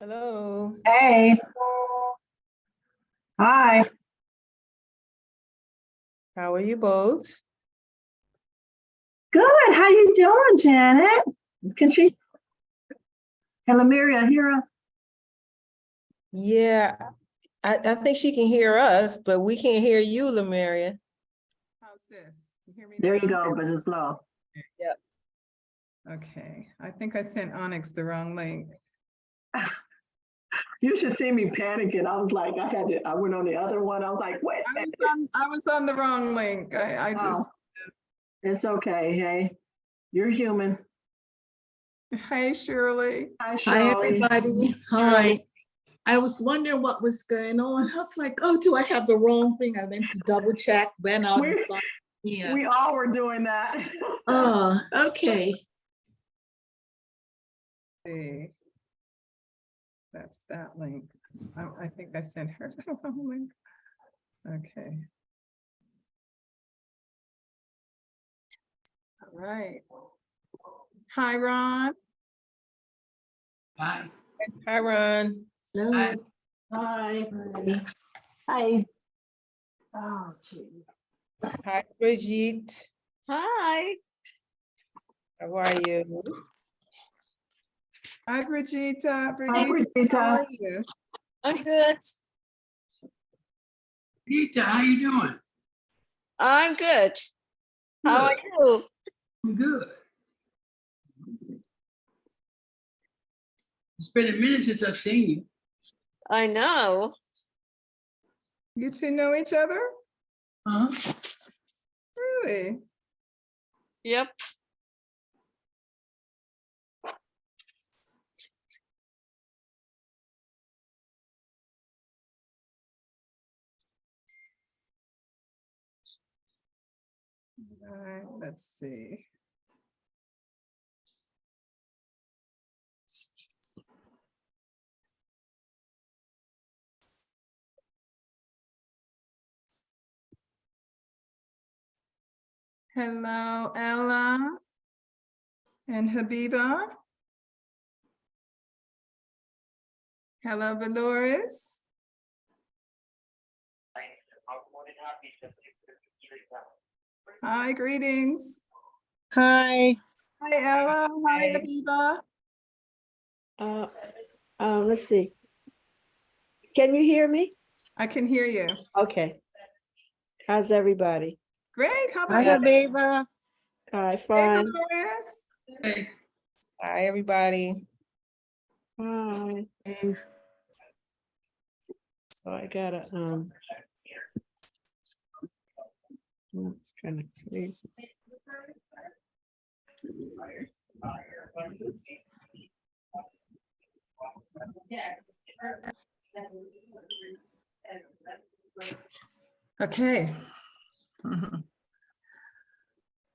Hello. Hey. Hi. How are you both? Good. How you doing, Janet? Can Leumeria hear us? Yeah, I think she can hear us, but we can't hear you, Leumeria. How's this? You hear me There you now? go, but it's low. Yep. Okay, I think I sent Onyx the wrong link. You should see me panicking. I was like, I went on the other one. I was like, wait. I was on the wrong link. I just, It's okay. Hey, you're human. hey Shirley. Hi, Hi, Shirley. everybody. Hi. I was wondering what was going on. I was like, oh, do I have the wrong thing? I went to double check, went out and saw. Yeah. We all were doing that. Oh, okay. See. That's that link. I think I sent her the wrong link. Okay. All right. Hi, Ron. Hi. Hi, Ron. Hello. Hi. Hi. Hi. Hi. Oh, geez. Hi, Brigitte. Hi. How are you? Hi, Brigitta. Hi, Brigitta. How are you? I'm good. Rita, how you doing? I'm good. How are you? I'm good. It's been a minute since I've seen you. I know. You two know each other? Uh-huh. Really? Yep. All right, let's see. Hello, Ella and Habiba. Hello, Dolores. Hi, greetings. Hi. Hi, Ella. Hi, Hey. Habiba. Let's see. Can you hear me? I can hear you. Okay. How's everybody? Great. How Hi, about you? Habiba. All right, Hey, fine. Dolores. Hey, Hi, everybody. Hi. Hey. So I gotta, it's kind of crazy. Okay.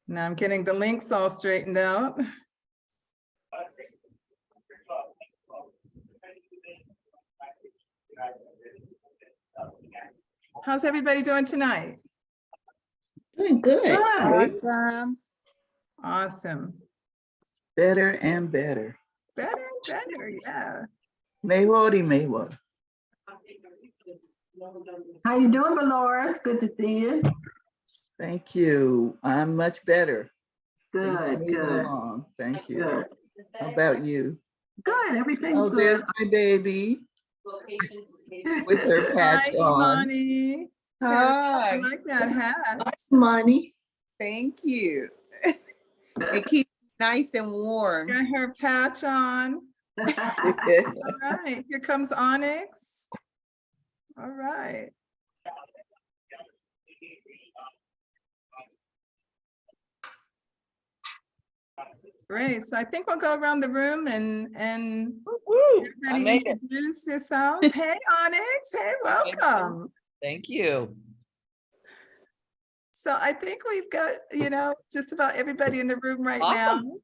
Now I'm getting the links all straightened out. How's everybody doing tonight? Doing good. Good. Awesome. Awesome. Better and better. Better, better, yeah. Maywoody. How you doing, Dolores? Good to see you. Thank you. I'm much better. Things are Good, moving good, along. Thank you. good. How about you? Good, everything's Oh, good. there's my baby with her patch Hi, on. Imani. I Hi, like that hat. Money. thank you. It keeps me nice and warm. Got her patch on. All right, here comes Onyx. All right. Great. So I think we'll go around the room and Woo, I everybody made it. introduce yourselves. Hey, Onyx. Hey, welcome. Thank you. So I think we've got, just about everybody in the room right now. Awesome.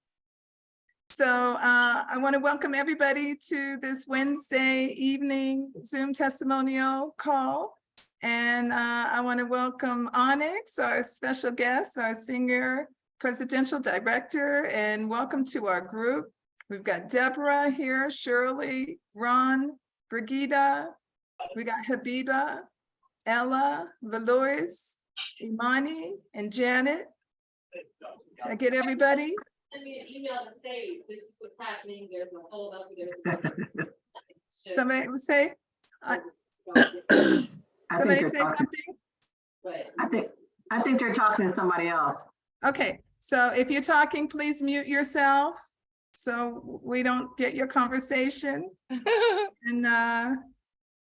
So I want to welcome everybody to this Wednesday evening Zoom testimonial call. And I want to welcome Onyx, our special guest, our senior presidential director, and welcome to our group. We've got Deborah here, Shirley, Ron, Brigida. We got Habiba, Ella, Valois, Imani, and Janet. Did I get everybody? Send me an email and say, this is what's happening, there's a hold up, there's. Somebody would say, I somebody think say they're talking, something? But I think they're talking to somebody else. Okay, so if you're talking, please mute yourself so we don't get your conversation.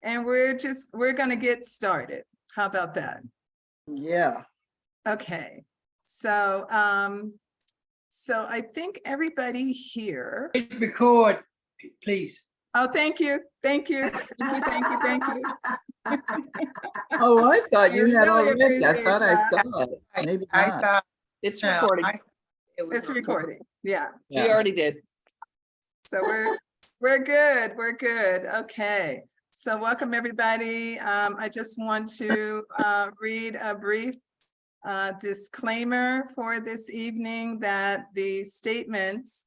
And we're gonna get started. How about that? Yeah. Okay, so so I think everybody here. Hit record, please. Oh, thank you, thank you, thank you, thank you, thank you. Oh, I thought you had Really already. I appreciate thought I that. saw it. Maybe I not. thought. It's no, recording. it was It's recording, yeah. We already did. So we're good, we're good. Okay. So welcome, everybody. I just want to read a brief disclaimer for this evening that the statements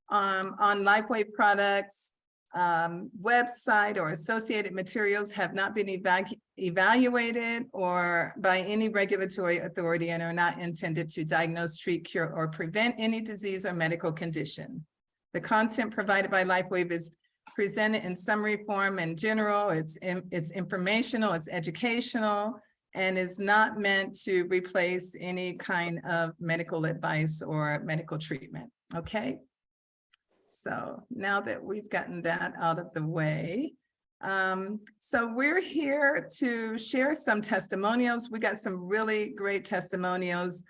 on LifeWave products website or associated materials have not been evaluated or by any regulatory authority and are not intended to diagnose, treat, cure, or prevent any disease or medical condition. The content provided by LifeWave is presented in summary form in general. It's informational, it's educational, and is not meant to replace any kind of medical advice or medical treatment, okay? So now that we've gotten that out of the way, so we're here to share some testimonials. We got some really great testimonials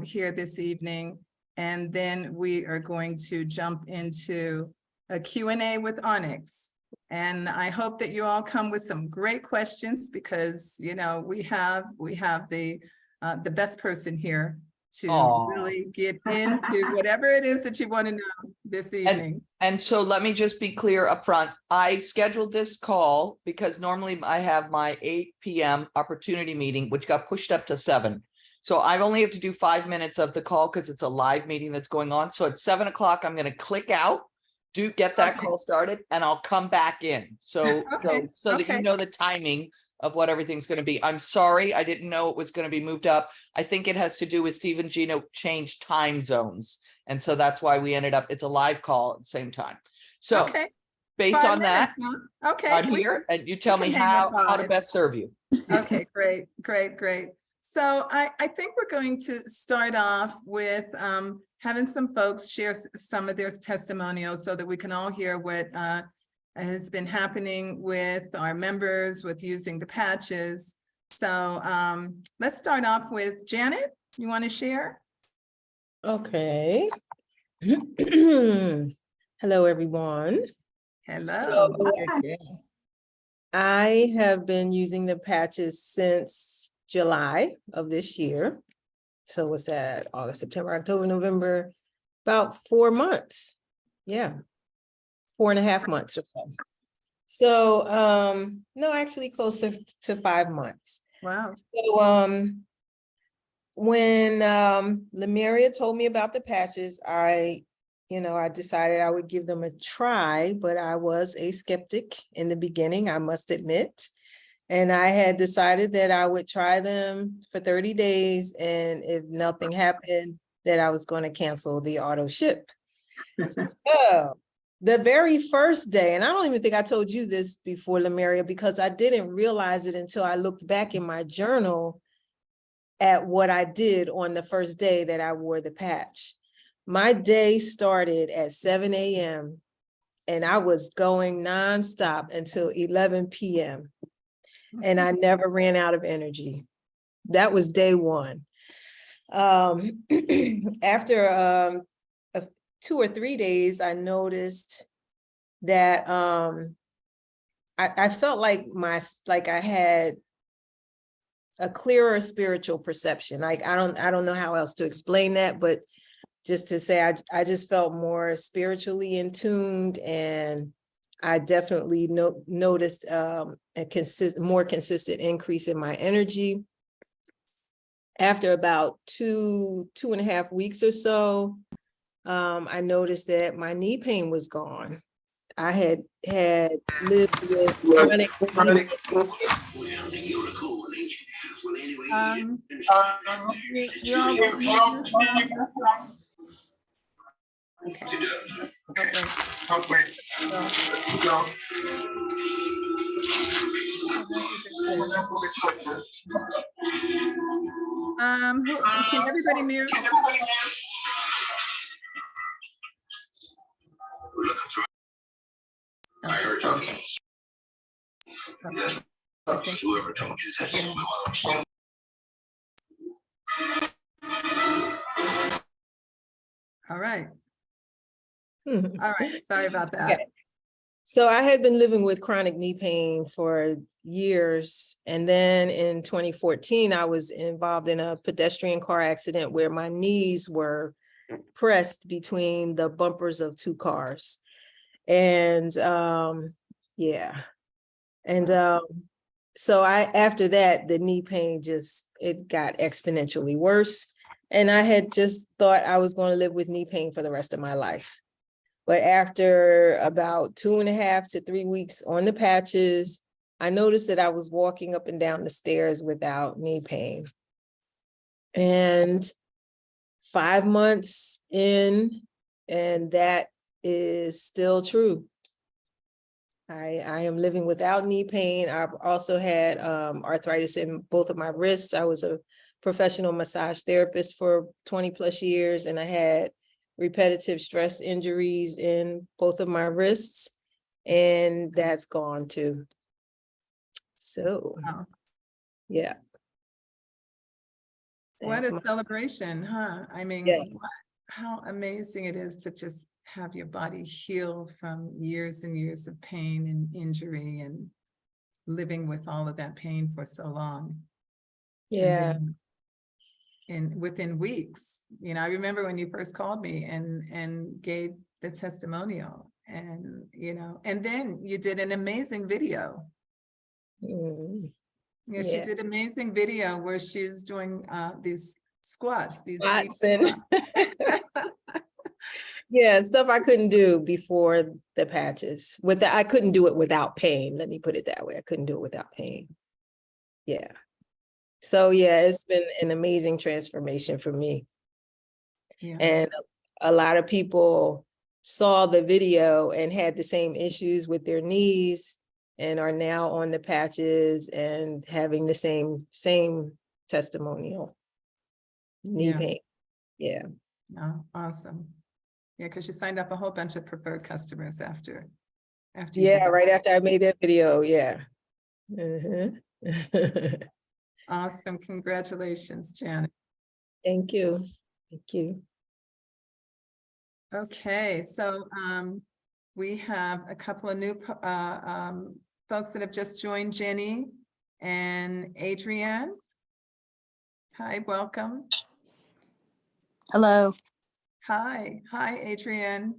here this evening, and then we are going to jump into a Q&A with Onyx. And I hope that you all come with some great questions because, you know, we have the best person here to really get into whatever it is that you want to know this evening. And so let me just be clear up front. I scheduled this call because normally I have my 8 p.m. opportunity meeting, which got pushed up to 7. So I only have to do 5 minutes of the call because it's a live meeting that's going on. So at 7 o'clock, I'm going to click out, get that call started, and I'll come back in. So that you know the timing of what everything's going to be. I'm sorry, I didn't know it was going to be moved up. I think it has to do with Steve and Gino changed time zones. And so that's why we ended up, it's a live call at the same time. So based 5 on that, minutes, huh? Okay, I'm here and you tell me how to best serve you. Okay, great, great, great. So I think we're going to start off with having some folks share some of their testimonials so that we can all hear what has been happening with our members with using the patches. So let's start off with Janet. You want to share? Okay. Hello, everyone. Hello. I have been using the patches since July of this year. So what's that? August, September, October, November, about 4 months. Yeah. 4.5 months or so. So no, actually closer to 5 months. Wow. So when Leumeria told me about the patches, I decided I would give them a try, but I was a skeptic in the beginning, I must admit. And I had decided that I would try them for 30 days. And if nothing happened, that I was going to cancel the auto ship. So the very first day, and I don't even think I told you this before, Leumeria, because I didn't realize it until I looked back in my journal at what I did on the first day that I wore the patch. My day started at 7 a.m. and I was going nonstop until 11 p.m. And I never ran out of energy. That was day one. After 2 or 3 days, I noticed that I felt like I had a clearer spiritual perception. Like I don't know how else to explain that, but just to say I just felt more spiritually in tuned, and I definitely noticed a more consistent increase in my energy. After about 2.5 weeks or so, I noticed that my knee pain was gone. I had lived with chronic knee You all don't need okay. Oh, wait. Can everybody mute? Okay. All right. All right. Sorry about that. Okay. So I had been living with chronic knee pain for years. And then in 2014, I was involved in a pedestrian car accident where my knees were pressed between the bumpers of two cars. And yeah. And so after that, the knee pain it got exponentially worse. And I had just thought I was going to live with knee pain for the rest of my life. But after about 2.5 to 3 weeks on the patches, I noticed that I was walking up and down the stairs without knee pain. And 5 months in, and that is still true. I am living without knee pain. I've also had arthritis in both of my wrists. I was a professional massage therapist for 20 plus years, and I had repetitive stress injuries in both of my wrists, and that's gone too. So, Wow. yeah. What That's a my- celebration, huh? I mean, Yes. how amazing it is to just have your body heal from years and years of pain and injury and living with all of that pain for so long. Yeah. And within weeks, I remember when you first called me and gave the testimonial, and and then you did an amazing video. Mm. Yeah, she did amazing video where she was doing these squats, these deep Squats. squats. Yeah, stuff I couldn't do before the patches. I couldn't do it without pain. Let me put it that way. I couldn't do it without pain. Yeah. So yeah, it's been an amazing transformation for me. Yeah. And a lot of people saw the video and had the same issues with their knees and are now on the patches and having the same testimonial. Knee pain. Yeah. Oh, awesome. Yeah, because you signed up a whole bunch of preferred customers after you did Yeah, that. right after I made that video. Yeah. Mhm. Awesome. Congratulations, Janet. Thank you. Thank you. Okay, so we have a couple of new folks that have just joined, Jenny and Adrienne. Hi, welcome. Hello. Hi, Adrienne.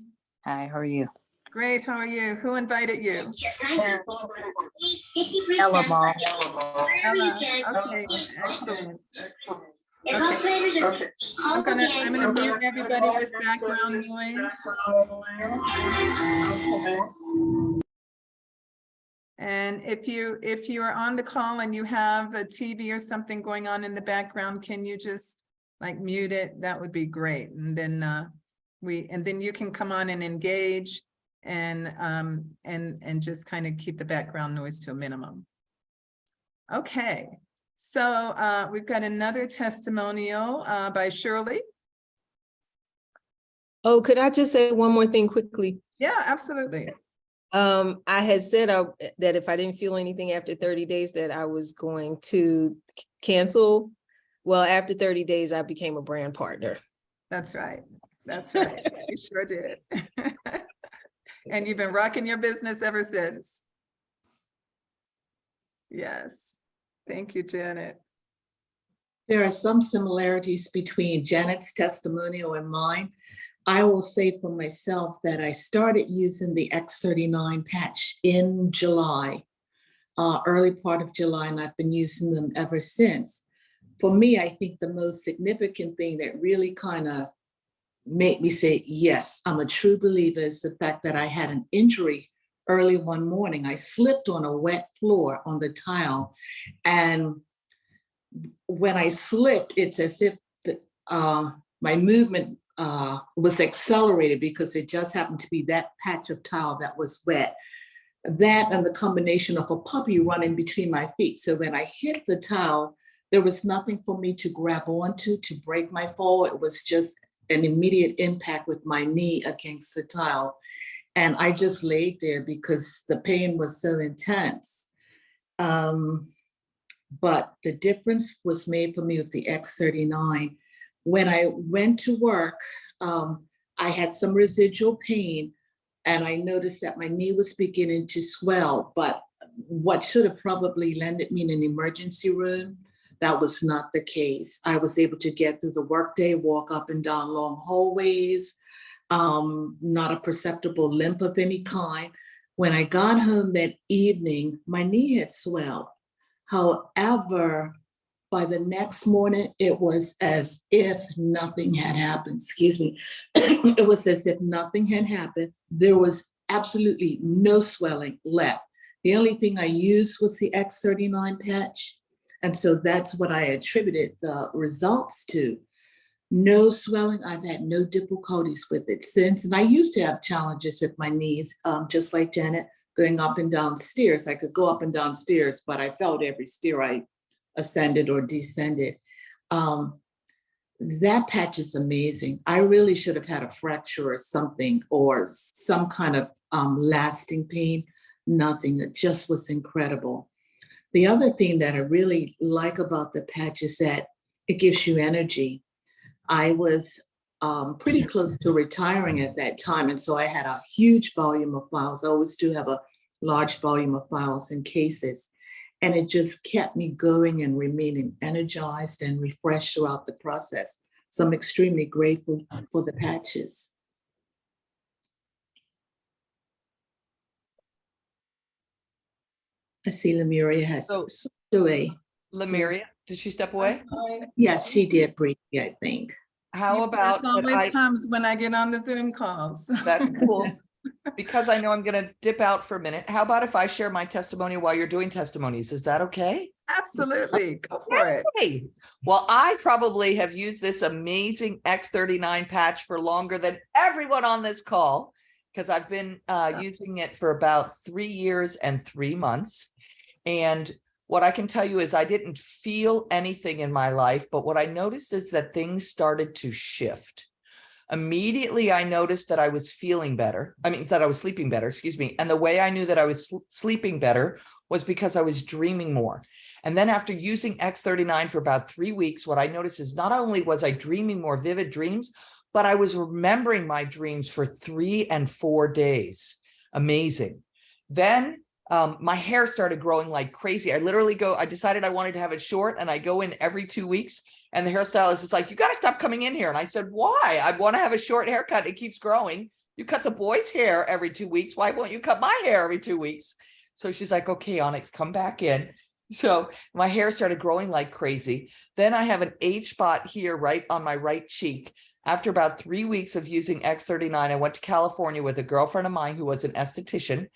Hi, how are you? Great, how are you? Who invited you? Ella Mall. Ella, okay, excellent. Okay, I'm gonna mute everybody with background noise. And if you are on the call and you have a TV or something going on in the background, can you just mute it? That would be great. And then then you can come on and engage and just kind of keep the background noise to a minimum. Okay, so we've got another testimonial by Shirley. Oh, could I just say one more thing quickly? Yeah, absolutely. I had said that if I didn't feel anything after 30 days that I was going to cancel. Well, after 30 days, I became a brand partner. That's right. That's right. You sure did. And you've been rocking your business ever since. Yes. Thank you, Janet. There are some similarities between Janet's testimonial and mine. I will say for myself that I started using the X39 patch in July, early part of July, and I've been using them ever since. For me, I think the most significant thing that really kind of made me say, yes, I'm a true believer, is the fact that I had an injury early one morning. I slipped on a wet floor on the tile. And when I slipped, it's as if my movement was accelerated because it just happened to be that patch of tile that was wet. That and the combination of a puppy running between my feet. So when I hit the tile, there was nothing for me to grab onto to break my fall. It was just an immediate impact with my knee against the tile. And I just laid there because the pain was so intense. But the difference was made for me with the X39. When I went to work, I had some residual pain, and I noticed that my knee was beginning to swell. But what should have probably landed me in an emergency room, that was not the case. I was able to get through the workday, walk up and down long hallways, not a perceptible limp of any kind. When I got home that evening, my knee had swelled. However, by the next morning, it was as if nothing had happened. Excuse me. It was as if nothing had happened. There was absolutely no swelling left. The only thing I used was the X39 patch. And so that's what I attributed the results to. No swelling. I've had no difficulties with it since. And I used to have challenges with my knees, just like Janet, going up and down stairs. I could go up and down stairs, but I felt every stair I ascended or descended. That patch is amazing. I really should have had a fracture or something, or some kind of lasting pain. Nothing. It just was incredible. The other thing that I really like about the patch is that it gives you energy. I was pretty close to retiring at that time, and so I had a huge volume of files. I always do have a large volume of files and cases, and it just kept me going and remaining energized and refreshed throughout the process. So I'm extremely grateful for the patches. I see Leumeria has slipped away. Lemuria, did she step away? Yes, she did briefly, I think. How about This always comes when I get on the Zoom calls. That's cool. Because I know I'm going to dip out for a minute. How about if I share my testimony while you're doing testimonies? Is that okay? Absolutely. Go for it. Hey. Well, I probably have used this amazing X39 patch for longer than everyone on this call, because I've been using it for about 3 years and 3 months. And what I can tell you is I didn't feel anything in my life, but what I noticed is that things started to shift. Immediately, I noticed that I was feeling better. I mean, that I was sleeping better, excuse me. And the way I knew that I was sleeping better was because I was dreaming more. And then after using X39 for about 3 weeks, what I noticed is not only was I dreaming more vivid dreams, but I was remembering my dreams for 3 and 4 days. Amazing. Then my hair started growing like crazy. I decided I wanted to have it short, and I go in every 2 weeks. And the hairstylist is like, you got to stop coming in here. And I said, why? I want to have a short haircut. It keeps growing. You cut the boys' hair every 2 weeks. Why won't you cut my hair every 2 weeks? So she's like, okay, Onyx, come back in. So my hair started growing like crazy. Then I have an age spot here right on my right cheek. After about 3 weeks of using X39, I went to California with a girlfriend of mine who was an esthetician.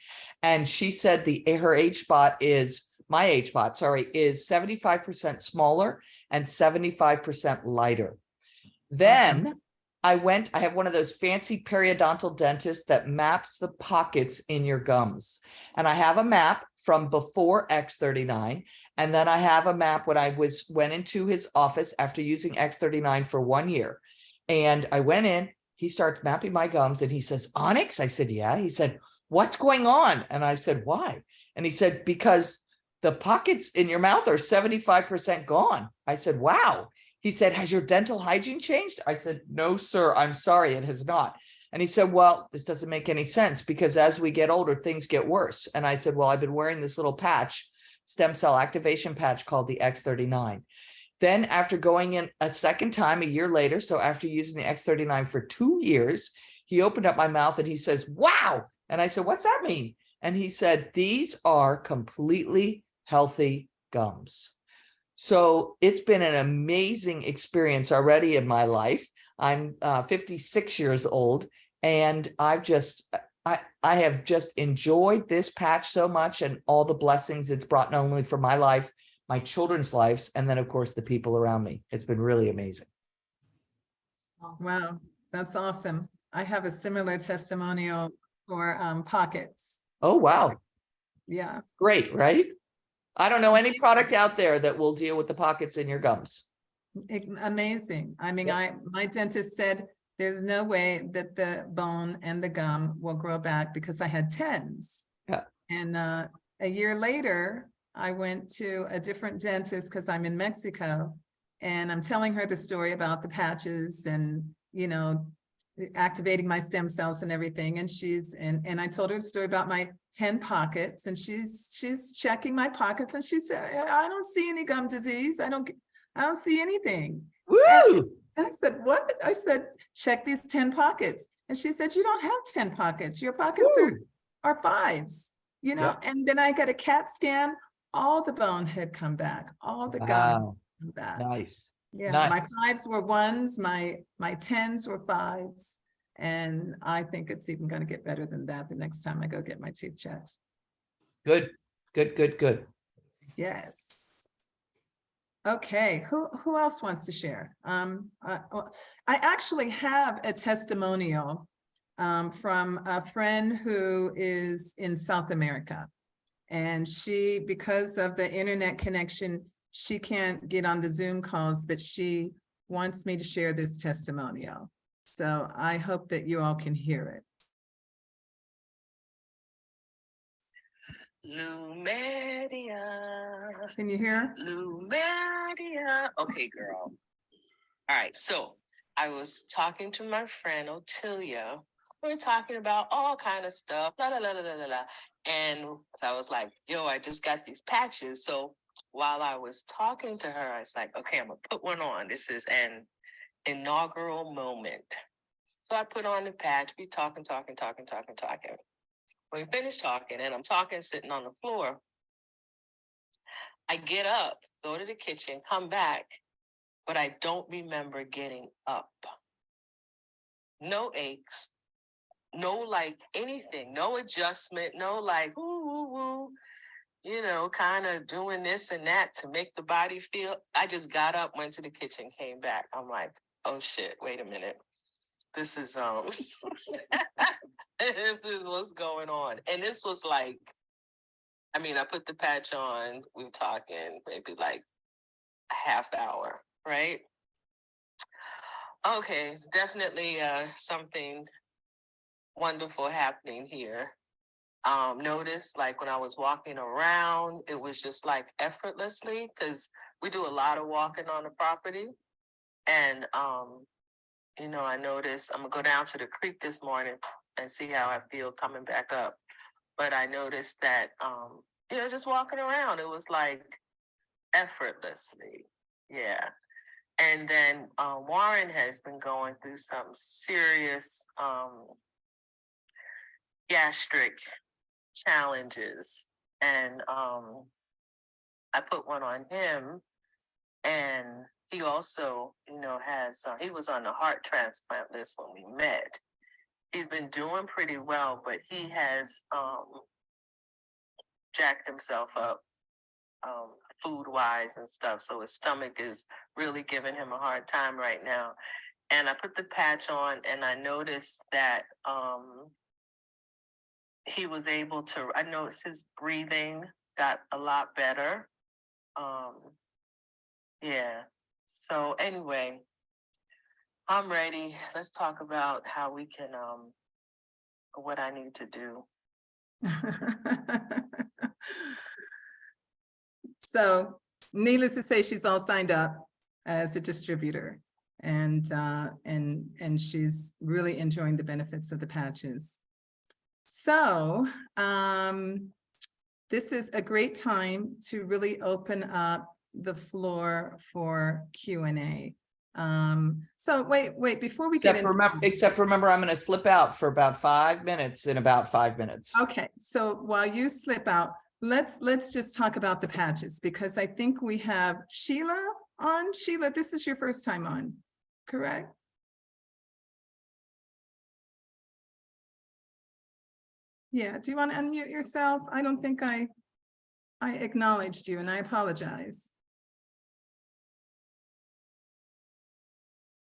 And she said her age spot is, my age spot, sorry, is 75% smaller and 75% lighter. Then awesome. I have one of those fancy periodontal dentists that maps the pockets in your gums. And I have a map from before X39. And then I have a map when I went into his office after using X39 for 1 year. And I went in, he starts mapping my gums and he says, Onyx? I said, yeah. He said, what's going on? And I said, why? And he said, because the pockets in your mouth are 75% gone. I said, wow. He said, has your dental hygiene changed? I said, no, sir, I'm sorry, it has not. And he said, well, this doesn't make any sense because as we get older, things get worse. And I said, well, I've been wearing this little patch, stem cell activation patch called the X39. Then after going in a second time, a year later, so after using the X39 for 2 years, he opened up my mouth and he says, wow. And I said, what's that mean? And he said, these are completely healthy gums. So it's been an amazing experience already in my life. I'm 56 years old, and I have just enjoyed this patch so much and all the blessings it's brought, not only for my life, my children's lives, and then of course the people around me. It's been really amazing. Wow, that's awesome. I have a similar testimonial for pockets. Oh, wow. Yeah. Great, right? I don't know any product out there that will deal with the pockets in your gums. Amazing. I mean, Yeah. my dentist said there's no way that the bone and the gum will grow back because I had tens. Yeah. And a year later, I went to a different dentist because I'm in Mexico, and I'm telling her the story about the patches and, you know, activating my stem cells and everything. And and I told her the story about my 10 pockets, and she's checking my pockets, and she said, I don't see any gum disease. I don't see anything. Woo! And I said, what? I said, check these 10 pockets. And she said, you don't have 10 pockets. Your pockets are fives, you know? Yeah. And then I got a CAT scan. All the bone had come back. All the gum Wow. come back. Nice. Yeah, Nice. my fives were ones, my tens were fives. And I think it's even going to get better than that the next time I go get my teeth checked. Good, good, good, good. Yes. Okay, who else wants to share? I actually have a testimonial from a friend who is in South America. And she, because of the internet connection, she can't get on the Zoom calls, but she wants me to share this testimonial. So I hope that you all can hear it. Leumeria. Can you hear? Leumeria. Okay, girl. All right, so I was talking to my friend Otilia. We were talking about all kind of stuff, la la la la la la. And so I was like, yo, I just got these patches. So while I was talking to her, I was like, okay, I'm gonna put one on. This is an inaugural moment. So I put on the patch, we talking. When we finished talking, and I'm talking sitting on the floor, I get up, go to the kitchen, come back, but I don't remember getting up. No aches, no like anything, no adjustment, no like woo woo woo, you know, kind of doing this and that to make the body feel. I just got up, went to the kitchen, came back. I'm like, oh shit, wait a minute. This is this is what's going on. And this was like, I mean, I put the patch on, we were talking maybe like a half hour, right? Okay, definitely something wonderful happening here. Notice like when I was walking around, it was just like effortlessly, because we do a lot of walking on the property. And you know, I noticed I'm gonna go down to the creek this morning and see how I feel coming back up. But I noticed that you know, just walking around, it was like effortlessly. Yeah. And then Warren has been going through some serious gastric challenges. And I put one on him, and he also, you know, has, he was on the heart transplant list when we met. He's been doing pretty well, but he has jacked himself up food-wise and stuff. So his stomach is really giving him a hard time right now. And I put the patch on, and I noticed that he was able to, I noticed his breathing got a lot better. Yeah. So anyway, I'm ready. Let's talk about how we can, what I need to do. So needless to say, she's all signed up as a distributor, and she's really enjoying the benefits of the patches. So this is a great time to really open up the floor for Q&A. So wait, before we get into Except remember, I'm going to slip out for about 5 minutes in about 5 minutes. Okay, so while you slip out, let's just talk about the patches, because I think we have Sheila on. Sheila, this is your first time on, correct? Yeah, do you want to unmute yourself? I don't think I acknowledged you and I apologize.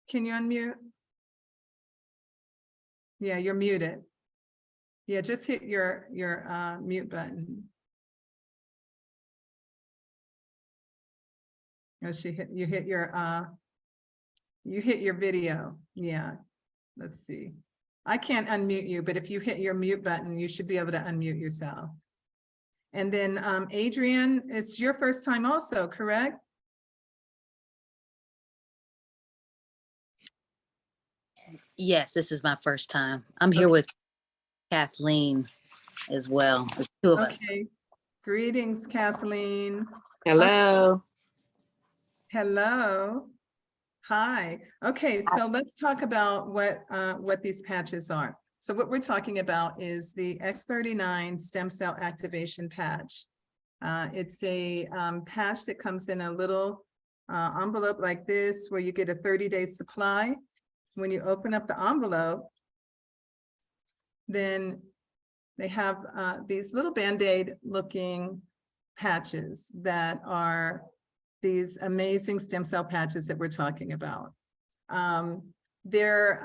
Can you unmute? Yeah, you're muted. Yeah, just hit your mute button. Oh, you hit your video. Yeah, let's see. I can't unmute you, but if you hit your mute button, you should be able to unmute yourself. And then Adrian, it's your first time also, correct? Yes, this is my first time. I'm here with Kathleen as well. There's two of us. Okay. Greetings, Kathleen. Hello. Hello. Hi. Okay, so let's talk about what these patches are. So what we're talking about is the X39 stem cell activation patch. It's a patch that comes in a little envelope like this, where you get a 30-day supply. When you open up the envelope, then they have these little Band-Aid looking patches that are these amazing stem cell patches that we're talking about. They're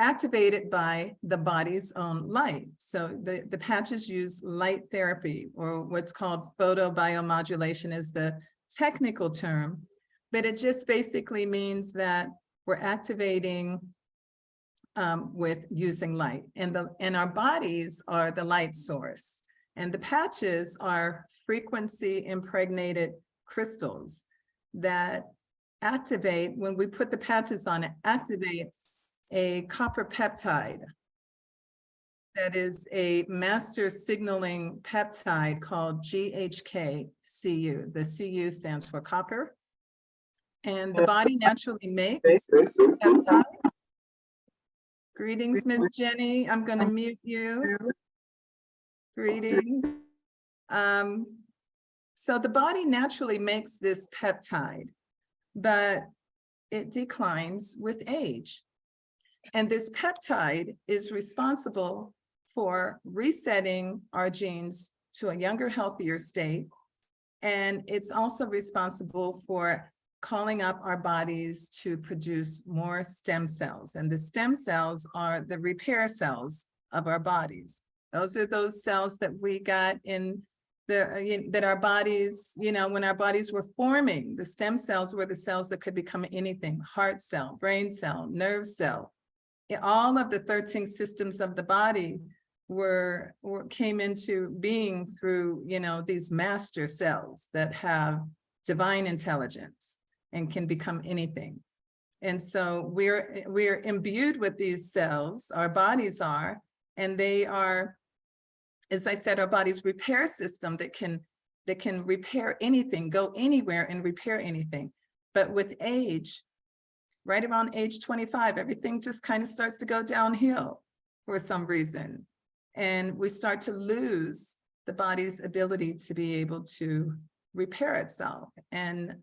activated by the body's own light. So the patches use light therapy, or what's called photobiomodulation is the technical term, but it just basically means that we're activating with using light, and our bodies are the light source, and the patches are frequency impregnated crystals that activate. When we put the patches on, it activates a copper peptide that is a master signaling peptide called GHK-cu. The Cu stands for copper, and the body naturally makes this peptide. Greetings, Miss Jenny. I'm going to mute you. Greetings. So the body naturally makes this peptide, but it declines with age. And this peptide is responsible for resetting our genes to a younger, healthier state. And it's also responsible for calling up our bodies to produce more stem cells. And the stem cells are the repair cells of our bodies. Those are those cells that we got in that our bodies, when our bodies were forming. The stem cells were the cells that could become anything: heart cell, brain cell, nerve cell. All of the 13 systems of the body came into being through, these master cells that have divine intelligence and can become anything. And so we're imbued with these cells, our bodies are, and they are, as I said, our body's repair system that can repair anything, go anywhere and repair anything. But with age, right around age 25, everything just kind of starts to go downhill for some reason. And we start to lose the body's ability to be able to repair itself. And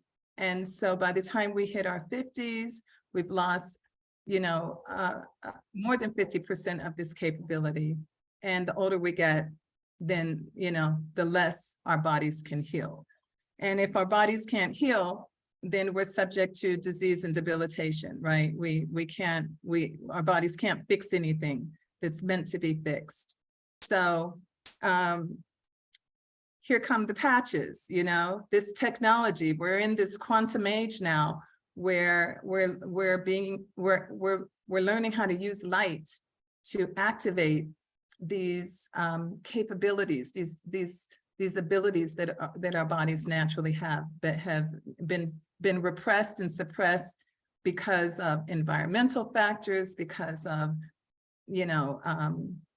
so by the time we hit our 50s, we've lost, more than 50% of this capability. And the older we get, then, the less our bodies can heal. And if our bodies can't heal, then we're subject to disease and debilitation, right? Our bodies can't fix anything that's meant to be fixed. So here come the patches, this technology. We're in this quantum age now where we're learning how to use light to activate these capabilities, these abilities that our bodies naturally have, but have been repressed and suppressed because of environmental factors, because of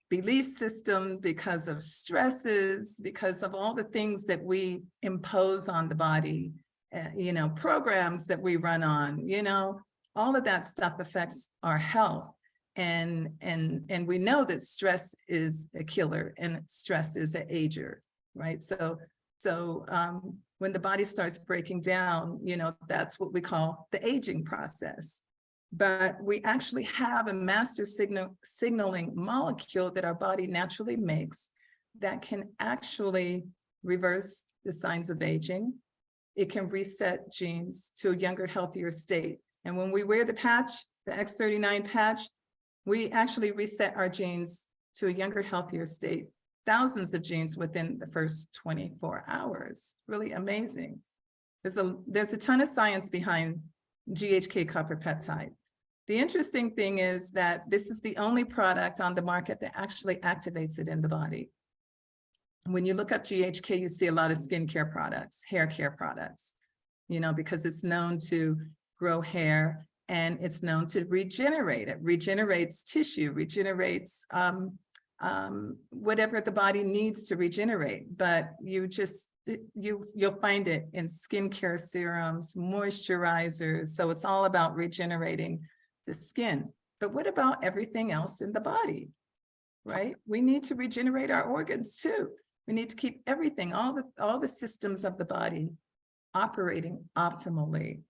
belief system, because of stresses, because of all the things that we impose on the body, programs that we run on, all of that stuff affects our health. And we know that stress is a killer and stress is an ager, right? So when the body starts breaking down, that's what we call the aging process. but we actually have a master signaling molecule that our body naturally makes that can actually reverse the signs of aging. It can reset genes to a younger, healthier state. And when we wear the patch, the X39 patch, we actually reset our genes to a younger, healthier state. Thousands of genes within the first 24 hours. Really amazing. There's a ton of science behind GHK copper peptide. The interesting thing is that this is the only product on the market that actually activates it in the body. When you look up GHK, you see a lot of skincare products, hair care products, you know, because it's known to grow hair and it's known to regenerate. It regenerates tissue, regenerates whatever the body needs to regenerate. But you'll find it in skincare serums, moisturizers. So it's all about regenerating the skin. But what about everything else in the body, right? We need to regenerate our organs too. We need to keep everything, all the systems of the body operating optimally.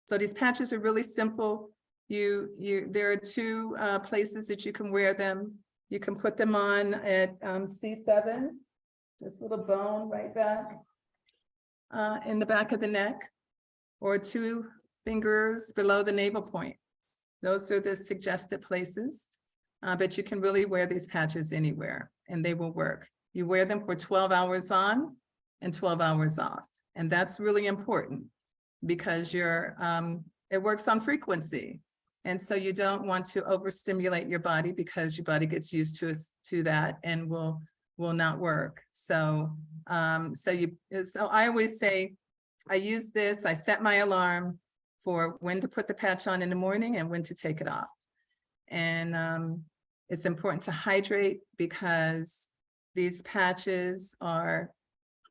So these patches are really simple. There are two places that you can wear them. You can put them on at C7, this little bone right back in the back of the neck, or 2 fingers below the navel point. Those are the suggested places, but you can really wear these patches anywhere and they will work. You wear them for 12 hours on and 12 hours off. And that's really important because it works on frequency. And so you don't want to overstimulate your body because your body gets used to that and will not work. So, so I always say, I use this, I set my alarm for when to put the patch on in the morning and when to take it off. And it's important to hydrate because these patches are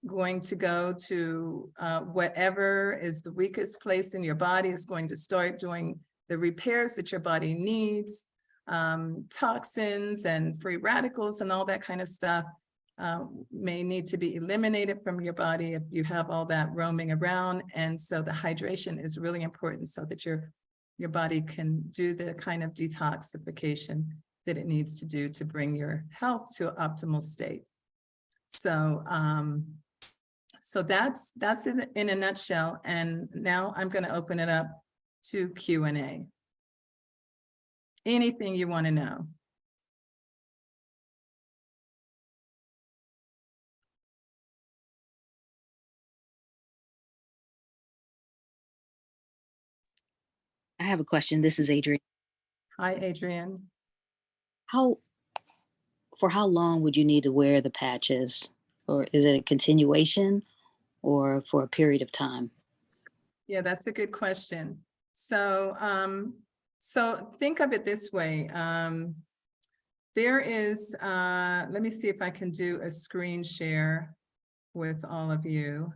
going to go to whatever is the weakest place in your body. Is going to start doing the repairs that your body needs, toxins and free radicals and all that kind of stuff may need to be eliminated from your body if you have all that roaming around. And so the hydration is really important so that your body can do the kind of detoxification that it needs to do to bring your health to an optimal state. So, so that's it in a nutshell. And now I'm going to open it up to Q&A. Anything you want to know. I have a question. This is Adrienne. Hi, Adrienne. For how long would you need to wear the patches? Or is it a continuation or for a period of time? Yeah, that's a good question. So, so think of it this way. There is, let me see if I can do a screen share with all of you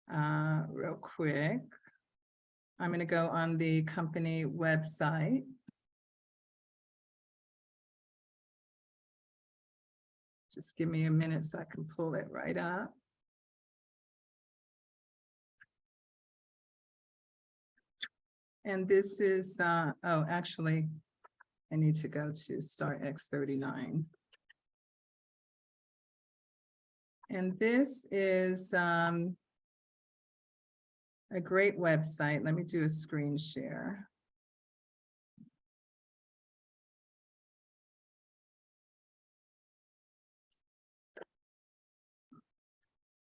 real quick. I'm going to go on the company website. Just give me a minute so I can pull it right up. And this is, oh, actually, I need to go to Start X39. And this is a great website. Let me do a screen share.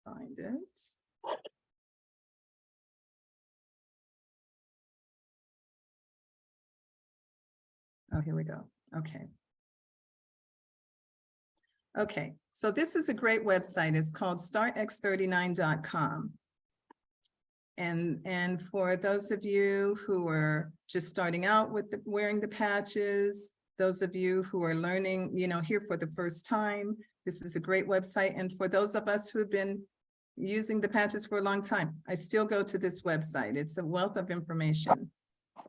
Find it. Oh, here we go. Okay. Okay, so this is a great website. It's called startx39.com. And for those of you who are just starting out with wearing the patches, those of you who are learning, you know, here for the first time, this is a great website. And for those of us who have been using the patches for a long time, I still go to this website. It's a wealth of information.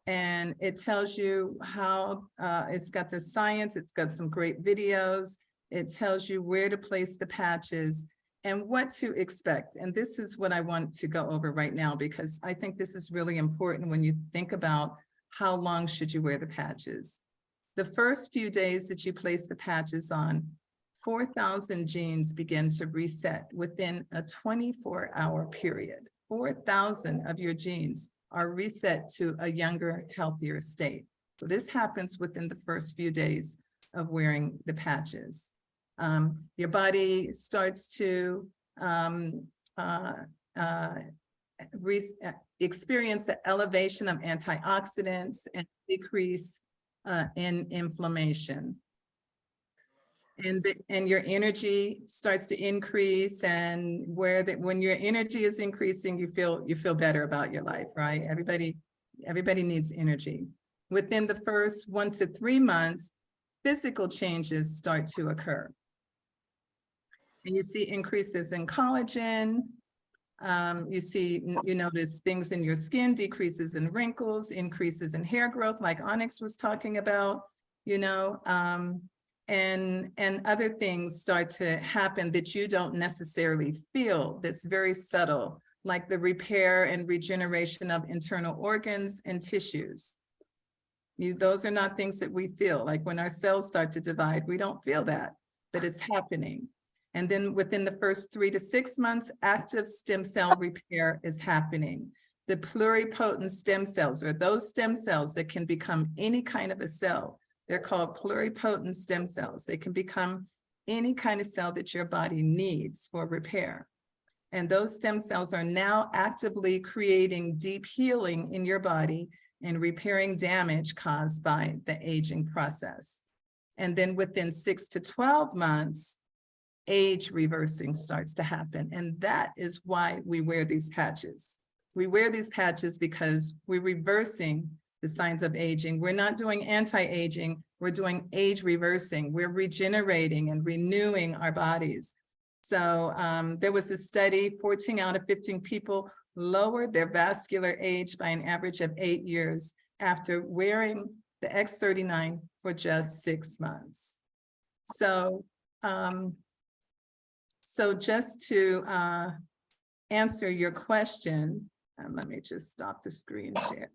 And it tells you how, it's got the science, it's got some great videos. It tells you where to place the patches and what to expect. And this is what I want to go over right now, because I think this is really important when you think about how long should you wear the patches? The first few days that you place the patches on, 4,000 genes begin to reset within a 24-hour period. 4,000 of your genes are reset to a younger, healthier state. So this happens within the first few days of wearing the patches. Your body starts to experience the elevation of antioxidants and decrease in inflammation. And your energy starts to increase, and when your energy is increasing, you feel better about your life, right? Everybody needs energy. Within the first 1 to 3 months, physical changes start to occur. And you see increases in collagen. You notice things in your skin, decreases in wrinkles, increases in hair growth, like Onyx was talking about, and other things start to happen that you don't necessarily feel, that's very subtle, like the repair and regeneration of internal organs and tissues. Those are not things that we feel. Like when our cells start to divide, we don't feel that, but it's happening. And then within the first 3 to 6 months, active stem cell repair is happening. The pluripotent stem cells are those stem cells that can become any kind of a cell. They're called pluripotent stem cells. They can become any kind of cell that your body needs for repair. And those stem cells are now actively creating deep healing in your body and repairing damage caused by the aging process. And then within 6 to 12 months, age reversing starts to happen. And that is why we wear these patches. We wear these patches because we're reversing the signs of aging. We're not doing anti-aging, we're doing age reversing. We're regenerating and renewing our bodies. So there was a study, 14 out of 15 people lowered their vascular age by an average of 8 years after wearing the X39 for just 6 months. So, just to answer your question, and let me just stop the screen share.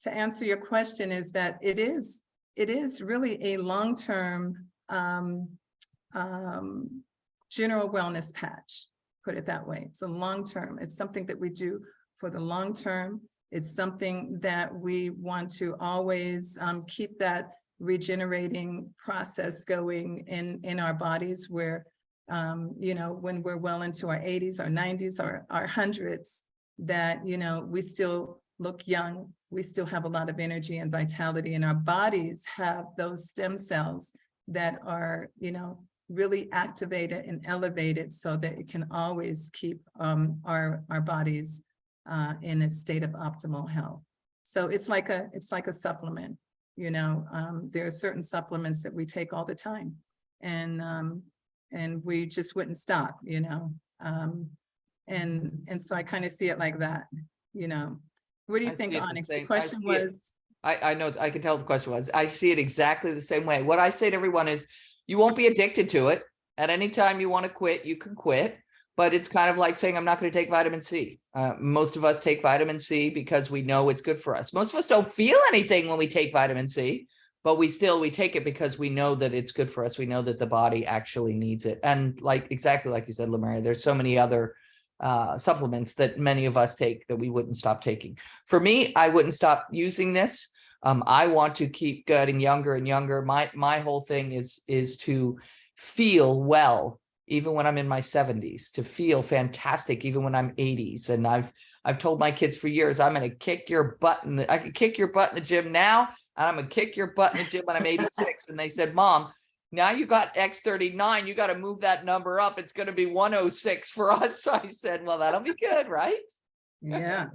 To answer your question is that it is really a long-term general wellness patch, put it that way. It's a long-term, it's something that we do for the long term. It's something that we want to always keep that regenerating process going in our bodies where, when we're well into our 80s, our 90s, our hundreds, that, we still look young. We still have a lot of energy and vitality, and our bodies have those stem cells that are, really activated and elevated so that it can always keep our bodies in a state of optimal health. So it's like a supplement, there are certain supplements that we take all the time, and we just wouldn't stop, and so I kind of see it like that, What do you think, Onyx? The question was. I know, I can tell the question was, I see it exactly the same way. What I say to everyone is, you won't be addicted to it. At any time you want to quit, you can quit. But it's kind of like saying, I'm not going to take vitamin C. Most of us take vitamin C because we know it's good for us. Most of us don't feel anything when we take vitamin C, but we take it because we know that it's good for us. We know that the body actually needs it. And exactly like you said, Leumeria, there's so many other supplements that many of us take that we wouldn't stop taking. For me, I wouldn't stop using this. I want to keep getting younger and younger. My whole thing is to feel well, even when I'm in my 70s, to feel fantastic, even when I'm 80s. And I've told my kids for years, I'm going to kick your butt. I can kick your butt in the gym now, and I'm going to kick your butt in the gym when I'm 86. And they said, Mom, now you got X39, you got to move that number up. It's going to be 106 for us. So I said, well, that'll be good, right? Yeah.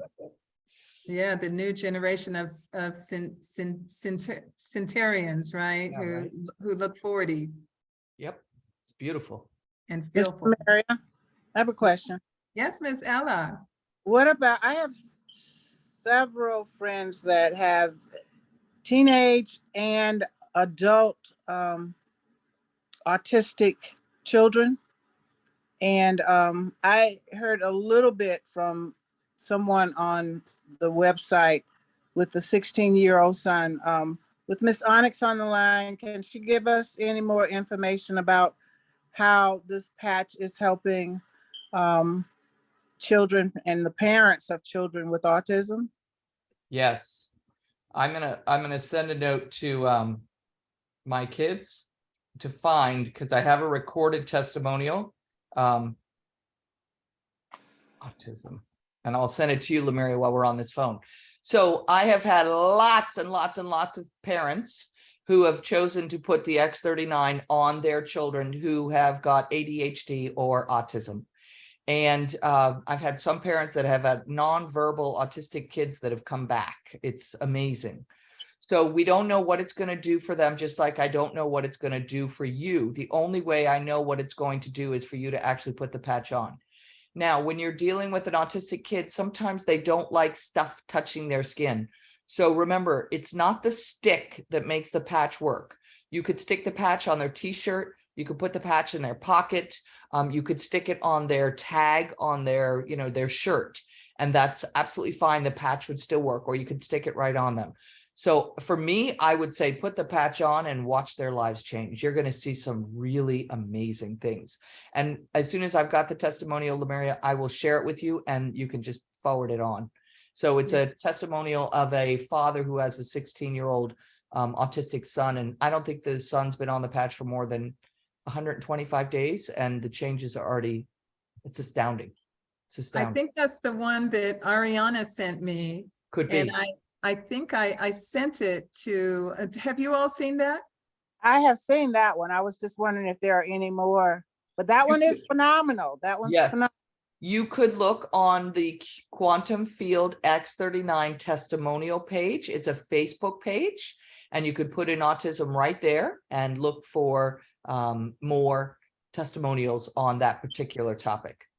Yeah, the new generation of centurions, right? Yeah, who look 40. Yep, it's beautiful. And feel Ms. Leumeria, I have a question. Yes, Miss Ella. What about, I have several friends that have teenage and adult autistic children. And I heard a little bit from someone on the website with the 16-year-old son. With Miss Onyx on the line, can she give us any more information about how this patch is helping children and the parents of children with autism? Yes, I'm gonna send a note to my kids to find, because I have a recorded testimonial, autism, and I'll send it to you, Leumeria, while we're on this phone. So I have had lots and lots and lots of parents who have chosen to put the X39 on their children who have got ADHD or autism. And I've had some parents that have had nonverbal autistic kids that have come back. It's amazing. So we don't know what it's going to do for them, just like I don't know what it's going to do for you. The only way I know what it's going to do is for you to actually put the patch on. Now, when you're dealing with an autistic kid, sometimes they don't like stuff touching their skin. So remember, it's not the stick that makes the patch work. You could stick the patch on their t-shirt. You could put the patch in their pocket. You could stick it on their tag on their, their shirt, and that's absolutely fine. The patch would still work, or you could stick it right on them. So for me, I would say put the patch on and watch their lives change. You're going to see some really amazing things. And as soon as I've got the testimonial, Leumeria, I will share it with you and you can just forward it on. So it's a testimonial of a father who has a 16-year-old autistic son. And I don't think the son's been on the patch for more than 125 days. And the changes are already, it's astounding. It's astounding. I think that's the one that Ariana sent me. Could be. And I think I sent it to, have you all seen that? I have seen that one. I was just wondering if there are any more, but that one is phenomenal. That one's phenomenal. You could look on the Quantum Field X39 testimonial page. It's a Facebook page, and you could put in autism right there and look for more testimonials on that particular topic.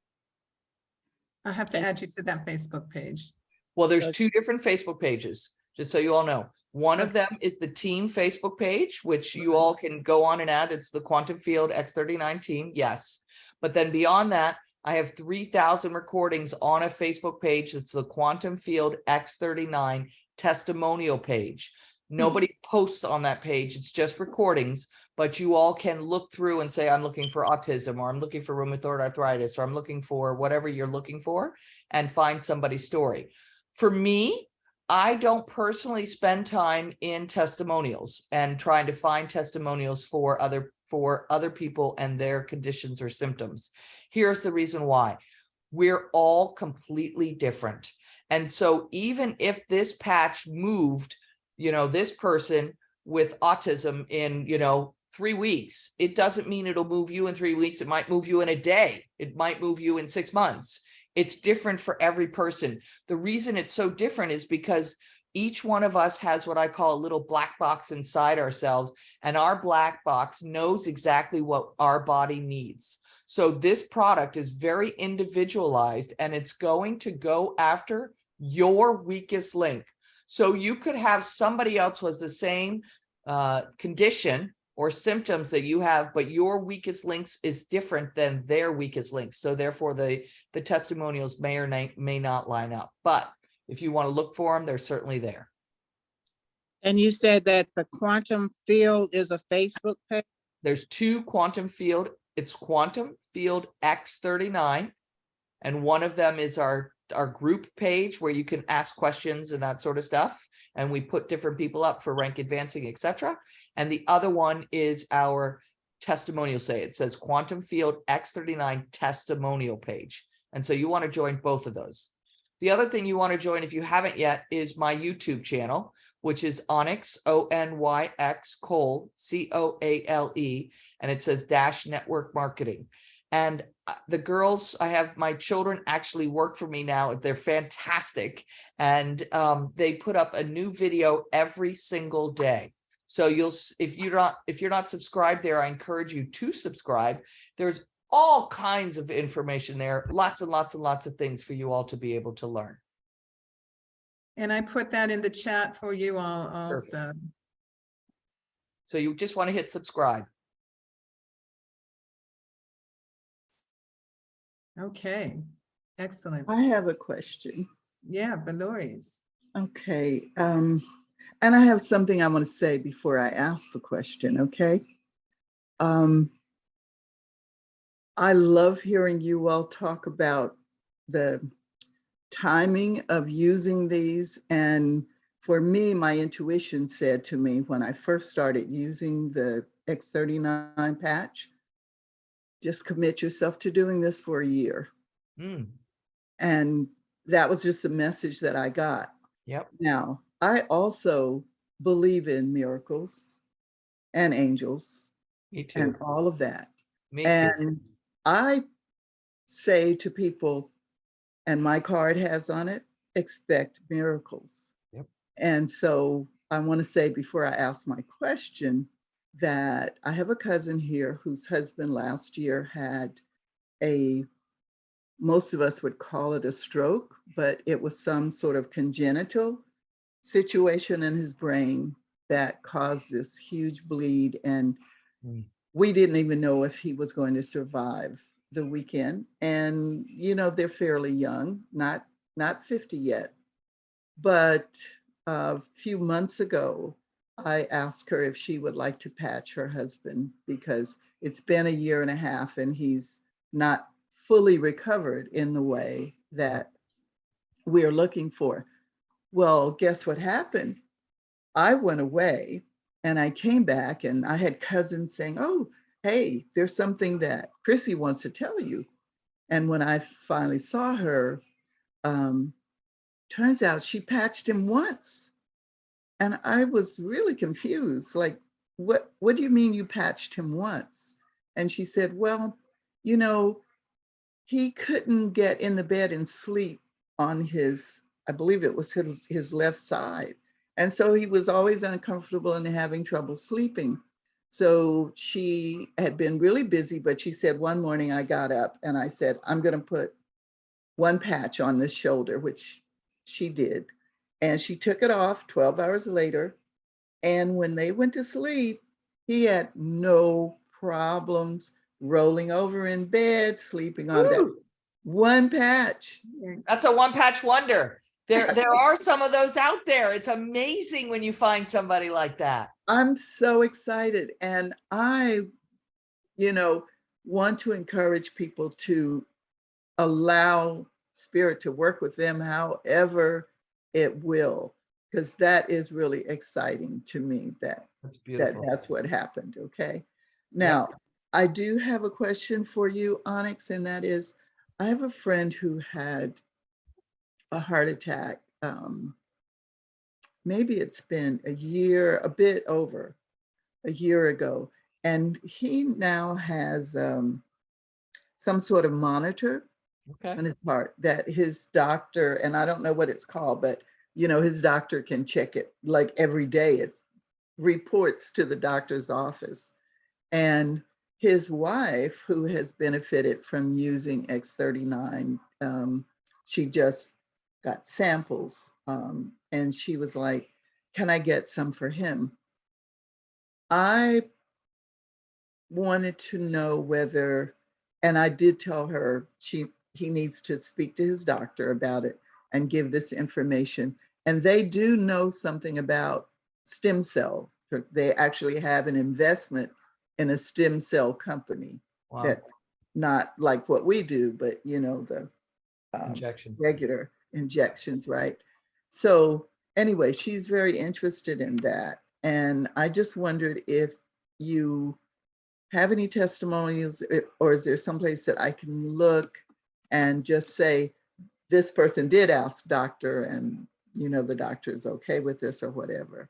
I have to add you to that Facebook page. Well, there's two different Facebook pages, just so you all know. One of them is the team Facebook page, which you all can go on and add. It's the Quantum Field X39 team. Yes. But then beyond that, I have 3,000 recordings on a Facebook page. That's the Quantum Field X39 testimonial page. Nobody posts on that page. It's just recordings, but you all can look through and say, I'm looking for autism, or I'm looking for rheumatoid arthritis, or I'm looking for whatever you're looking for, and find somebody's story. For me, I don't personally spend time in testimonials and trying to find testimonials for other people and their conditions or symptoms. Here's the reason why. We're all completely different. And so even if this patch moved, this person with autism in, 3 weeks, it doesn't mean it'll move you in 3 weeks. It might move you in a day. It might move you in 6 months. It's different for every person. The reason it's so different is because each one of us has what I call a little black box inside ourselves, and our black box knows exactly what our body needs. So this product is very individualized, and it's going to go after your weakest link. So you could have somebody else who has the same condition or symptoms that you have, but your weakest links is different than their weakest links. So therefore the testimonials may or may not line up. But if you want to look for them, they're certainly there. And you said that the Quantum Field is a Facebook page? There's two Quantum Field. It's Quantum Field X39. And one of them is our group page where you can ask questions and that sort of stuff. And we put different people up for rank advancing, etc. And the other one is our testimonial it says Quantum Field X39 testimonial page. And so you want to join both of those. The other thing you want to join, if you haven't yet, is my YouTube channel, which is Onyx, ONYX, Cole, COALE, and it says Dash Network Marketing. And the girls, I have my children actually work for me now. They're fantastic. And they put up a new video every single day. So if you're not subscribed there, I encourage you to subscribe. There's all kinds of information there, lots and lots and lots of things for you all to be able to learn. And I put that in the chat for you all also. Perfect. So you just want to hit subscribe. Okay, excellent. I have a question. Yeah, Valori's. Okay. And I have something I want to say before I ask the question, okay? I love hearing you all talk about the timing of using these. And for me, my intuition said to me when I first started using the X39 patch, just commit yourself to doing this for a year. Mm. And that was just a message that I got. Yep. Now, I also believe in miracles and angels Me too. and all of that. Me too. And I say to people, and my card has on it, expect miracles. Yep. And so I want to say before I ask my question that I have a cousin here whose husband last year had most of us would call it a stroke, but it was some sort of congenital situation in his brain that caused this huge bleed. And we didn't even know if he was going to survive the weekend. And, you know, they're fairly young, not 50 yet. But a few months ago, I asked her if she would like to patch her husband because it's been a year and a half and he's not fully recovered in the way that we're looking for. Well, guess what happened? I went away and I came back and I had cousins saying, oh, hey, there's something that Chrissy wants to tell you. And when I finally saw her, turns out she patched him once. And I was really confused. Like, what do you mean you patched him once? And she said, well, you know, he couldn't get in the bed and sleep on his, I believe it was his left side. And so he was always uncomfortable and having trouble sleeping. So she had been really busy, but she said one morning I got up and I said, I'm going to put one patch on this shoulder, which she did. And she took it off 12 hours later. And when they went to sleep, he had no problems rolling over in bed, sleeping on that one patch. That's a one patch wonder. There are some of those out there. It's amazing when you find somebody like that. I'm so excited. And I, you know, want to encourage people to allow spirit to work with them however it will, because that is really exciting to me that That's beautiful. that's what happened. Okay. Now, I do have a question for you, Onyx, and that is, I have a friend who had a heart attack. Maybe it's been a year, a bit over a year ago, and he now has some sort of monitor on his heart that his doctor, and I don't know what it's called, but you know, his doctor can check it like every day. It reports to the doctor's office. And his wife, who has benefited from using X39, she just got samples and she was like, can I get some for him? I wanted to know whether, and I did tell her he needs to speak to his doctor about it and give this information. And they do know something about stem cells. They actually have an investment in a stem cell company. Wow. That's not like what we do, but you know, the Injections. regular injections, right? So anyway, she's very interested in that. And I just wondered if you have any testimonials, or is there someplace that I can look and just say, this person did ask doctor and you know, the doctor is okay with this or whatever?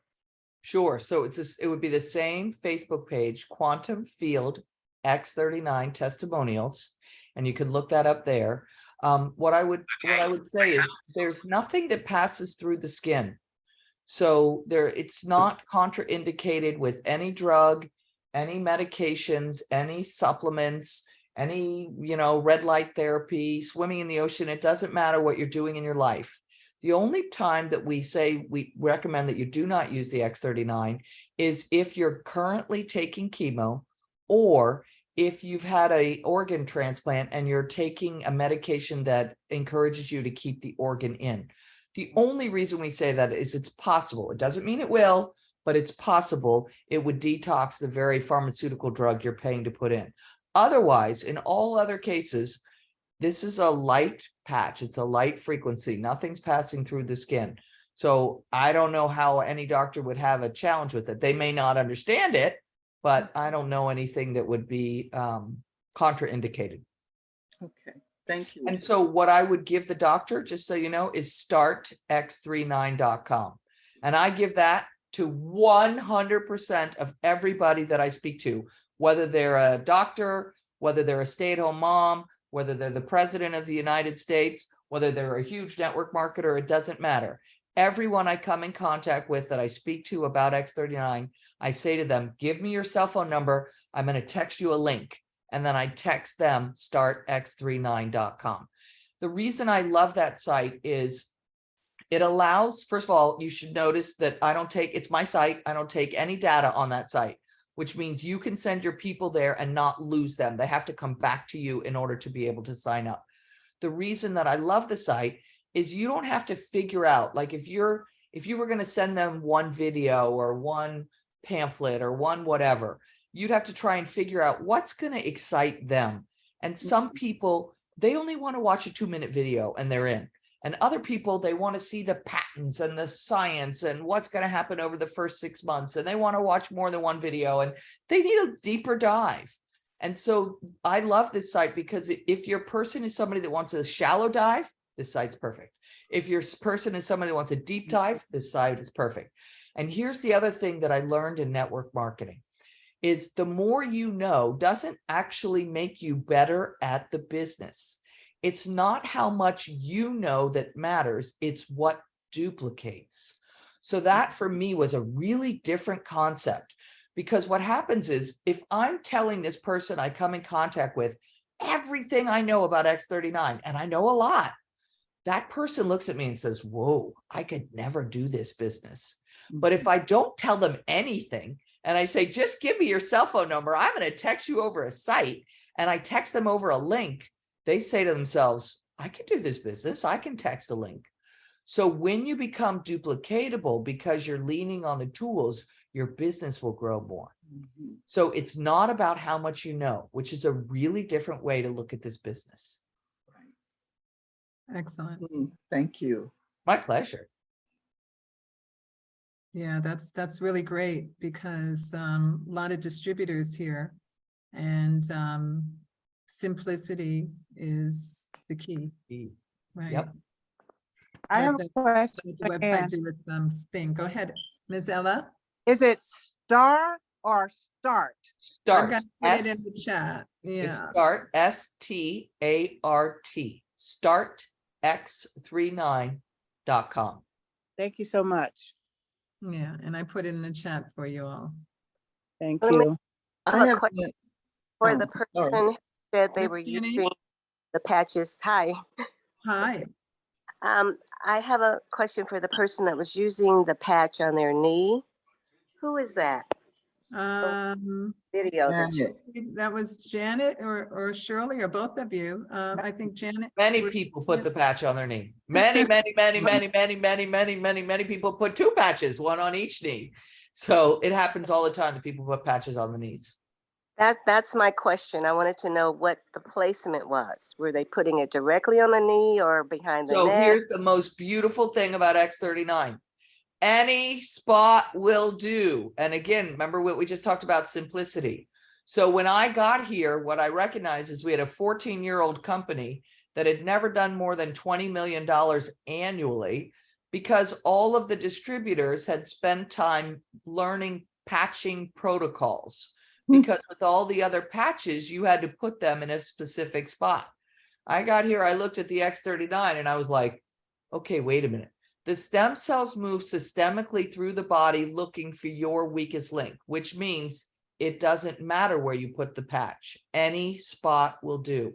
Sure. So it would be the same Facebook page, Quantum Field X39 Testimonials, and you could look that up there. What I would say is there's nothing that passes through the skin. So it's not contraindicated with any drug, any medications, any supplements, any, you know, red light therapy, swimming in the ocean. It doesn't matter what you're doing in your life. The only time that we say we recommend that you do not use the X39 is if you're currently taking chemo, or if you've had an organ transplant and you're taking a medication that encourages you to keep the organ in. The only reason we say that is it's possible. It doesn't mean it will, but it's possible it would detox the very pharmaceutical drug you're paying to put in. Otherwise, in all other cases, this is a light patch. It's a light frequency. Nothing's passing through the skin. So I don't know how any doctor would have a challenge with it. They may not understand it, but I don't know anything that would be contraindicated. Okay, thank you. And so what I would give the doctor, just so you know, is startx39.com. And I give that to 100% of everybody that I speak to, whether they're a doctor, whether they're a stay-at-home mom, whether they're the president of the United States, whether they're a huge network marketer, it doesn't matter. Everyone I come in contact with that I speak to about X39, I say to them, give me your cell phone number. I'm going to text you a link. And then I text them startx39.com. The reason I love that site is it allows, first of all, you should notice that I don't take, it's my site. I don't take any data on that site, which means you can send your people there and not lose them. They have to come back to you in order to be able to sign up. The reason that I love the site is you don't have to figure out, like if you were going to send them one video or one pamphlet or one whatever, you'd have to try and figure out what's going to excite them. And some people, they only want to watch a 2-minute video and they're in. And other people, they want to see the patents and the science and what's going to happen over the first 6 months. And they want to watch more than one video and they need a deeper dive. And so I love this site because if your person is somebody that wants a shallow dive, this site's perfect. If your person is somebody that wants a deep dive, this site is perfect. And here's the other thing that I learned in network marketing is the more you know doesn't actually make you better at the business. It's not how much you know that matters, it's what duplicates. So that for me was a really different concept, because what happens is if I'm telling this person I come in contact with everything I know about X39, and I know a lot, that person looks at me and says, whoa, I could never do this business. But if I don't tell them anything and I say, just give me your cell phone number, I'm going to text you over a site, and I text them over a link, they say to themselves, I can do this business. I can text a link. So when you become duplicatable because you're leaning on the tools, your business will grow more. So it's not about how much you know, which is a really different way to look at this business. Excellent. Thank you. My pleasure. Yeah, that's really great because a lot of distributors here, and simplicity is the key. Right. Yep. I have Let a question. the website do its thing. Go ahead, Ms. Ella. Is it star or start? Start. I'm gonna put it in the chat. It's Yeah. start, START, startx39.com. Thank you so much. Yeah, and I put it in the chat for you all. Thank Let me- you. I have question been- For the oh, sorry. person who said they Yep, were Jenny. using the patches. Hi. Hi. I have a question for the person that was using the patch on their knee. Who is that? Video that you, Janet. That was Janet or Shirley or both of you. I think Janet. Many was- people put the patch on their knee. Many people put 2 patches, one on each knee. So it happens all the time that people put patches on the knees. that's my question. I wanted to know what the placement was. Were they putting it directly on the knee or behind the So neck? here's the most beautiful thing about X39. Any spot will do. And again, remember what we just talked about, simplicity. So when I got here, what I recognized is we had a 14-year-old company that had never done more than $20 million annually because all of the distributors had spent time learning patching protocols. Because with all the other patches, you had to put them in a specific spot. I got here, I looked at the X39 and I was like, okay, wait a minute. The stem cells move systemically through the body looking for your weakest link, which means it doesn't matter where you put the patch. Any spot will do.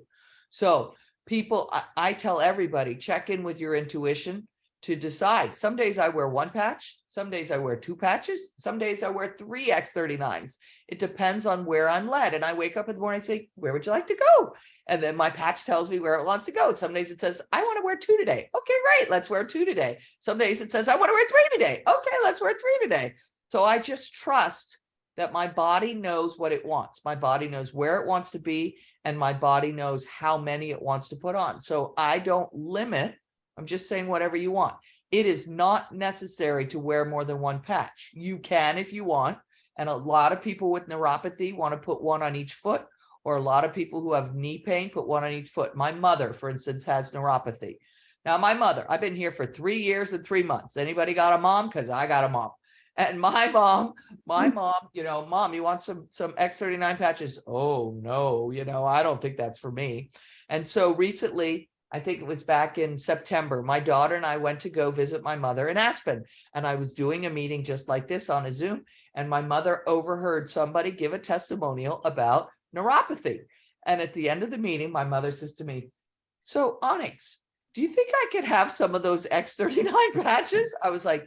So people, I tell everybody, check in with your intuition. to decide. Some days I wear one patch, some days I wear two patches, some days I wear 3 X39s. It depends on where I'm led. And I wake up in the morning and say, where would you like to go? And then my patch tells me where it wants to go. Some days it says, I want to wear 2 today. Okay, great, let's wear 2 today. Some days it says, I want to wear 3 today. Okay, let's wear 3 today. So I just trust that my body knows what it wants. My body knows where it wants to be, and my body knows how many it wants to put on. So I don't limit. I'm just saying whatever you want. It is not necessary to wear more than 1 patch. You can if you want. And a lot of people with neuropathy want to put 1 on each foot, or a lot of people who have knee pain put 1 on each foot. My mother, for instance, has neuropathy. Now, my mother, I've been here for 3 years and 3 months. Anybody got a mom? Because I got a mom. And my mom, you know, mom, you want some X39 patches? Oh, no, you know, I don't think that's for me. And so recently, I think it was back in September, my daughter and I went to go visit my mother in Aspen. And I was doing a meeting just like this on a Zoom. And my mother overheard somebody give a testimonial about neuropathy. And at the end of the meeting, my mother says to me, so Onyx, do you think I could have some of those X39 patches? I was like,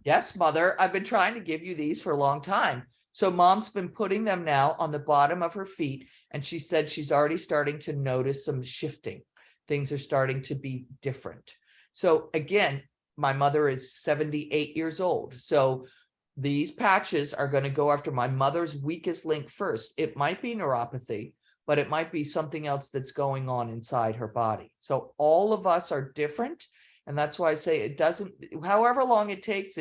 yes, mother, I've been trying to give you these for a long time. So mom's been putting them now on the bottom of her feet. And she said she's already starting to notice some shifting. Things are starting to be different. So again, my mother is 78 years old. So these patches are going to go after my mother's weakest link first. It might be neuropathy, but it might be something else that's going on inside her body. So all of us are different. And that's why I say it doesn't, however long it takes,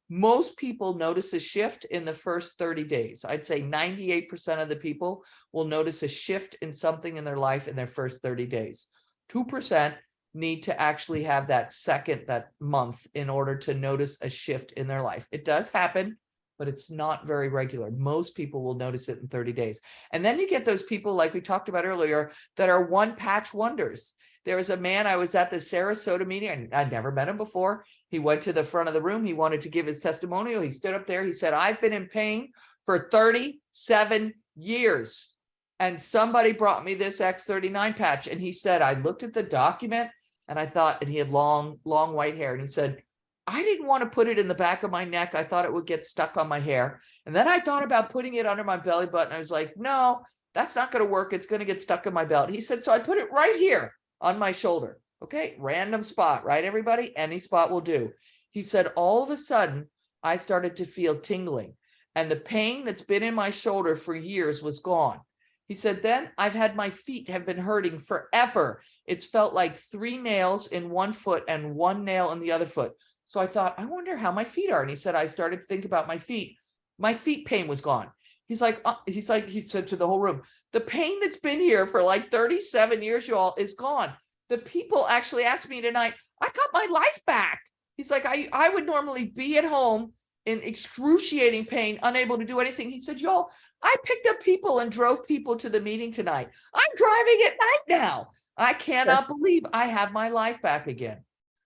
most people notice a shift in the first 30 days. I'd say 98% of the people will notice a shift in something in their life in their first 30 days. 2% need to actually have that month in order to notice a shift in their life. It does happen, but it's not very regular. Most people will notice it in 30 days. And then you get those people like we talked about earlier that are one patch wonders. There was a man, I was at the Sarasota meeting, and I'd never met him before. He went to the front of the room. He wanted to give his testimonial. He stood up there. He said, I've been in pain for 37 years. And somebody brought me this X39 patch. And he said, I looked at the document and I thought, and he had long white hair. And he said, I didn't want to put it in the back of my neck. I thought it would get stuck on my hair. And then I thought about putting it under my belly button. I was like, no, that's not going to work. It's going to get stuck in my belt. He said, so I put it right here on my shoulder. Okay, random spot, right, everybody? Any spot will do. He said, all of a sudden, I started to feel tingling, and the pain that's been in my shoulder for years was gone. He said, then I've had my feet have been hurting forever. It's felt like 3 nails in one foot and 1 nail in the other foot. So I thought, I wonder how my feet are. And he said, I started to think about my feet. My feet pain was gone. He said to the whole room, the pain that's been here for like 37 years, y'all, is gone. The people actually asked me tonight, I got my life back. He's like, I would normally be at home in excruciating pain, unable to do anything. He said, y'all, I picked up people and drove people to the meeting tonight. I'm driving at night now. I cannot believe I have my life back again.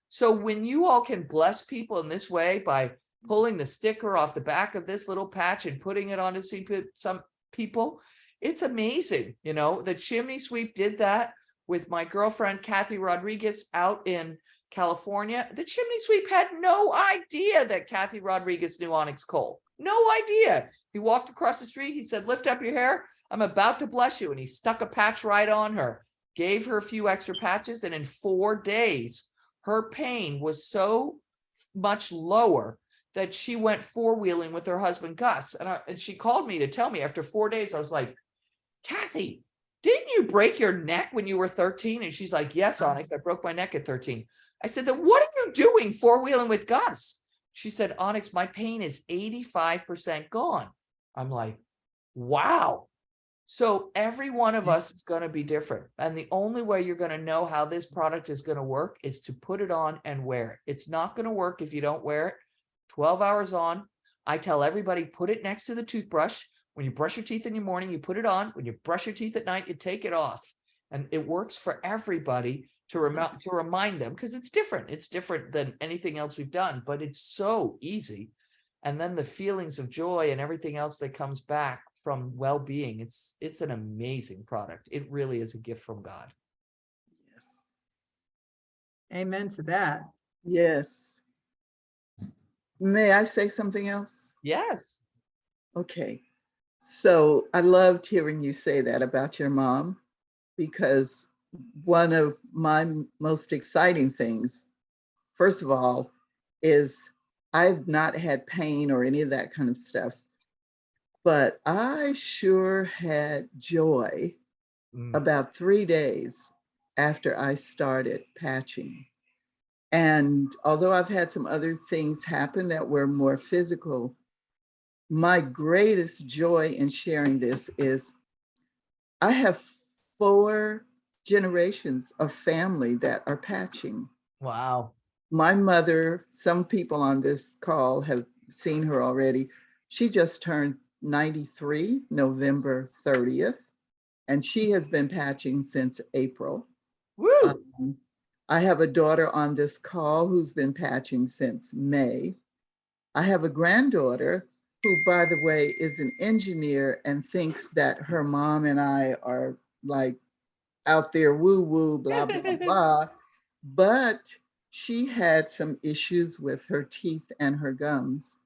So when you all can bless people in this way by pulling the sticker off the back of this little patch and putting it onto some people, it's amazing. You know, the chimney sweep did that with my girlfriend, Kathy Rodriguez, out in California. The chimney sweep had no idea that Kathy Rodriguez knew Onyx Cole. No idea. He walked across the street. He said, lift up your hair. I'm about to bless you. And he stuck a patch right on her, gave her a few extra patches. And in 4 days, her pain was so much lower that she went 4-wheeling with her husband, Gus. And she called me to tell me after 4 days, I was like, Kathy, didn't you break your neck when you were 13? And she's like, yes, Onyx, I broke my neck at 13. I said, then what are you doing 4-wheeling with Gus? She said, Onyx, my pain is 85% gone. I'm like, wow. So every one of us is going to be different. And the only way you're going to know how this product is going to work is to put it on and wear it. It's not going to work if you don't wear it. 12 hours on. I tell everybody, put it next to the toothbrush. When you brush your teeth in the morning, you put it on. When you brush your teeth at night, you take it off. And it works for everybody to remind them, because it's different. It's different than anything else we've done, but it's so easy. And then the feelings of joy and everything else that comes back from well-being, it's an amazing product. It really is a gift from God. Amen to that. Yes. May I say something else? Yes. Okay. So I loved hearing you say that about your mom, because one of my most exciting things, first of all, is I've not had pain or any of that kind of stuff, but I sure had joy about 3 days after I started patching. And although I've had some other things happen that were more physical, my greatest joy in sharing this is I have 4 generations of family that are patching. Wow. My mother, some people on this call have seen her already. She just turned 93, November 30th, and she has been patching since April. Woo! I have a daughter on this call who's been patching since May. I have a granddaughter who, by the way, is an engineer and thinks that her mom and I are like out there woo-woo, blah, blah, blah. But she had some issues with her teeth and her gums,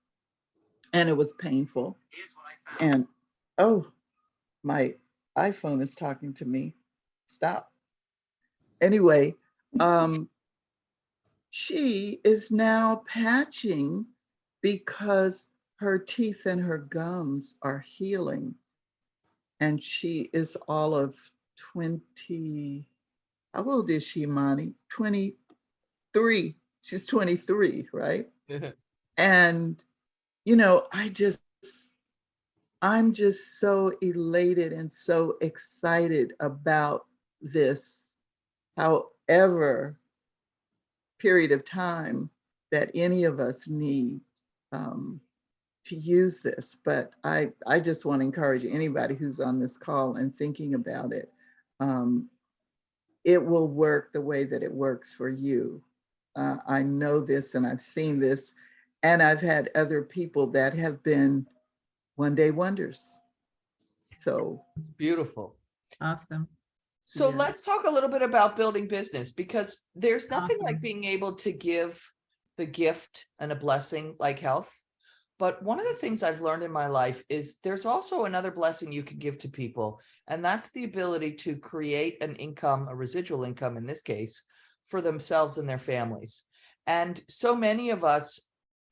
and it was painful. And oh, my iPhone is talking to me. Stop. Anyway, she is now patching because her teeth and her gums are healing. And she is all of 20, how old is she, Monty? 23. She's 23, right? And, you know, I'm just so elated and so excited about this, however period of time that any of us need to use this. But I just want to encourage anybody who's on this call and thinking about it. It will work the way that it works for you. I know this and I've seen this, and I've had other people that have been one-day wonders. So beautiful. Awesome. So Yeah. let's talk a little bit about building business, because there's nothing like being able to give the gift and a blessing like health. But one of the things I've learned in my life is there's also another blessing you can give to people, and that's the ability to create an income, a residual income in this case, for themselves and their families. And so many of us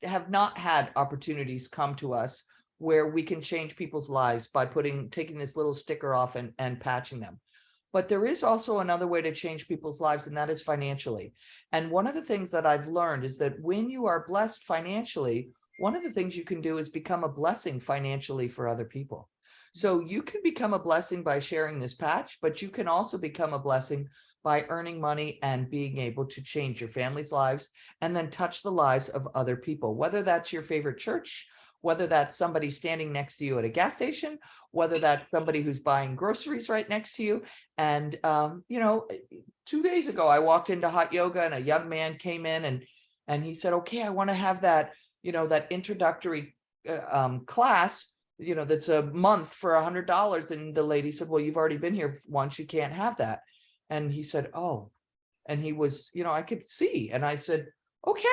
have not had opportunities come to us where we can change people's lives by taking this little sticker off and patching them. But there is also another way to change people's lives, and that is financially. And one of the things that I've learned is that when you are blessed financially, one of the things you can do is become a blessing financially for other people. So you can become a blessing by sharing this patch, but you can also become a blessing by earning money and being able to change your family's lives and then touch the lives of other people, whether that's your favorite church, whether that's somebody standing next to you at a gas station, whether that's somebody who's buying groceries right next to you. And, you know, 2 days ago, I walked into hot yoga and a young man came in and he said, okay, I want to have that, you know, that introductory class, you know, that's a month for $100. And the lady said, well, you've already been here once, you can't have that. And he said, oh, and he was, you know, I could see. And I said, okay,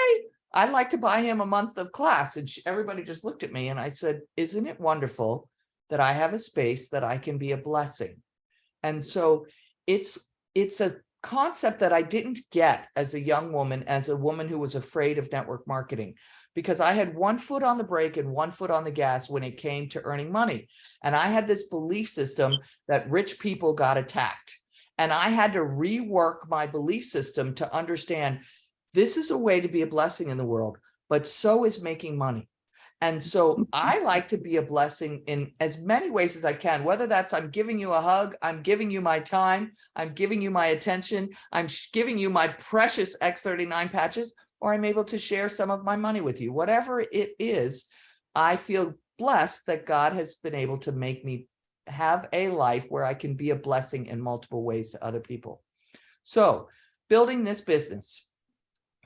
I'd like to buy him a month of class. And everybody just looked at me and I said, isn't it wonderful that I have a space that I can be a blessing? And so it's a concept that I didn't get as a young woman, as a woman who was afraid of network marketing, because I had one foot on the brake and one foot on the gas when it came to earning money. And I had this belief system that rich people got attacked. And I had to rework my belief system to understand this is a way to be a blessing in the world, but so is making money. And so I like to be a blessing in as many ways as I can, whether that's I'm giving you a hug, I'm giving you my time, I'm giving you my attention, I'm giving you my precious X39 patches, or I'm able to share some of my money with you. Whatever it is, I feel blessed that God has been able to make me have a life where I can be a blessing in multiple ways to other people. So building this business,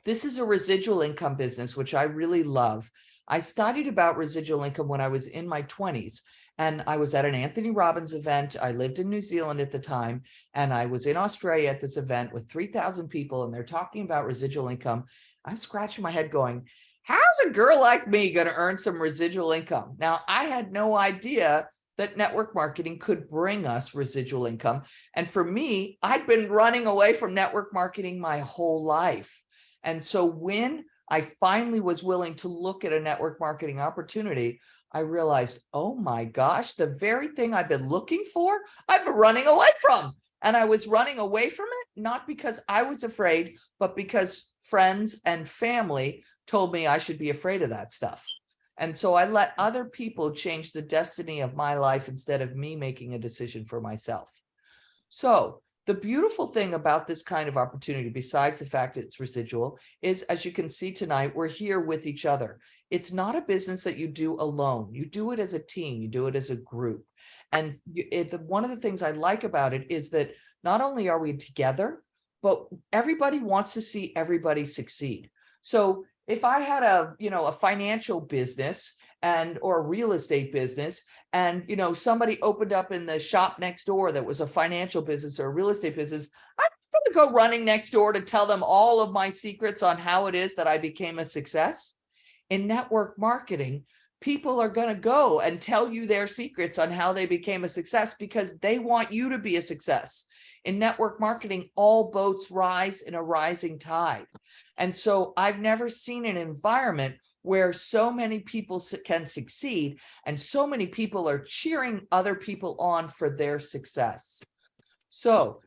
this is a residual income business, which I really love. I studied about residual income when I was in my 20s, and I was at an Anthony Robbins event. I lived in New Zealand at the time, and I was in Australia at this event with 3,000 people, and they're talking about residual income. I'm scratching my head going, how's a girl like me going to earn some residual income? Now, I had no idea that network marketing could bring us residual income. And for me, I'd been running away from network marketing my whole life. And so when I finally was willing to look at a network marketing opportunity, I realized, oh my gosh, the very thing I've been looking for, I've been running away from. And I was running away from it, not because I was afraid, but because friends and family told me I should be afraid of that stuff. And so I let other people change the destiny of my life instead of me making a decision for myself. So the beautiful thing about this kind of opportunity, besides the fact that it's residual, is, as you can see tonight, we're here with each other. It's not a business that you do alone. You do it as a team. You do it as a group. And one of the things I like about it is that not only are we together, but everybody wants to see everybody succeed. So if I had a financial business or a real estate business, and somebody opened up in the shop next door that was a financial business or a real estate business, I'm going to go running next door to tell them all of my secrets on how it is that I became a success. In network marketing, people are going to go and tell you their secrets on how they became a success because they want you to be a success. In network marketing, all boats rise in a rising tide. And so I've never seen an environment where so many people can succeed and so many people are cheering other people on for their success. So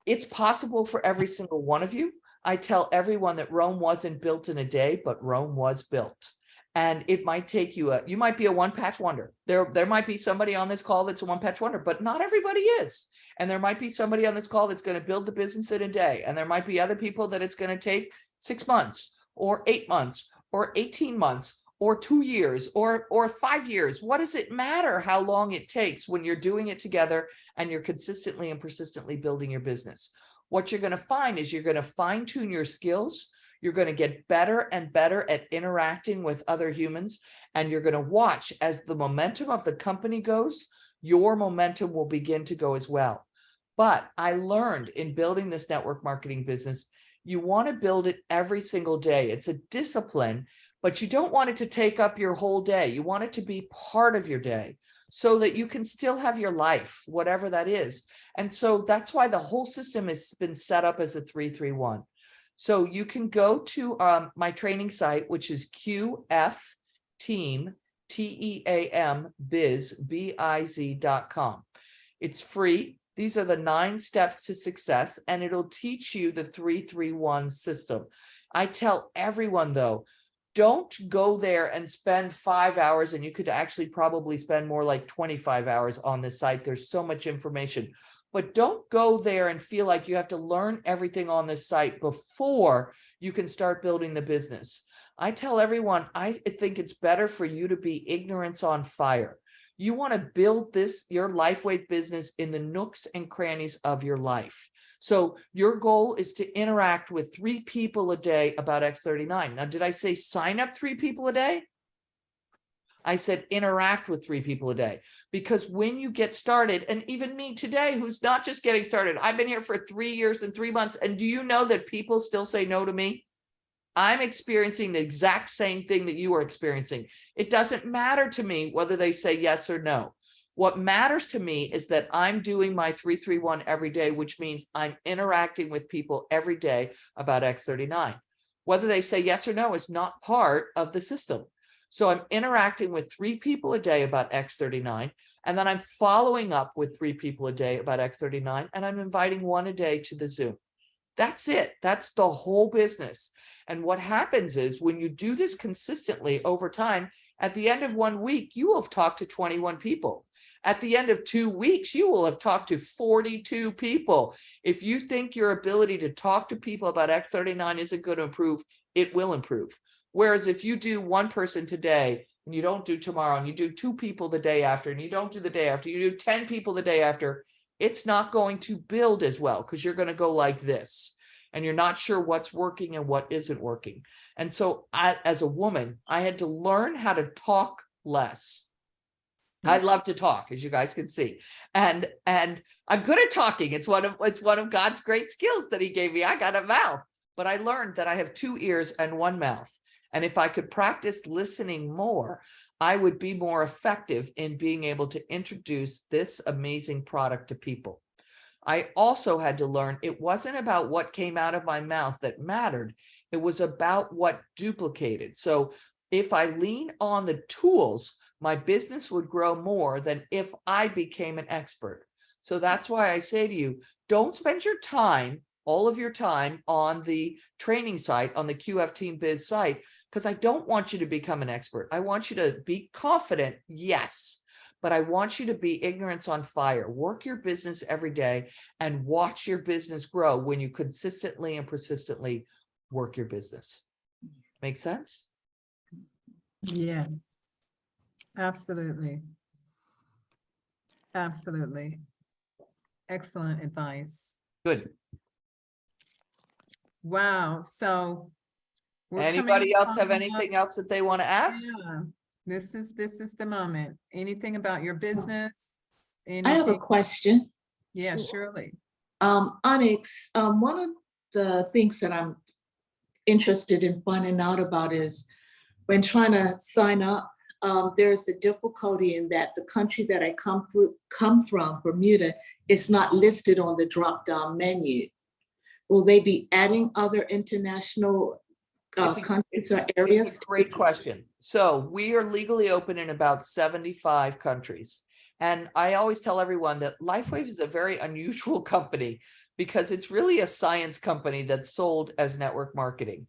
it's possible for every single one of you. I tell everyone that Rome wasn't built in a day, but Rome was built. And it might take you you might be a one-patch wonder. There might be somebody on this call that's a one-patch wonder, but not everybody is. And there might be somebody on this call that's going to build the business in a day. And there might be other people that it's going to take 6 months or 8 months or 18 months or 2 years or 5 years. What does it matter how long it takes when you're doing it together and you're consistently and persistently building your business? What you're going to find is you're going to fine-tune your skills. You're going to get better and better at interacting with other humans. And you're going to watch as the momentum of the company goes, your momentum will begin to go as well. But I learned in building this network marketing business, you want to build it every single day. It's a discipline, but you don't want it to take up your whole day. You want it to be part of your day so that you can still have your life, whatever that is. And so that's why the whole system has been set up as a 3-3-1. So you can go to my training site, which is QFTeam, TEAM, biz.com. It's free. These are the 9 steps to success, and it'll teach you the 3-3-1 system. I tell everyone, though, don't go there and spend 5 hours, and you could actually probably spend more like 25 hours on this site. There's so much information. But don't go there and feel like you have to learn everything on this site before you can start building the business. I tell everyone, I think it's better for you to be ignorance on fire. You want to build your LifeWeight business in the nooks and crannies of your life. So your goal is to interact with 3 people a day about X39. Now, did I say sign up 3 people a day? I said interact with 3 people a day, because when you get started, and even me today, who's not just getting started, I've been here for 3 years and 3 months. And do you know that people still say no to me? I'm experiencing the exact same thing that you are experiencing. It doesn't matter to me whether they say yes or no. What matters to me is that I'm doing my 3-3-1 every day, which means I'm interacting with people every day about X39. Whether they say yes or no is not part of the system. So I'm interacting with 3 people a day about X39, and then I'm following up with 3 people a day about X39, and I'm inviting 1 a day to the Zoom. That's it. That's the whole business. And what happens is when you do this consistently over time, at the end of 1 week, you will have talked to 21 people. At the end of 2 weeks, you will have talked to 42 people. If you think your ability to talk to people about X39 isn't going to improve, it will improve. Whereas if you do 1 person today and you don't do tomorrow, and you do 2 people the day after, and you don't do the day after, you do 10 people the day after, it's not going to build as well, because you're going to go like this and you're not sure what's working and what isn't working. And so as a woman, I had to learn how to talk less. I love to talk, as you guys can see, and I'm good at talking. It's one of God's great skills that he gave me. I got a mouth. but I learned that I have 2 ears and 1 mouth. And if I could practice listening more, I would be more effective in being able to introduce this amazing product to people. I also had to learn it wasn't about what came out of my mouth that mattered. It was about what duplicated. So if I lean on the tools, my business would grow more than if I became an expert. So that's why I say to you, don't spend your time, all of your time on the training site, on the QF Team Biz site, because I don't want you to become an expert. I want you to be confident, yes, but I want you to be ignorance on fire. Work your business every day and watch your business grow when you consistently and persistently work your business. Make sense? Yes, absolutely. Absolutely. Excellent advice. Good. Wow. So we're Anybody coming else have up- anything else that they want to ask? Yeah. This is the moment. Anything about your business? I have a Anything? question. Yeah, surely. Onyx, one of the things that I'm interested in finding out about is when trying to sign up, there's a difficulty in that the country that I come from, Bermuda, is not listed on the drop-down menu. Will they be adding other international countries or areas? It's a great question. So we are legally open in about 75 countries. And I always tell everyone that LifeWave is a very unusual company because it's really a science company that's sold as network marketing.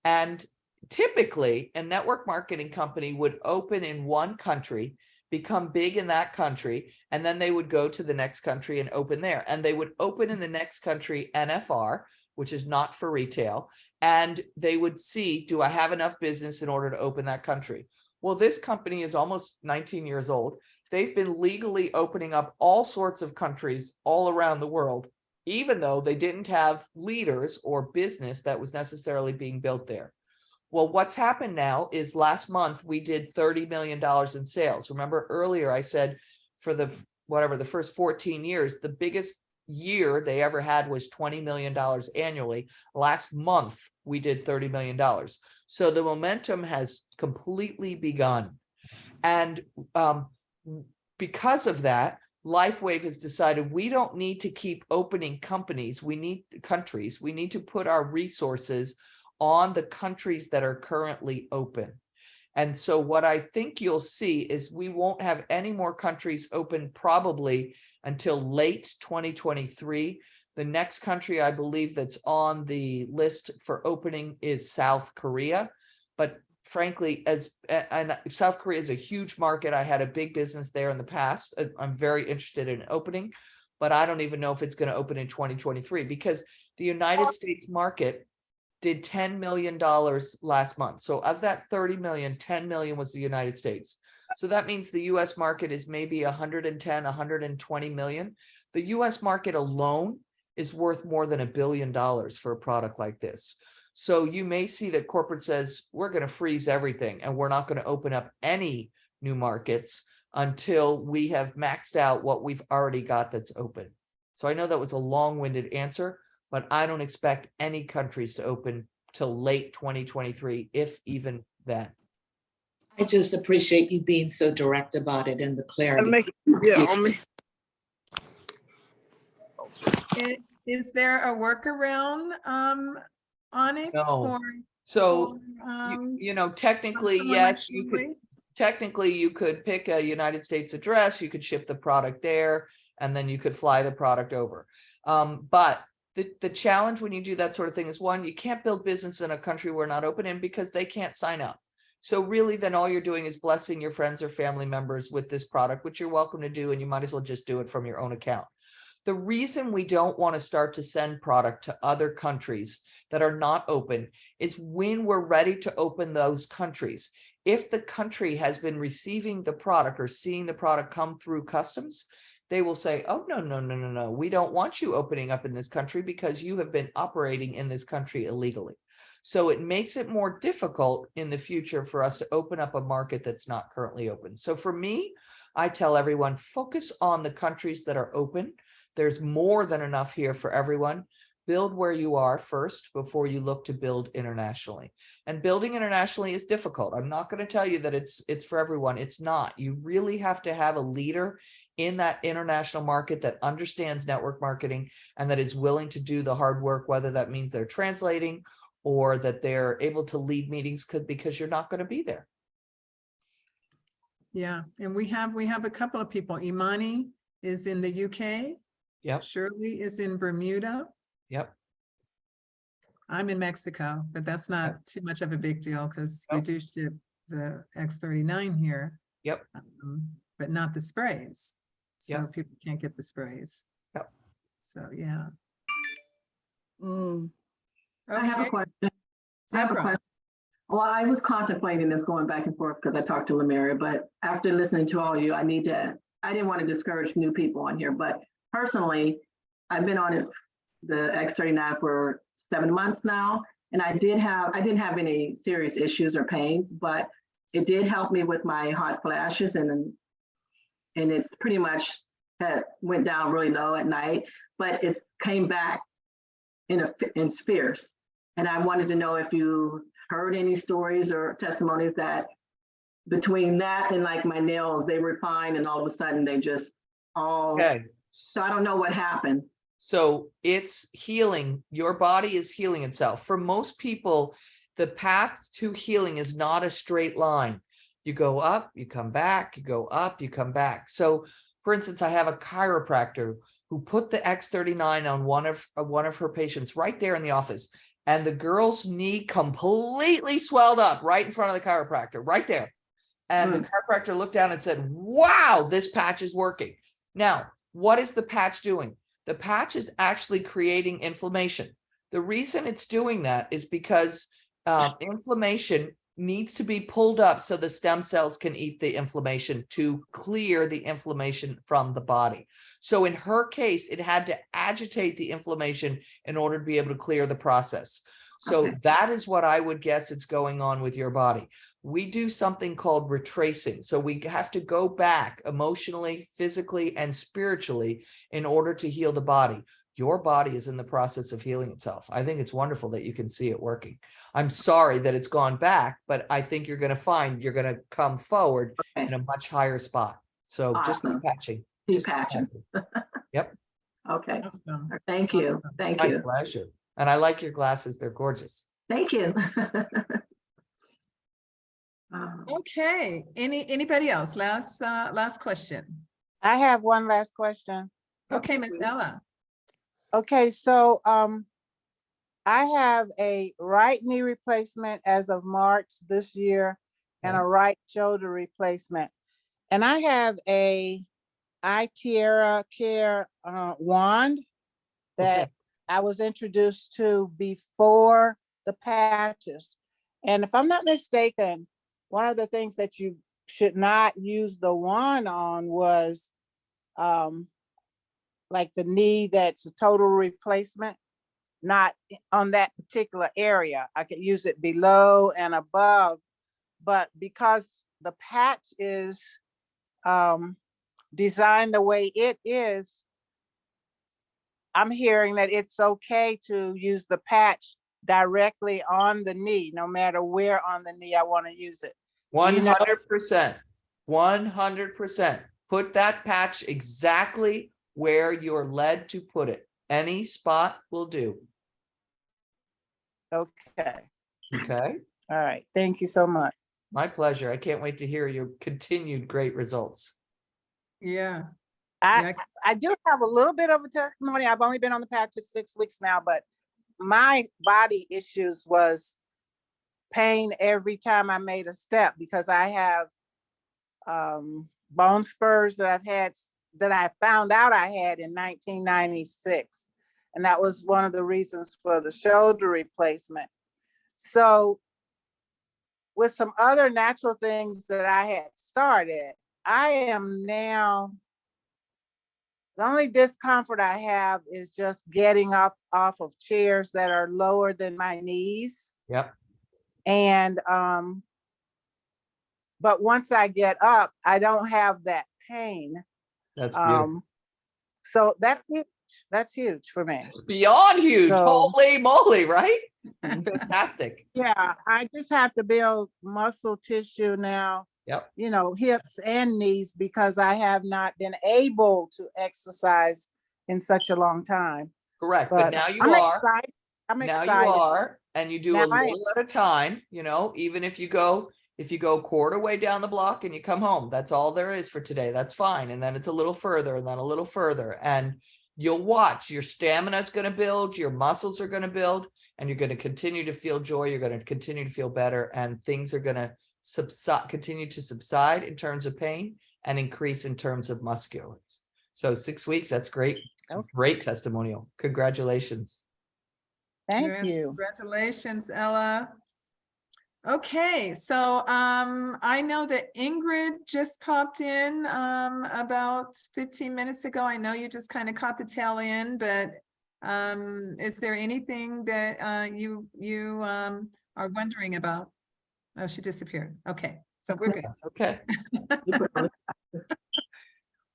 And typically, a network marketing company would open in one country, become big in that country, and then they would go to the next country and open there. And they would open in the next country NFR, which is not for retail, and they would see, do I have enough business in order to open that country? Well, this company is almost 19 years old. They've been legally opening up all sorts of countries all around the world, even though they didn't have leaders or business that was necessarily being built there. Well, what's happened now is last month we did $30 million in sales. Remember earlier I said for the first 14 years, the biggest year they ever had was $20 million annually. Last month we did $30 million. So the momentum has completely begun. And because of that, LifeWave has decided we don't need to keep opening countries. We need to put our resources on the countries that are currently open. And so what I think you'll see is we won't have any more countries open probably until late 2023. The next country I believe that's on the list for opening is South Korea. But frankly, and South Korea is a huge market. I had a big business there in the past. I'm very interested in opening, but I don't even know if it's going to open in 2023 because the United States market did $10 million last month. So of that 30 million, 10 million was the United States. So that means the US market is maybe 110, 120 million. The US market alone is worth more than $1 billion for a product like this. So you may see that corporate says, we're going to freeze everything and we're not going to open up any new markets until we have maxed out what we've already got that's open. So I know that was a long-winded answer, but I don't expect any countries to open till late 2023, if even then. I just appreciate you being so direct about it and the clarity. Is there a workaround, Onyx? No. So, technically, yes, you could. Technically, you could pick a United States address, you could ship the product there, and then you could fly the product over. But the challenge when you do that sort of thing is, one, you can't build business in a country we're not open in because they can't sign up. So really, then all you're doing is blessing your friends or family members with this product, which you're welcome to do, and you might as well just do it from your own account. The reason we don't want to start to send product to other countries that are not open is when we're ready to open those countries. If the country has been receiving the product or seeing the product come through customs, they will say, oh, no, we don't want you opening up in this country because you have been operating in this country illegally. So it makes it more difficult in the future for us to open up a market that's not currently open. So for me, I tell everyone, focus on the countries that are open. There's more than enough here for everyone. build where you are first before you look to build internationally. And building internationally is difficult. I'm not going to tell you that it's for everyone. It's not. You really have to have a leader in that international market that understands network marketing and that is willing to do the hard work, whether that means they're translating or that they're able to lead meetings because you're not going to be there. Yeah, and we have a couple of people. Imani is in the UK. Yep. Shirley is in Bermuda. Yep. I'm in Mexico, but that's not too much of a big deal because we do ship the X39 here. Yep. But not the sprays. So Yep. people can't get the sprays. Yep. So, yeah. I have a Okay. question. I have a Deborah. question. Well, I was contemplating this going back and forth because I talked to Leumeria, but after listening to all of you, I didn't want to discourage new people on here, but personally, I've been on the X39 for 7 months now, and I didn't have any serious issues or pains, but it did help me with my hot flashes, and it's pretty much went down really low at night, but it came back in spheres. And I wanted to know if you heard any stories or testimonies that between that and like my nails, they were fine and all of a sudden they just all, so I don't know what happened. So it's healing. Your body is healing itself. For most people, the path to healing is not a straight line. You go up, you come back, you go up, you come back. So for instance, I have a chiropractor who put the X39 on one of her patients right there in the office. And the girl's knee completely swelled up right in front of the chiropractor, right there. And the chiropractor looked down and said, wow, this patch is working. Now, what is the patch doing? The patch is actually creating inflammation. The reason it's doing that is because inflammation needs to be pulled up so the stem cells can eat the inflammation to clear the inflammation from the body. So in her case, it had to agitate the inflammation in order to be able to clear the process. So that is what I would guess it's going on with your body. We do something called retracing. So we have to go back emotionally, physically, and spiritually in order to heal the body. Your body is in the process of healing itself. I think it's wonderful that you can see it working. I'm sorry that it's gone back, but I think you're going to find you're going to come forward in a much higher spot. So just keep patching. Keep patching. Yep. Okay. Awesome. Thank you. Thank My you. pleasure. And I like your glasses. They're gorgeous. Thank you. Okay. Anybody else? Last question. I have one last question. Okay, Miss Ella. Okay, so I have a right knee replacement as of March this year and a right shoulder replacement. And I have a iTierra Care wand that I was introduced to before the patches. And if I'm not mistaken, one of the things that you should not use the wand on was like the knee that's a total replacement, not on that particular area. I could use it below and above, but because the patch is designed the way it is, I'm hearing that it's okay to use the patch directly on the knee, no matter where on the knee I want to use it. 100%. 100%. Put that patch exactly where you're led to put it. Any spot will do. Okay. Okay. All right. Thank you so much. My pleasure. I can't wait to hear your continued great results. Yeah. I do have a little bit of a testimony. I've only been on the patch 6 weeks now, but my body issues was pain every time I made a step because I have bone spurs that I've had that I found out I had in 1996. And that was one of the reasons for the shoulder replacement. So with some other natural things that I had started, I am now, the only discomfort I have is just getting up off of chairs that are lower than my knees. Yep. And, but once I get up, I don't have that pain. That's beautiful. So that's it. That's huge for me. It's beyond huge. So- Holy moly, right? Fantastic. Yeah, I just have to build muscle tissue now, Yep. you know, hips and knees, because I have not been able to exercise in such a long time. Correct. But now you I'm are. excited. I'm Now excited. you are, and you do Now a I am. little at a time, you know, even if you go quarter way down the block and you come home, that's all there is for today. That's fine. And then it's a little further and then a little further. And you'll watch, your stamina is going to build, your muscles are going to build, and you're going to continue to feel joy. You're going to continue to feel better, and things are going to continue to subside in terms of pain and increase in terms of muscular. So 6 weeks, that's great. Okay. Great testimonial. Congratulations. Thank Yes, you. Congratulations, Ella. Okay, so I know that Ingrid just popped in about 15 minutes ago. I know you just kind of caught the tail end, but is there anything that you are wondering about? Oh, she disappeared. Okay, so we're good. That's okay.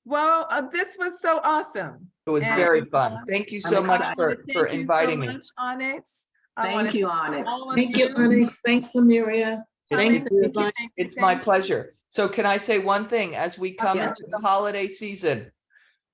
Well, this was so awesome. It was And, very fun. Thank you so much I wanna for thank you so inviting me. much, Onyx. I Thank wanna you, thank Onyx. all of Thank you, Onyx. Thanks, Leumeria. Thanks, Thank everybody. It's my pleasure. So can I say one thing? As we come Yes. into the holiday season,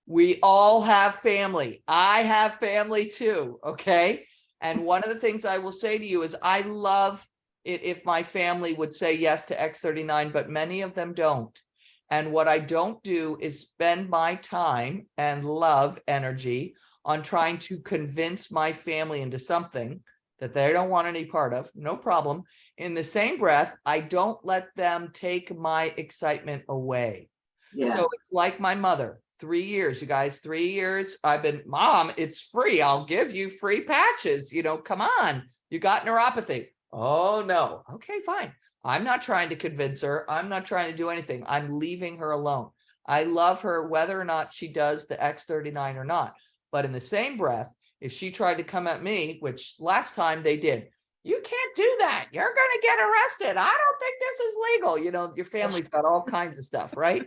we all have family. I have family too, okay? And one of the things I will say to you is I love it if my family would say yes to X39, but many of them don't. And what I don't do is spend my time and love energy on trying to convince my family into something that they don't want any part of. No problem. In the same breath, I don't let them take my excitement away. Yes. So it's like my mother, 3 years, you guys, 3 years. I've been, Mom, it's free. I'll give you free patches. You know, come on. You got neuropathy. Oh, no. Okay, fine. I'm not trying to convince her. I'm not trying to do anything. I'm leaving her alone. I love her whether or not she does the X39 or not. But in the same breath, if she tried to come at me, which last time they did, you can't do that. You're going to get arrested. I don't think this is legal. You know, your family's got all kinds of stuff, right?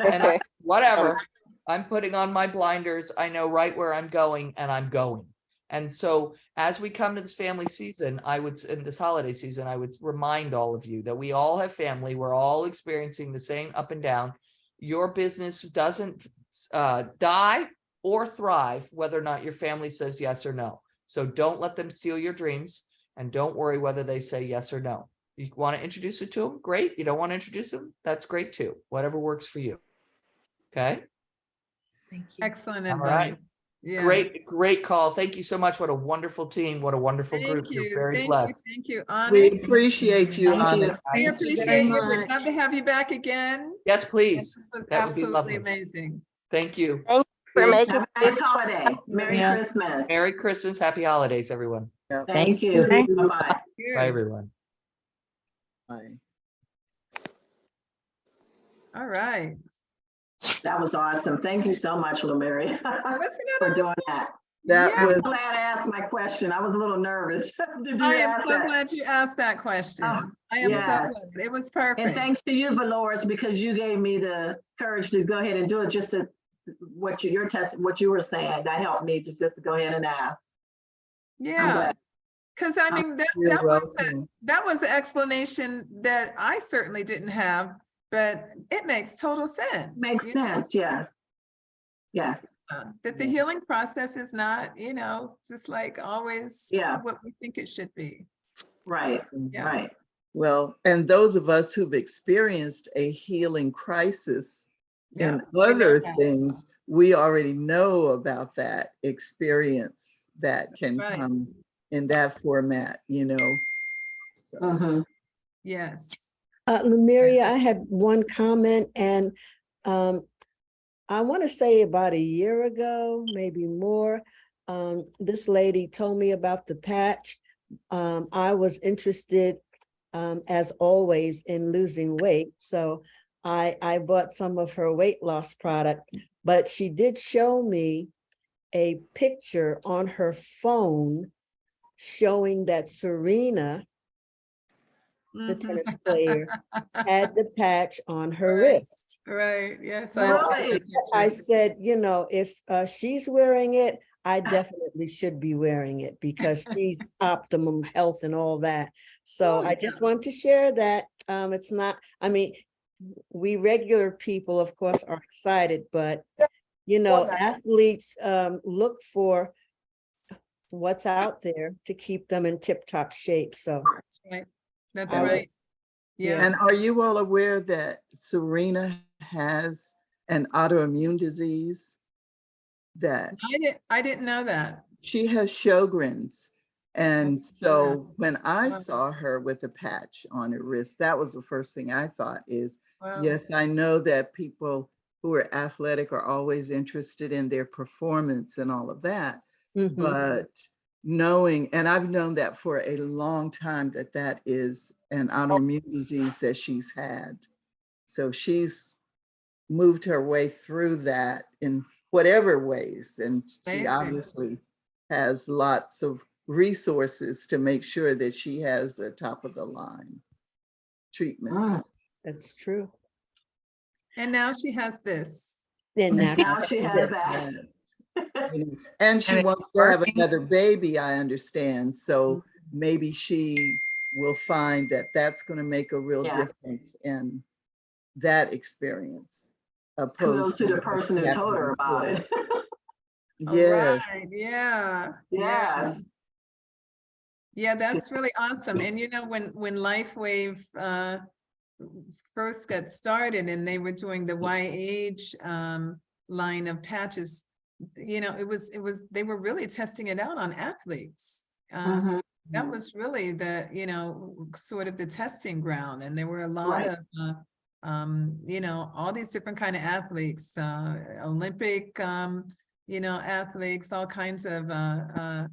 And I said, whatever, I'm putting on my blinders. I know right where I'm going, and I'm going. And so as we come to this family season, in this holiday season, I would remind all of you that we all have family. We're all experiencing the same up and down. Your business doesn't die or thrive whether or not your family says yes or no. So don't let them steal your dreams, and don't worry whether they say yes or no. You want to introduce it to them? Great. You don't want to introduce them? That's great too. Whatever works for you. Okay. Thank you. Excellent All advice. right. Yeah. Great call. Thank you so much. What a wonderful team. What a wonderful group. Thank You're you. very Thank blessed. you. Thank you, We Onyx. appreciate you, Thank you. Onyx. We Thank you appreciate very you. We'd love much. to have you back again. Yes, This please. was That would be absolutely lovely. amazing. Thank you. Thank you for making Nice holiday. Merry Yeah. Christmas. Merry Christmas. Happy holidays, everyone. Thank Thank you. you. Thank you. Bye-bye. Good. Bye, everyone. Bye. All right. That was awesome. Thank you so much, Leumeria, Wasn't it for doing awesome? that. That Yeah. was I'm glad I asked my question. I was a little nervous. Did you I am ask so that? glad you asked that question. Oh, I am yes. so glad. It was And perfect. thanks to you, Valores, because you gave me the courage to go ahead and do it. Just to, what you were saying, that helped me to just go ahead and ask. I'm Yeah. glad. Because I mean, You're that welcome. was the explanation that I certainly didn't have, but it makes total sense. Makes you know? sense. Yes. Yes. That the healing process is not, you know, just like always Yeah. what we think it should be. Right. Yeah. Right. Well, and those of us who've experienced a healing crisis Yeah. in we know other that. things, we already know about that experience that can Right. come in that format, you know. So, Mhm. Yes. Leumeria, I had one comment, and I want to say about a year ago, maybe more, this lady told me about the patch. I was interested, as always, in losing weight. So I bought some of her weight loss product, but she did show me a picture on her phone showing that Serena, the tennis player, had the patch on her wrist. Right, yes. Really? I said, you know, if she's wearing it, I definitely should be wearing it because she's optimum health and all that. So I just want to share that. It's not, I mean, we regular people, of course, are excited, but you know, athletes look for what's out there to keep them in tip-top shape. So That's right. That's I would- right. Yeah. And are you all aware that Serena has an autoimmune disease that I didn't know that. she has Sjogren's? And so when I Wow. saw her with a patch on her wrist, that was the first thing I thought is, Wow. yes, I know that people who are athletic are always interested in their performance and all of that, but knowing, and I've known that for a long time, that that is an autoimmune disease that she's had. So she's moved her way through that in whatever ways. And she Amazing. obviously has lots of resources to make sure that she has a top of the line treatment. That's true. And now she has this. And Now she has that. And she And it's wants to have working. another baby, I understand. So maybe she will find that that's going to make a real Yeah. difference in that experience. Kudos Opposed to the person who told her about it. Yes. Right, yeah. Yes. Yeah, that's really awesome. And you know, when LifeWave first got started and they were doing the YH line of patches, you know, they were really testing it out on athletes. That was really the, you know, sort of the testing ground. And there were a lot Right. of, you know, all these different kind of athletes, Olympic, you know, athletes, all kinds of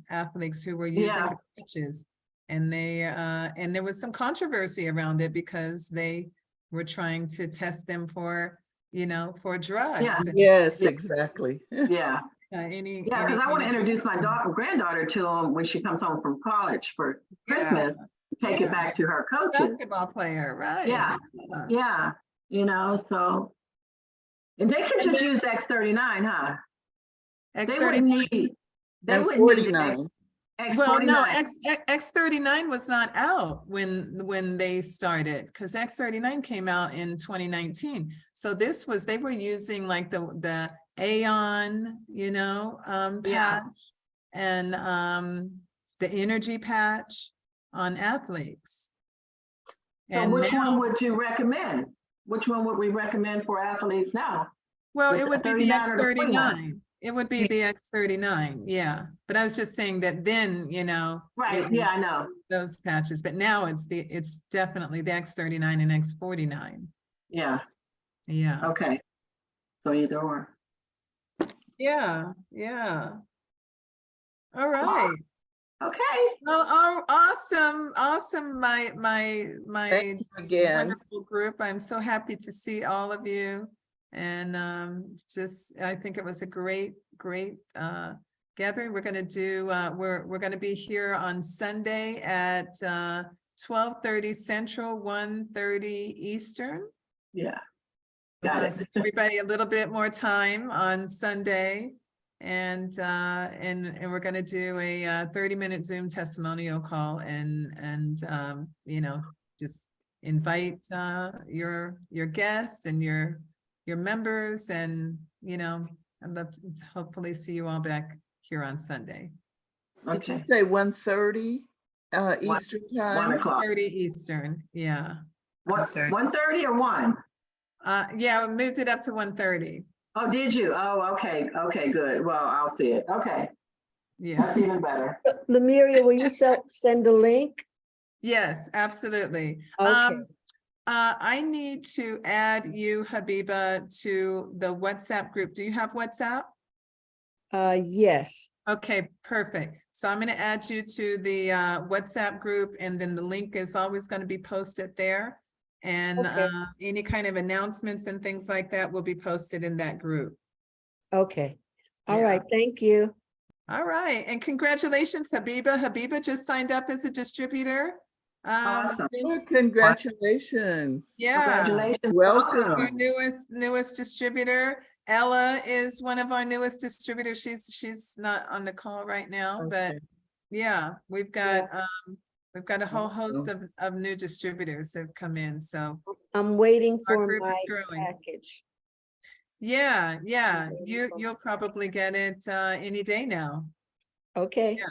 athletes who were using Yeah. the patches. And and there was some controversy around it because they were trying to test them for, you know, for drugs. Yeah. And, Yes, exactly. Yeah. any Yeah, because I want to any- introduce my granddaughter to him when she comes home from college for Christmas. Take it back to her coaches. basketball player, right? Yeah. Yeah. You know, so. And they could just use X39, huh? They wouldn't X39. need. They And wouldn't need the 49. Well, no, X49. X39 was not out when they started because X39 came out in 2019. So this was, they were using like the Aeon, you know, Yeah. patch and the energy patch on athletes. So And which now, one would you recommend? Which one would we recommend for athletes now? well, With it the would be the 39 or the 49? X39. It would be the X39, yeah. But I was just saying that then, you know. Right, it yeah, was I know. those patches, but now it's definitely the X39 and X49. Yeah, Yeah, okay. So either or. yeah, yeah. All right. Okay. Well, oh, awesome. My Thank you again. wonderful group. I'm so happy to see all of you. And just, I think it was a great gathering. We're going to do, we're going to be here on Sunday at 12:30 Central, 1:30 Eastern. Yeah. Got it. Everybody a little bit more time on Sunday. And we're going to do a 30-minute Zoom testimonial call and you know, just invite your guests and your members, and you know, I'd love to hopefully see you all back here on Sunday. Did you Okay. say 1:30 Eastern time? 1 o'clock. 30 Eastern, yeah. What, 1:30 or 1? Yeah, we moved it up to 1:30. Oh, did you? Oh, okay. Okay, good. Well, I'll see it. Okay. Yeah. That's even better. Leumeria, will you send a link? Yes, absolutely. Okay. I need to add you, Habiba, to the WhatsApp group. Do you have WhatsApp? Yes. Okay, perfect. So I'm going to add you to the WhatsApp group, and then the link is always going to be posted there. And Okay. any kind of announcements and things like that will be posted in that group. Okay. All Yeah. right. Thank you. All right. And congratulations, Habiba. Habiba just signed up as a distributor. Awesome. Oh, congratulations. Yeah. Congratulations. Welcome. Our newest distributor. Ella is one of our newest distributors. She's not on the call right now, but Okay. yeah, we've got a whole host Awesome. of new distributors that have come in. So I'm waiting our for group my is growing. package. Yeah, you'll probably get it any day now. Okay, Yeah.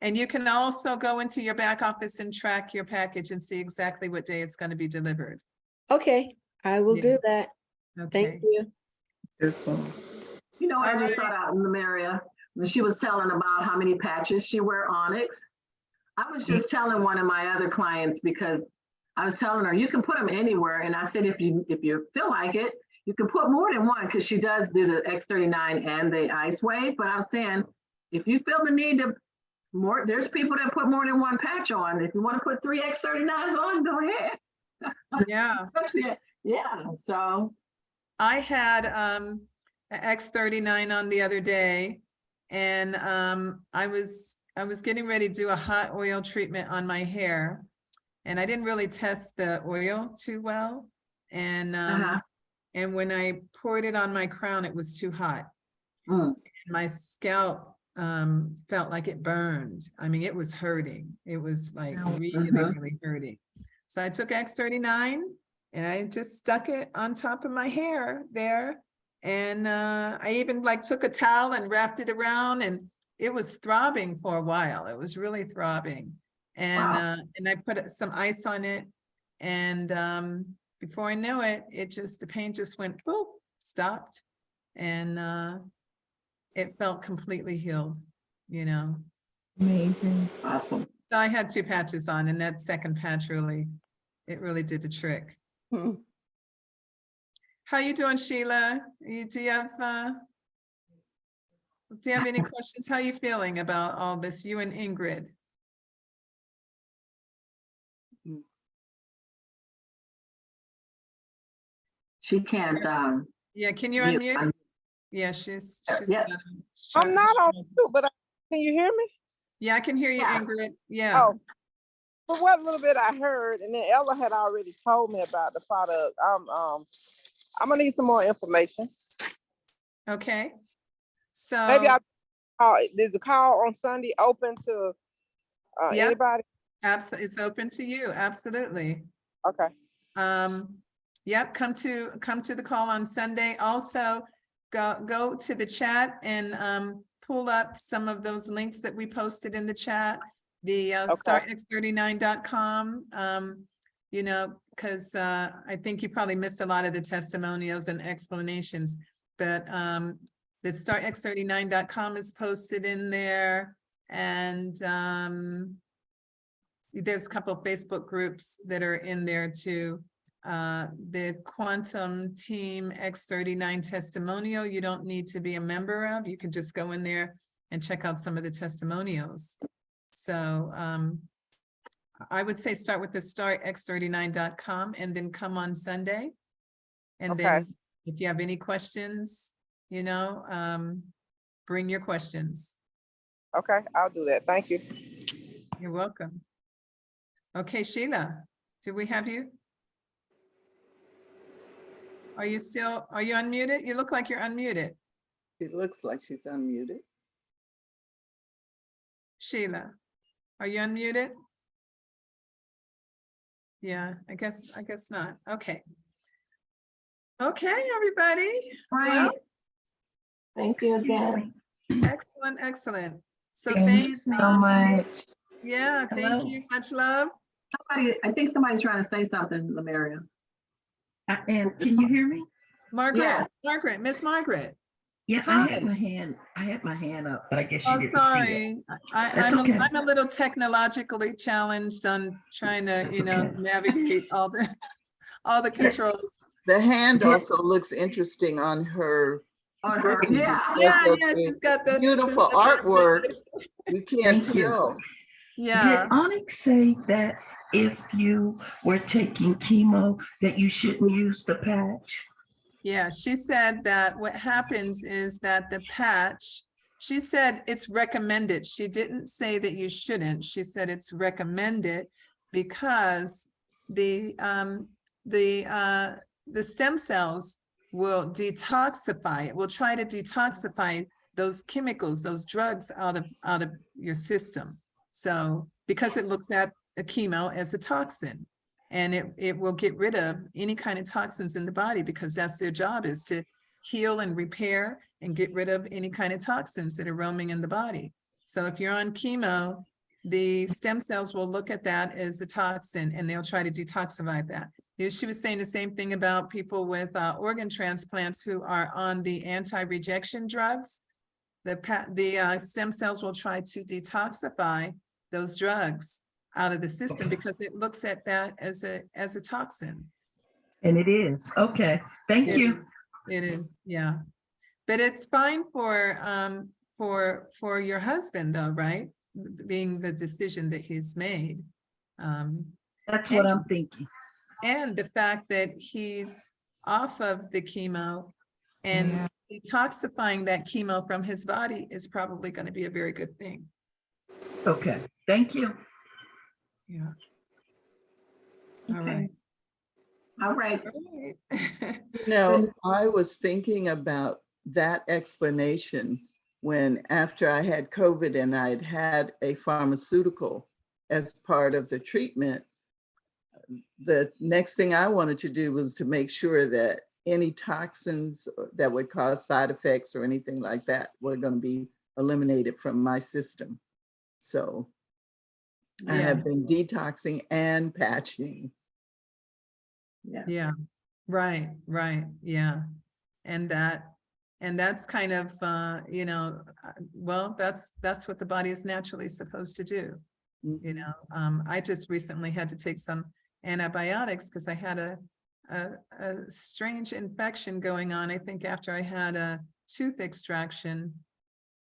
And you can also go into your back office and track your package and see exactly what day it's going to be delivered. okay, I will Yeah. do that. Okay. Thank you. Beautiful. You know, I All just right. thought out in Leumeria, when she was telling about how many patches she wear Onyx. I was just telling one of my other clients, because I was telling her, you can put them anywhere. And I said, if you feel like it, you can put more than one, because she does do the X39 and the Ice Wave. But I was saying, if you feel the need to there's people that put more than one patch on. If you want to put 3 X39s on, go ahead. Yeah. Yeah. So I had an X39 on the other day, and I was getting ready to do a hot oil treatment on my hair, and I didn't really test the oil too well. And and when I poured it on my crown, it was too hot. My scalp felt like it burned. I mean, it was hurting. It was like really hurting. So I took X39 and I just stuck it on top of my hair there. And I even like took a towel and wrapped it around, and it was throbbing for a while. It was really throbbing. And and I put some ice on it, and before I knew it, the pain just went boop, stopped, and it felt completely healed, you know. amazing. Awesome. So I had 2 patches on, and that second patch really did the trick. How you doing, Sheila? Do you have any questions? How you feeling about all this, you and Ingrid? She can't Yeah, can you mute. unmute? Yeah, she's Yeah. I'm not on mute, but can you hear me? Yeah, I can hear you, Yeah. Ingrid. Yeah. Oh, for what little bit I heard, and then Ella had already told me about the product. I'm gonna need some more information. Okay. So Maybe is the call on Sunday open to yeah, anybody? absolutely, it's open to you. Absolutely. Okay. Yep, come to the call on Sunday. Also, go to the chat and pull up some of those links that we posted in the chat. The startx39.com. You know, because I think you probably missed a lot of the testimonials and explanations, but the startx39.com is posted in there, and there's a couple of Facebook groups that are in there too. The Quantum Team X39 testimonial, you don't need to be a member of. You can just go in there and check out some of the testimonials. So I would say start with the startx39.com and then come on Sunday. And then if you have any questions, you know, bring your questions. Okay, I'll do that. Thank you. You're welcome. Okay, Sheila, do we have you? Are you unmuted? You look like you're unmuted. It looks like she's unmuted. Sheila, are you unmuted? Yeah, I guess not. Okay. Okay, everybody. Right. Thank you again. Excellent, excellent. So Thank you so much. Yeah, thank you. Much love. I think somebody's trying to say something, Leumeria. And can you hear me? Margaret, Yes. Miss Margaret. Yeah, Hi. I had my hand up, but I guess you Oh, didn't see it. sorry. That's okay. I'm a little technologically challenged on trying to, you know, navigate all the controls. The hand also looks interesting on her screen. Yeah, she's got the beautiful artwork. You can't Thank you. tell. Yeah. Did Onyx say that if you were taking chemo, that you shouldn't use the patch? Yeah, she said that what happens is that the patch She said it's recommended. She didn't say that you shouldn't. She said it's recommended because the stem cells will detoxify it, will try to detoxify those chemicals, those drugs out of your system. So because it looks at a chemo as a toxin, and it will get rid of any kind of toxins in the body, because that's their job, is to heal and repair and get rid of any kind of toxins that are roaming in the body. So if you're on chemo, the stem cells will look at that as a toxin and they'll try to detoxify that. She was saying the same thing about people with organ transplants who are on the anti-rejection drugs. The stem cells will try to detoxify those drugs out of the system because it looks at that as a toxin. And it is. Okay. Thank you. It is, yeah. But it's fine for your husband though, right? Being the decision that he's made. That's what I'm thinking. And the fact that he's off of the chemo and detoxifying that chemo from his body is probably going to be a very good thing. Okay. Thank you. Yeah. All right. All right. No, I was thinking about that explanation when, after I had COVID and I'd had a pharmaceutical as part of the treatment, the next thing I wanted to do was to make sure that any toxins that would cause side effects or anything like that were going to be eliminated from my system. So I have been detoxing and patching. Yeah. Right. Yeah. And that's kind of, well, that's what the body is naturally supposed to do. You know, I just recently had to take some antibiotics because I had a strange infection going on, I think after I had a tooth extraction,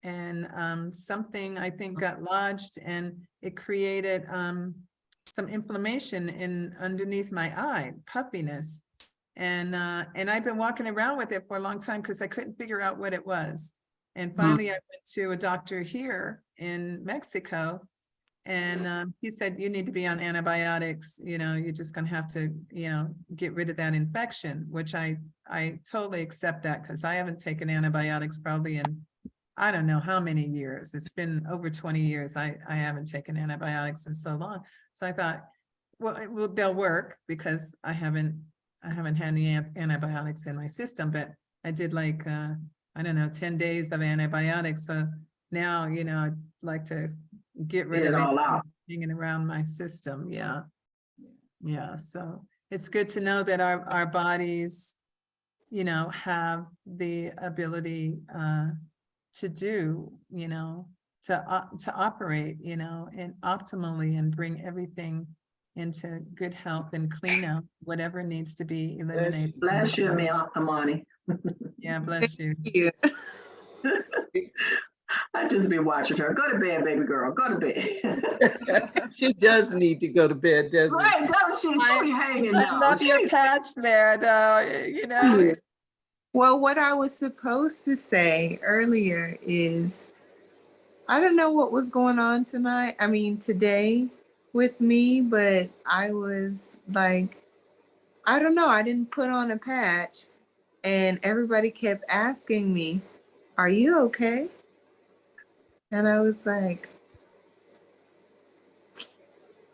and something I think got lodged and it created some inflammation underneath my eye, puffiness. And I've been walking around with it for a long time because I couldn't figure out what it was. And finally I went to a doctor here in Mexico, and he said, you need to be on antibiotics, you're just gonna have to, get rid of that infection, which I totally accept that, because I haven't taken antibiotics probably in, I don't know how many years. It's been over 20 years. I haven't taken antibiotics in so long. So I thought, well, they'll work because I haven't had any antibiotics in my system, but I did like, I don't know, 10 days of antibiotics. So now, I'd like to get rid of it hanging around my system. Yeah. So it's good to know that our bodies, have the ability to do, to operate, and optimally, and bring everything into good health and clean out whatever needs to be eliminated. Bless you, Amani. Yeah, bless you. I just be watching her. Go to bed, baby girl. Go to bed. She does need to go to bed, doesn't she? Right, don't she? She be hanging I now. love your patch there, though, Well, what I was supposed to say earlier is, I don't know what was going on today with me, but I was like, I don't know, I didn't put on a patch, and everybody kept asking me, are you okay? And I was like,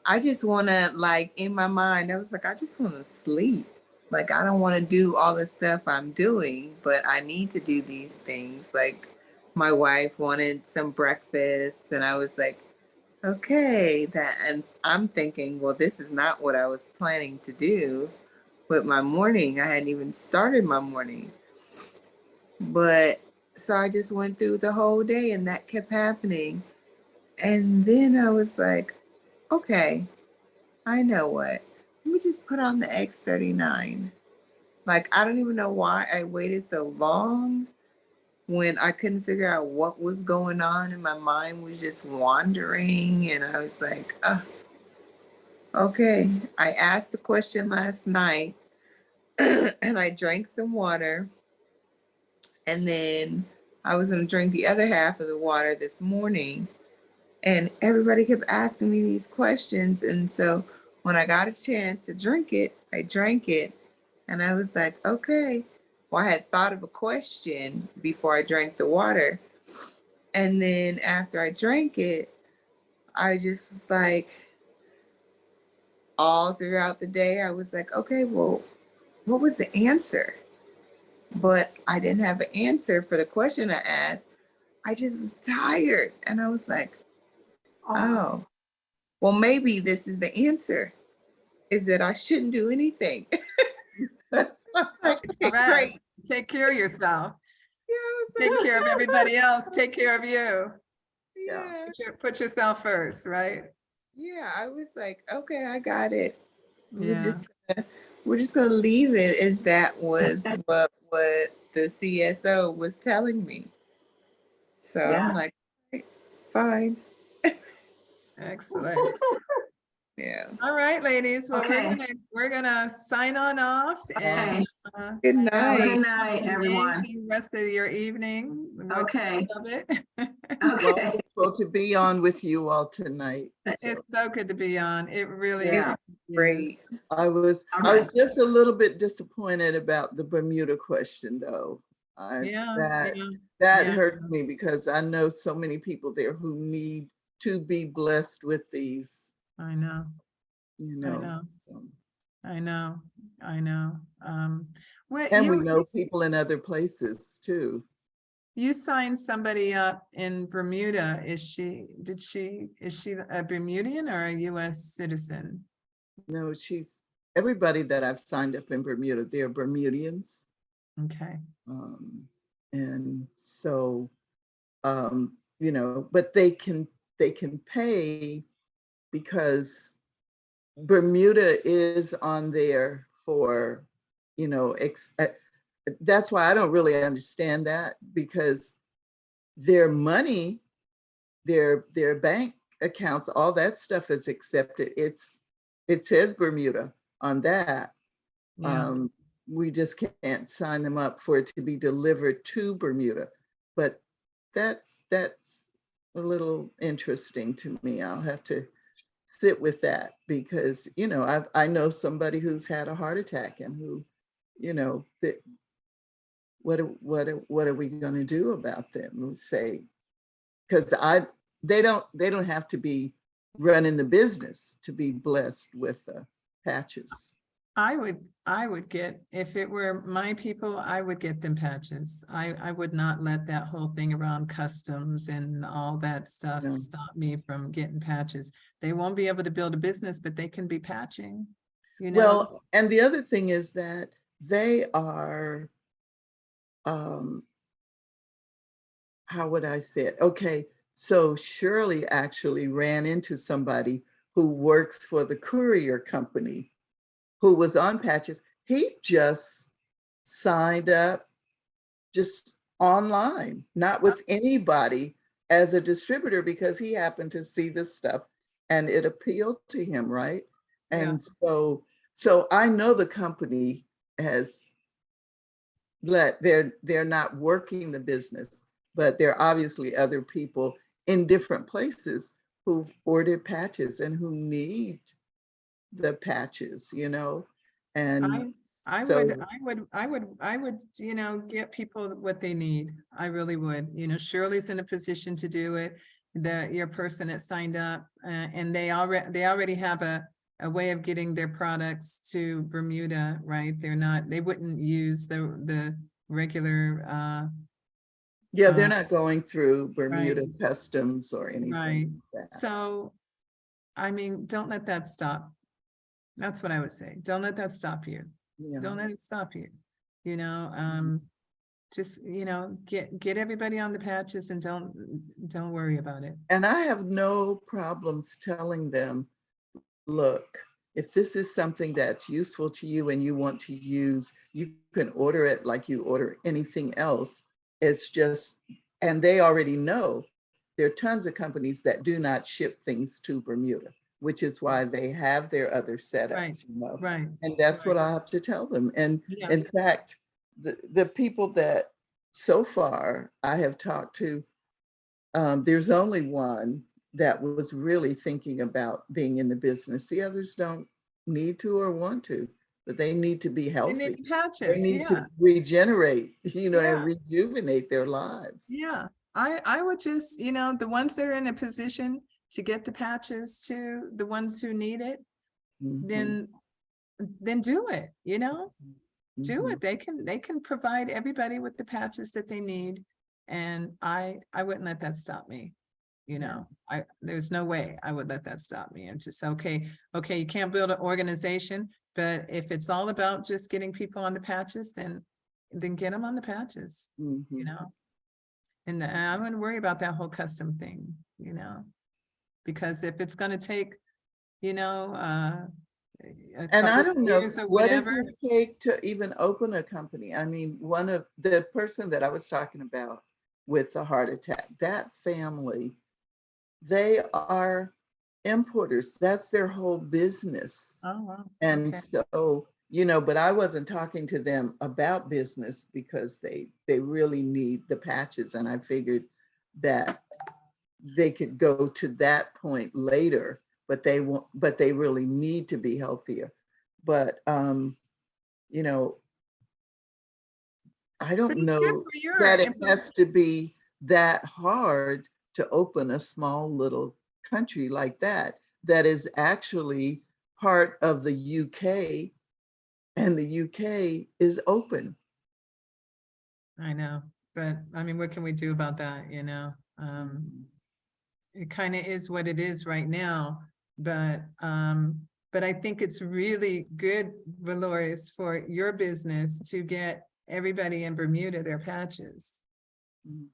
I just want to, in my mind, I was like, I just want to sleep. Like, I don't want to do all the stuff I'm doing, but I need to do these things. Like, my wife wanted some breakfast, and I was like, okay, and I'm thinking, well, this is not what I was planning to do with my morning. I hadn't even started my morning. But so I just went through the whole day, and that kept happening. And then I was like, okay, I know what. Let me just put on the X39. Like, I don't even know why I waited so long when I couldn't figure out what was going on, and my mind was just wandering. And I was like, okay. I asked the question last night and I drank some water. And then I was gonna drink the other half of the water this morning, and everybody kept asking me these questions. And so when I got a chance to drink it, I drank it, and I was like, okay. Well, I had thought of a question before I drank the water. And then after I drank it, I just was like, all throughout the day, I was like, okay, well, what was the answer? But I didn't have an answer for the question I asked. I just was tired. And I was like, oh, well, maybe this is the answer, is that I shouldn't do anything. Like, okay, great. Take care of yourself. Yeah, I was Take like, care of everybody else. Take care of you. yeah. Put yourself first, right? Yeah, I was like, okay, I got it. Yeah. We're just gonna leave it as that was what the CSO was telling me. So Yeah. I'm like, "Right, fine." Excellent. Yeah. All right, ladies. Well, Okay. we're gonna sign on off and Okay. Good have night. Good an night, everyone. amazing rest of your evening. What's Okay. left of it. Okay. Wonderful to be on with you all tonight. It's so good to be on. It really Yeah. is. Great. I was just a little bit disappointed about the Bermuda question, though. Yeah. That yeah. hurts me because I know so many people there who need to be blessed with these, I know. you I know. know. so. I know. I know. Well, And we know people in other places too. you signed somebody up in Bermuda. Is she a Bermudian or a US citizen? No, everybody that I've signed up in Bermuda, they're Bermudians. Okay. And so, you know, but they can pay because Bermuda is on there for, you know, that's why I don't really understand that, because their money, their bank accounts, all that stuff is accepted. It says Bermuda on that. Yeah. We just can't sign them up for it to be delivered to Bermuda. But that's a little interesting to me. I'll have to sit with that because, you know, I know somebody who's had a heart attack and who, you know, that what are we going to do about them? We'll say, because they don't have to be running the business to be blessed with the patches. I would get, if it were my people, I would get them patches. I would not let that whole thing around customs and all that stuff stop me from getting patches. They won't be able to build a business, but they can be patching, you know? Well, and the other thing is that they are, how would I say it? Okay, so Shirley actually ran into somebody who works for the courier company who was on patches. He just signed up just online, not with anybody as a distributor, because he happened to see this stuff and it appealed to him, right? And so I know the company has they're not working the business, but there are obviously other people in different places who've ordered patches and who need the patches, you know. And I would, you know, get people what they need. I really would. You know, Shirley's in a position to do it. Your person that signed up, and they already have a way of getting their products to Bermuda, right? They wouldn't use the regular. Yeah, they're not going through Bermuda right. customs or anything Right. like that. So, I mean, don't let that stop. That's what I would say. Don't let that stop you. Yeah. Don't let it stop you. You know, just, you know, get everybody on the patches and don't worry about it. And I have no problems telling them, look, if this is something that's useful to you and you want to use, you can order it like you order anything else. It's just, and they already know there are tons of companies that do not ship things to Bermuda, which is why they have their other setups, you know. Right. And that's what I have to tell them. And in fact, the people that so far, I have talked to, there's only one that was really thinking about being in the business. The others don't need to or want to, but they need to be They healthy. need They patches, need yeah, to regenerate, you know, yeah. and rejuvenate their lives. Yeah, I would just, you know, the ones that are in a position to get the patches to the ones who need it, Mhm, then do it, you know? Do mhm. it. They can provide everybody with the patches that they need. And I wouldn't let that stop me. You know, there's no way I would let that stop me. I'm just, okay, you can't build an organization, but if it's all about just getting people on the patches, then get them on the patches, you Mhm. know? And I wouldn't worry about that whole custom thing, you know? Because if it's gonna take, you know, a And couple I of don't know, years or what does whatever. it take to even open a company? I mean, one of the person that I was talking about with the heart attack, that family, they are importers. That's their whole business. Oh, wow. And Okay. so, you know, but I wasn't talking to them about business because they really need the patches. And I figured that they could go to that point later, but they really need to be healthier. But you know, I But don't it's good know for your, that it has to be that hard to open a small little country like that, that is actually part of the UK, and the UK is open. I know, but I mean, what can we do about that, you know? It kind of is what it is right now, but I think it's really good, Valores, for your business to get everybody in Bermuda their patches. Mhm.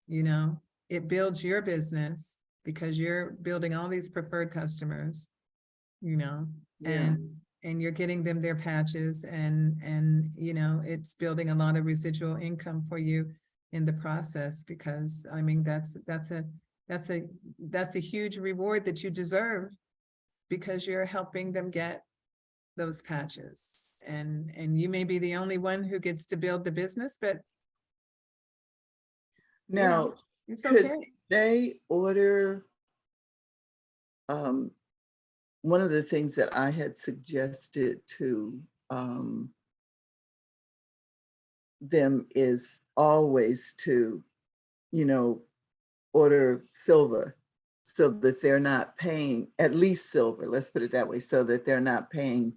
You know, it builds your business because you're building all these preferred customers, you know, Yeah. and you're getting them their patches, and you know, it's building a lot of residual income for you in the process, because I mean, that's a huge reward that you deserve, because you're helping them get those patches, and you may be the only one who gets to build the business, but you know, Now, it's could okay. they order, um, one of the things that I had suggested to them is always to, you know, order silver so that they're not paying, at least silver, let's put it that way, so that they're not paying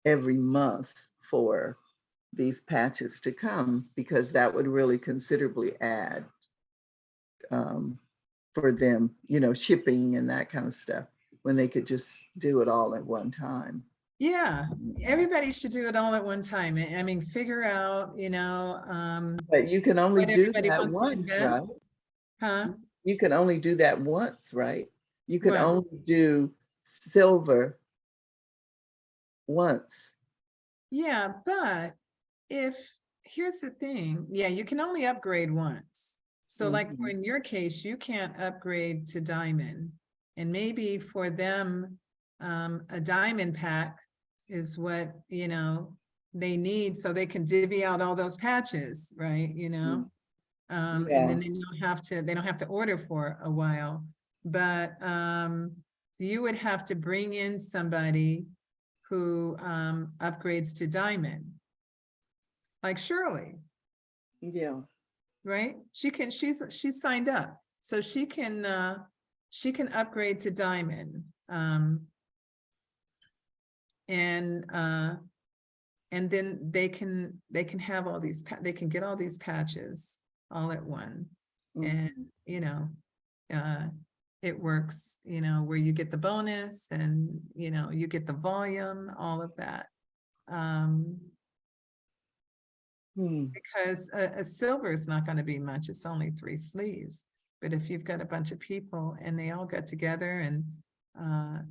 every month for these patches to come, because that would really considerably add for them, you know, shipping and that kind of stuff, when they could just do it all at one time. Yeah, everybody should do it all at one time. I mean, figure out, you know, But you can only what do everybody that wants to once, right? invest. Huh? You can only do that once, right? You can What? only do silver once. Yeah, but here's the thing, yeah, you can only upgrade once. So like for Mhm. in your case, you can't upgrade to diamond. And maybe for them, a diamond pack is what, you know, they need so they can divvy out all those patches, right? You know? And then Yeah. they don't have to order for a while. But you would have to bring in somebody who upgrades to diamond, like Shirley, Yeah. right? She's signed up, so she can upgrade to diamond, and then they can have all these they can get all these patches all at one, and you know, it works, you know, where you get the bonus, and you know, you get the volume, all of that. Because a silver is not going to be much. It's only 3 sleeves. But if you've got a bunch of people and they all got together and,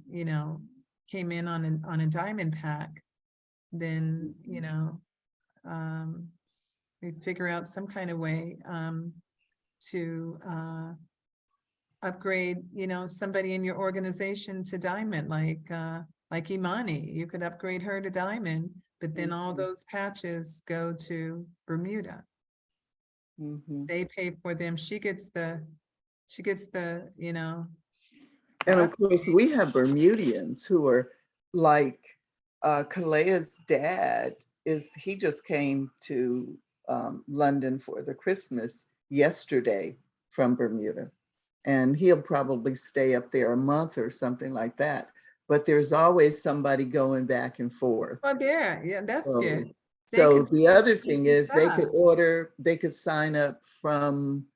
you know, came in on a diamond pack, then, you know, we figure out some kind of way to upgrade, you know, somebody in your organization to diamond, like Imani. You could upgrade her to diamond, but then all those patches go to Bermuda. Mhm. They pay for them. She gets the, you know. And of course, we have Bermudians who are like Kalea's dad he just came to London for the Christmas yesterday from Bermuda. And he'll probably stay up there a month or something like that. But there's always somebody going back and forth. Well, there, yeah, that's good. So the other thing is they stop. could sign up from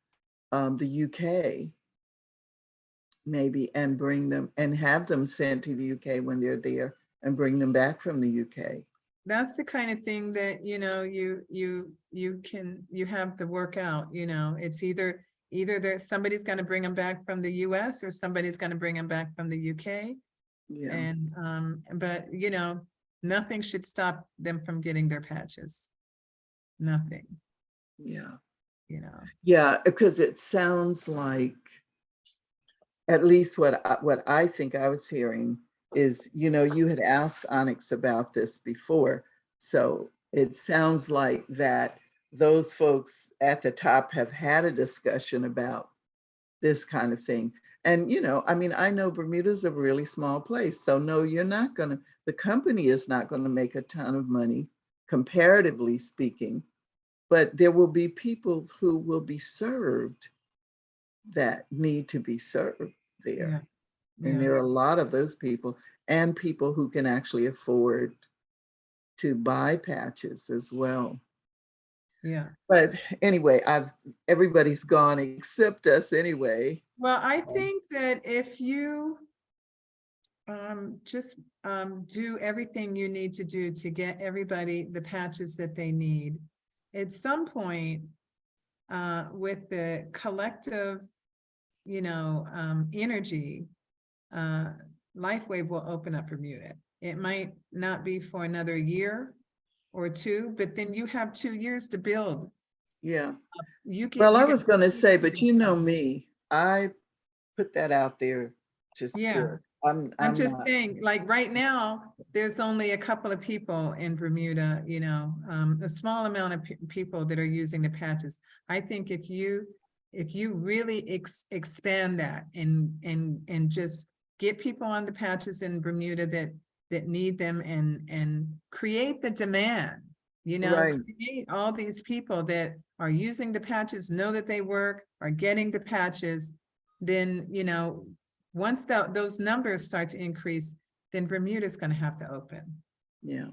the UK maybe and bring them and have them sent to the UK when they're there and bring them back from the UK. That's the kind of thing that, you know, you have to work out, you know, it's either there's somebody's going to bring them back from the US or somebody's going to bring them back from the UK. Yeah. And, but you know, nothing should stop them from getting their patches. Nothing. Yeah. You know. Yeah, because it sounds like, at least what I think I was hearing is, you know, you had asked Onyx about this before. So it sounds like that those folks at the top have had a discussion about this kind of thing. And, you know, I mean, I know Bermuda's a really small place. So no, the company is not going to make a ton of money, comparatively speaking, but there will be people who will be served that need to be served there. Yeah. And there are a lot of those people and people who can actually afford to buy patches as well. Yeah. But anyway, everybody's gone except us anyway. Well, I think that if you just do everything you need to do to get everybody the patches that they need, at some point with the collective, you know, energy, LifeWave will open up Bermuda. It might not be for another year or two, but then you have 2 years to build. Yeah. I was going to say, but you know me, I put that out there just yeah. I'm just not saying, like right now, there's only a couple of people in Bermuda, you know, a small amount of people that are using the patches. I think if you really expand that and just get people on the patches in Bermuda that need them and create the demand, you know, right. create all these people that are using the patches, know that they work, are getting the patches, then, you know, once those numbers start to increase, then Bermuda's going to have to open. Yeah.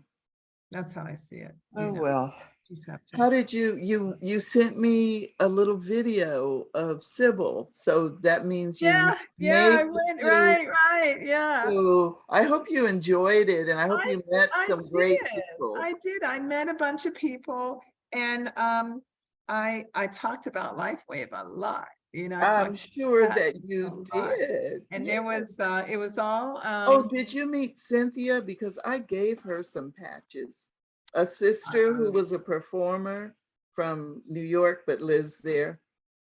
That's how I see it. Oh, well. Just have to. How did you sent me a little video of Sybil. So that means you I went, right. Yeah. So I hope you enjoyed it and I hope you met some great people. I did. I met a bunch of people and I talked about LifeWave a lot. You know, I'm sure that you did. And there was it was all oh, did you meet Cynthia? Because I gave her some patches. A sister who was a performer from New York but lives there.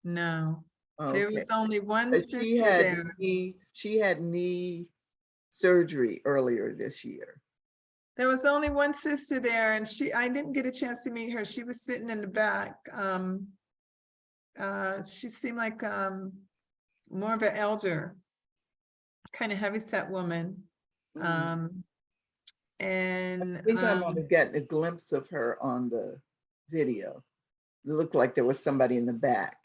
No. Okay. There was only one sister she had knee surgery earlier this year. There was only one sister there and I didn't get a chance to meet her. She was sitting in the back. She seemed like more of an elder, kind of heavyset woman. And I think I might have gotten a glimpse of her on the video. It looked like there was somebody in the back.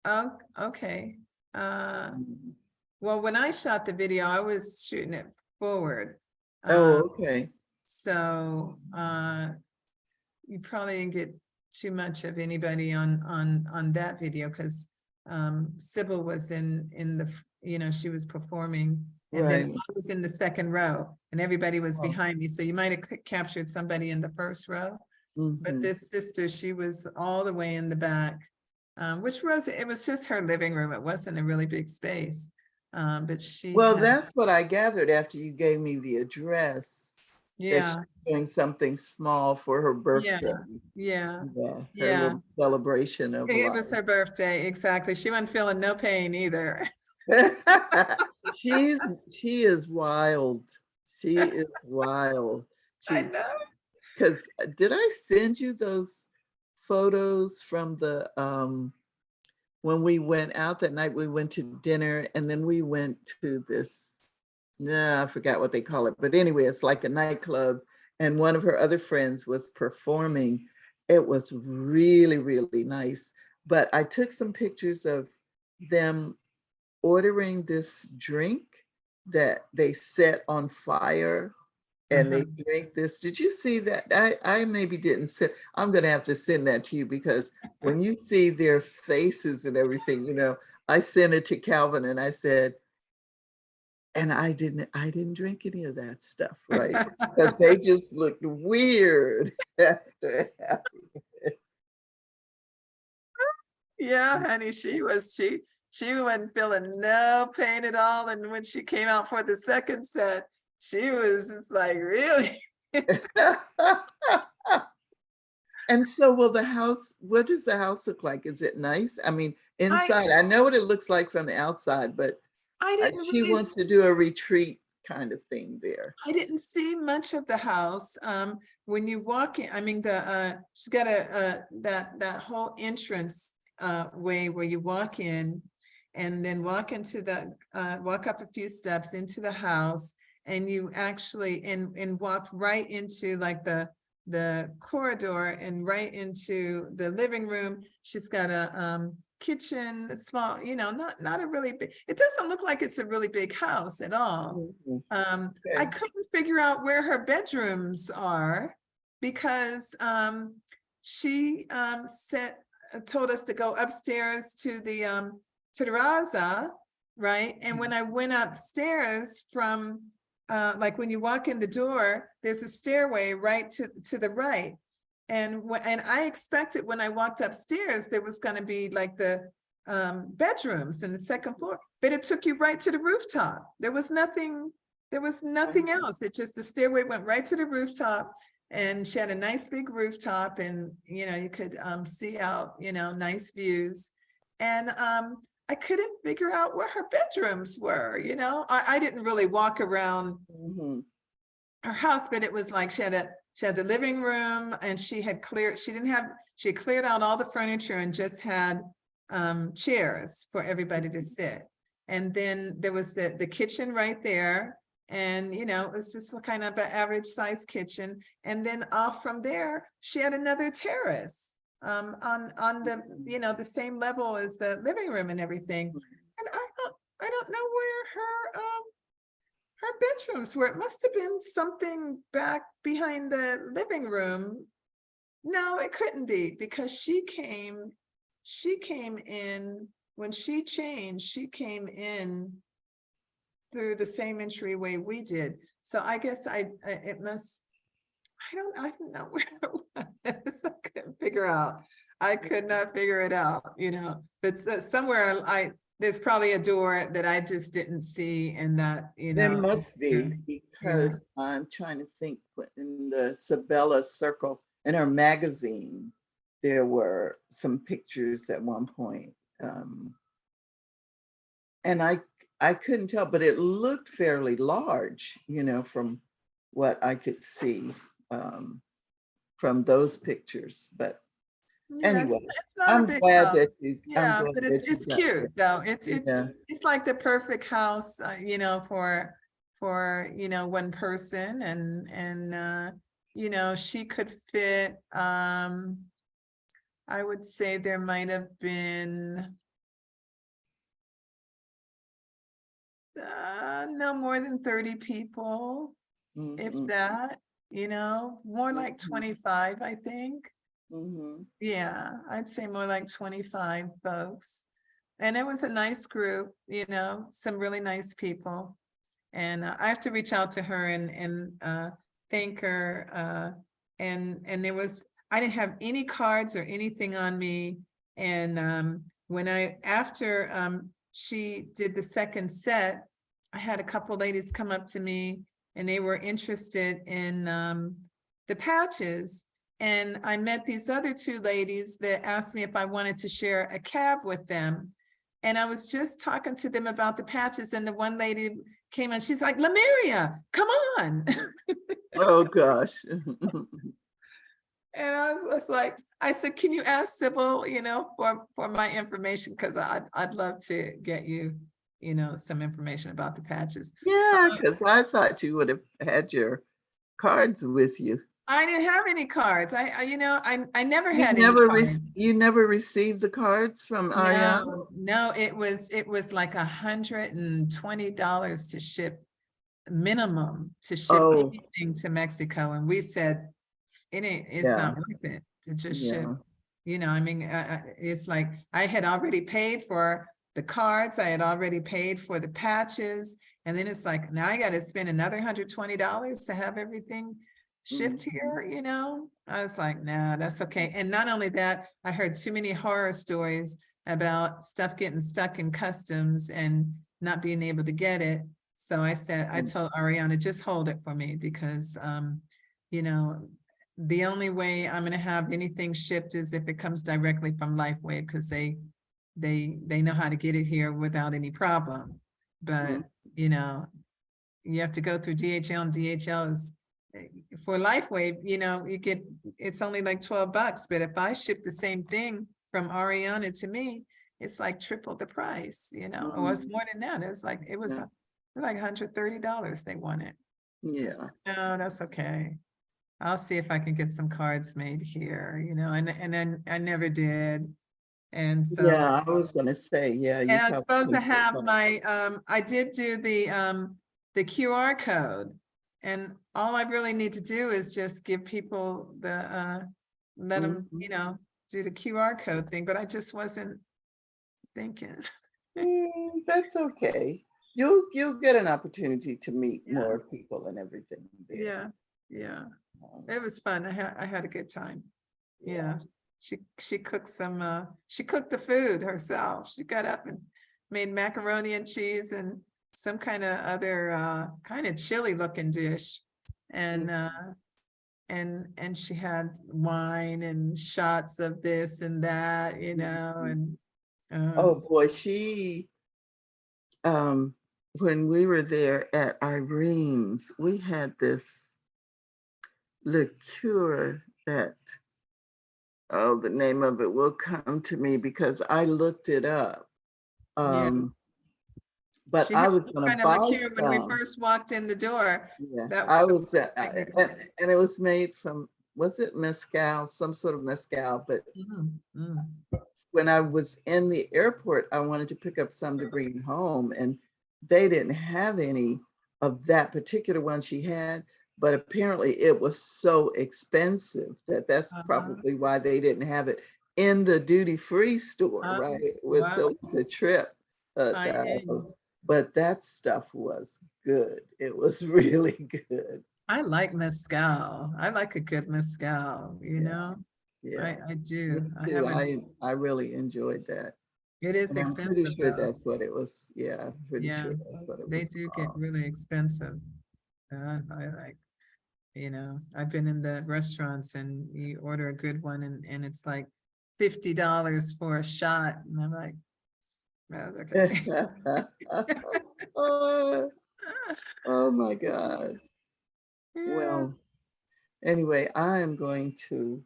Oh, okay. Well, when I shot the video, I was shooting it forward. Oh, okay. So you probably didn't get too much of anybody on that video because Sybil was in the, you know, she was performing and then I was in the second row and everybody was behind me. So you might have captured somebody in the first row, but this sister, she was all the way in the back, which it was just her living room. It wasn't a really big space, but she. Well, that's what I gathered after you gave me the address. Yeah. That she's doing something small for her birthday. Yeah. Her little celebration of life. It was her birthday, exactly. She wasn't feeling no pain either. She is wild. She is wild. I know. Because did I send you those photos from the, when we went out that night. We went to dinner and then we went to this, I forgot what they call it, but anyway, it's like a nightclub, and one of her other friends was performing. It was really, really nice. But I took some pictures of them ordering this drink that they set on fire and they drink this. Did you see that? I maybe didn't send. I'm gonna have to send that to you, because when you see their faces and everything, you know, I sent it to Calvin and I said, and I didn't drink any of that stuff, right? Because they just looked weird. Yeah, honey, she wasn't feeling no pain at all. And when she came out for the second set, she was just like, really? And so will the house, what does the house look like? Is it nice? I mean, inside, I know what it looks like from the outside, but she wants to do a retreat kind of thing there. I didn't see much of the house. When you walk in, I mean, she's got that whole entrance way where you walk in and then walk into walk up a few steps into the house, and you actually and walk right into like the corridor and right into the living room. She's got a kitchen, small, you know, not a really big, it doesn't look like it's a really big house at all. I couldn't figure out where her bedrooms are, because she told us to go upstairs to the terraza, right? And when I went upstairs from like when you walk in the door, there's a stairway right to the right. And I expected when I walked upstairs, there was going to be like the bedrooms in the second floor, but it took you right to the rooftop. There was nothing else. It just, the stairway went right to the rooftop, and she had a nice big rooftop, and, you know, you could see out, you know, nice views. And I couldn't figure out where her bedrooms were, you know. I didn't really walk around her house, but it was like she had the living room, and she had cleared out all the furniture and just had chairs for everybody to sit. And then there was the kitchen right there. And, you know, it was just kind of an average size kitchen. And then off from there, she had another terrace on the, you know, the same level as the living room and everything. And I don't know where her bedrooms were. It must have been something back behind the living room. No, it couldn't be, because she came in when she changed. She came in through the same entryway we did. So I guess it must. I don't know where it was. I couldn't figure out. I could not figure it out, you know. But somewhere there's probably a door that I just didn't see, and that, you know. There must be, because I'm trying to think, in the Sabella Circle, in her magazine, there were some pictures at one point. And I couldn't tell, but it looked fairly large, you know, from what I could see from those pictures. But anyway, it's not I'm a big glad house. that you. Yeah, but it's got cute it. though. It's like the perfect house, you know, for you know, one person, and you know, she could fit. I would say there might have been no more than 30 people, if that, you know, more like 25, I think. Yeah, I'd say more like 25 folks. And it was a nice group, you know, some really nice people. And I have to reach out to her and thank her. And I didn't have any cards or anything on me. And after she did the second set, I had a couple ladies come up to me, and they were interested in the patches. And I met these other two ladies that asked me if I wanted to share a cab with them. And I was just talking to them about the patches, and the one lady came in, she's like, "Leumeria, come on." Oh gosh. And I was just like, I said, can you ask Sybil, for my information? Because I'd love to get you, some information about the patches. Yeah, because I thought you would have had your cards with you. I didn't have any cards. I never You had any never cards. you never received the cards from Ariana? No, it was like $120 to ship minimum to ship Oh, anything to Mexico. And we said, it's yeah, not worth it to just ship. yeah. It's like I had already paid for the cards. I had already paid for the patches. And then it's like, now I got to spend another $120 to have everything shipped here, I was like, nah, that's okay. And not only that, I heard too many horror stories about stuff getting stuck in customs and not being able to get it. So I said, I told Ariana, just hold it for me because, the only way I'm going to have anything shipped is if it comes directly from Lifeway, because they know how to get it here without any problem. But, you have to go through DHL, and DHL is for Lifeway, it's only like $12, but if I ship the same thing from Ariana to me, it's like triple the price, or it's more than that. It was like $130 they wanted. Yeah. No, that's okay. I'll see if I can get some cards made here, and then I never did. And so Yeah, I was gonna say, yeah. and I'm supposed to have my I did do the QR code, and all I really need to do is just give people the let them, do the QR code thing, but I just wasn't thinking. That's okay. You'll get an opportunity to meet more people and everything there. Yeah. It was fun. I had a good time. Yeah. She cooked she cooked the food herself. She got up and made macaroni and cheese and some kind of other kind of chili looking dish. And and she had wine and shots of this and that, and Oh boy, when we were there at Irene's, we had this liqueur that, oh, the name of it will come to me because I looked it up. But she I had was some gonna kind of buy liqueur when we some. first walked in the door. Yeah, That I the was, first thing we did. and it was made from, was it mezcal, some sort of mezcal, but when I was in the airport, I wanted to pick up some to bring home, and they didn't have any of that particular one she had, but apparently it was so expensive that that's probably why they didn't have it in the duty-free store, right? It was, so it was a trip. But that stuff was good. It was really good. I like mezcal. I like a good mezcal, Yeah. I do. I really enjoyed that. It is And I'm pretty expensive sure though. that's what it was. Yeah, I'm pretty sure that's what it They was do get called. really expensive. I like, I've been in the restaurants and you order a good one and it's like $50 for a shot. And I'm like, that's okay. Oh my God. Well, anyway, I am going to,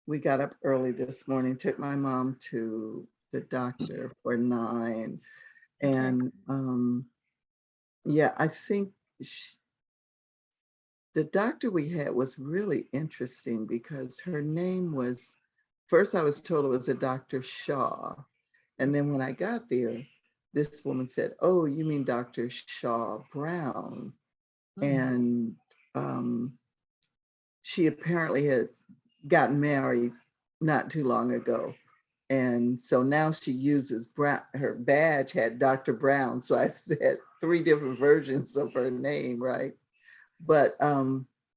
we got up early this morning, took my mom to the doctor for 9. And yeah, I think the doctor we had was really interesting because her name was, first I was told it was a Dr. Shaw. And then when I got there, this woman said, oh, you mean Dr. Shaw Brown. And she apparently had gotten married not too long ago. And so now she uses Brown, her badge had Dr. Brown. So I said 3 different versions of her name, right? But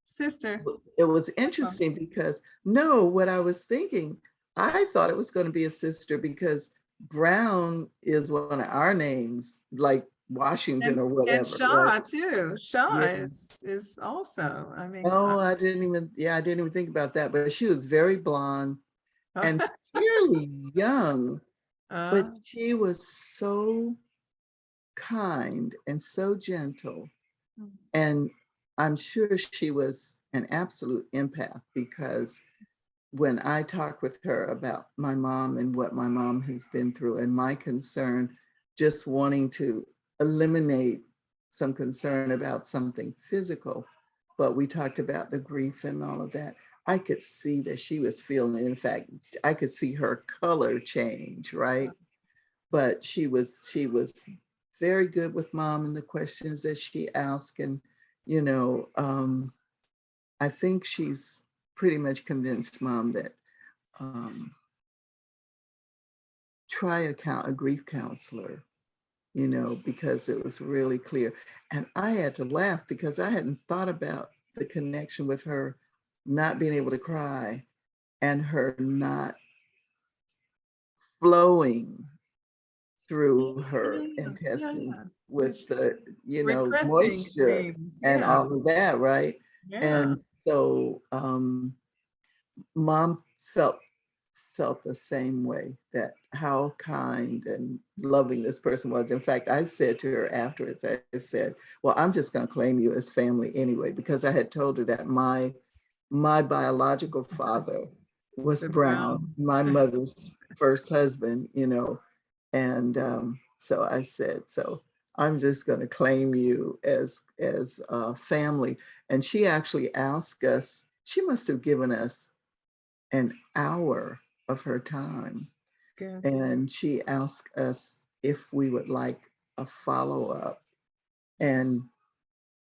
sister, it was interesting because what I was thinking, I thought it was going to be a sister because Brown is one of our names, like Washington or whatever. And Shaw right? too. Shaw is also, I mean. Oh, I didn't even think about that, but she was very blonde and fairly young, but she was so kind and so gentle. And I'm sure she was an absolute empath, because when I talk with her about my mom and what my mom has been through and my concern, just wanting to eliminate some concern about something physical, but we talked about the grief and all of that. I could see that she was feeling it. In fact, I could see her color change, right? But she was very good with mom and the questions that she asked. And, you know, I think she's pretty much convinced mom that try a grief counselor, you know, because it was really clear. And I had to laugh because I hadn't thought about the connection with her not being able to cry and her not flowing through her intestines with the, you know, Repressing moisture things. and Yeah. all of that, right? Yeah. And so mom felt the same way, that how kind and loving this person was. In fact, I said to her afterwards, I said, well, I'm just going to claim you as family anyway, because I had told her that my biological father was The Brown, my mother's first husband, you know. And so I said, so I'm just going to claim you as family. And she actually asked us, she must have given us an hour of her time. Good. And she asked us if we would like a follow-up and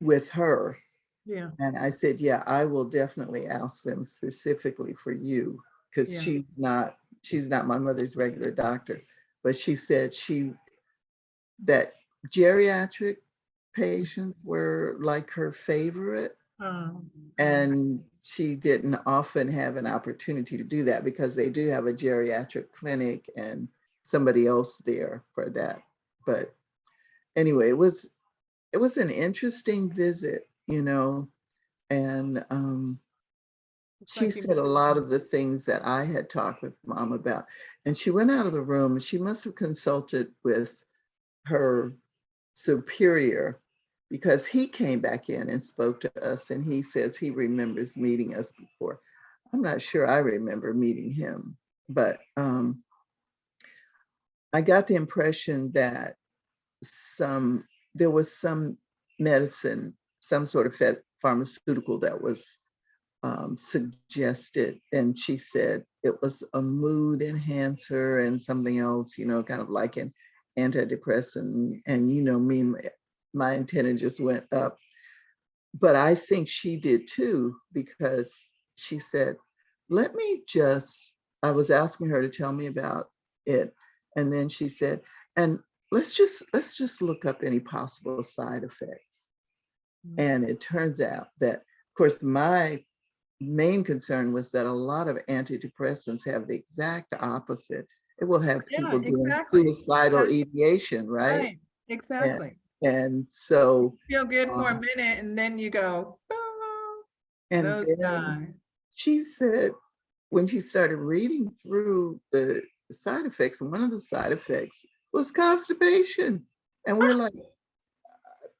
with her. Yeah. And I said, yeah, I will definitely ask them specifically for you, because Yeah. she's not my mother's regular doctor. But she said that geriatric patients were like her favorite. And she didn't often have an opportunity to do that because they do have a geriatric clinic and somebody else there for that. But anyway, it was an interesting visit, you know, and she said a lot of the things that I had talked with mom about. And she went out of the room and she must have consulted with her superior, because he came back in and spoke to us, and he says he remembers meeting us before. I'm not sure I remember meeting him, but I got the impression that there was some medicine, some sort of pharmaceutical that was suggested, and she said it was a mood enhancer and something else, you know, kind of like an antidepressant. And you know me, my antenna just went up. But I think she did too, because she said, let me just, I was asking her to tell me about it. And then she said, and let's just look up any possible side effects. And it turns out that, of course, my main concern was that a lot of antidepressants have the exact opposite. It will have people doing suicidal ideation, right? Right. Exactly. And so Feel good for a minute and then you go, and those then die. she said, when she started reading through the side effects, and one of the side effects was constipation. And we're like,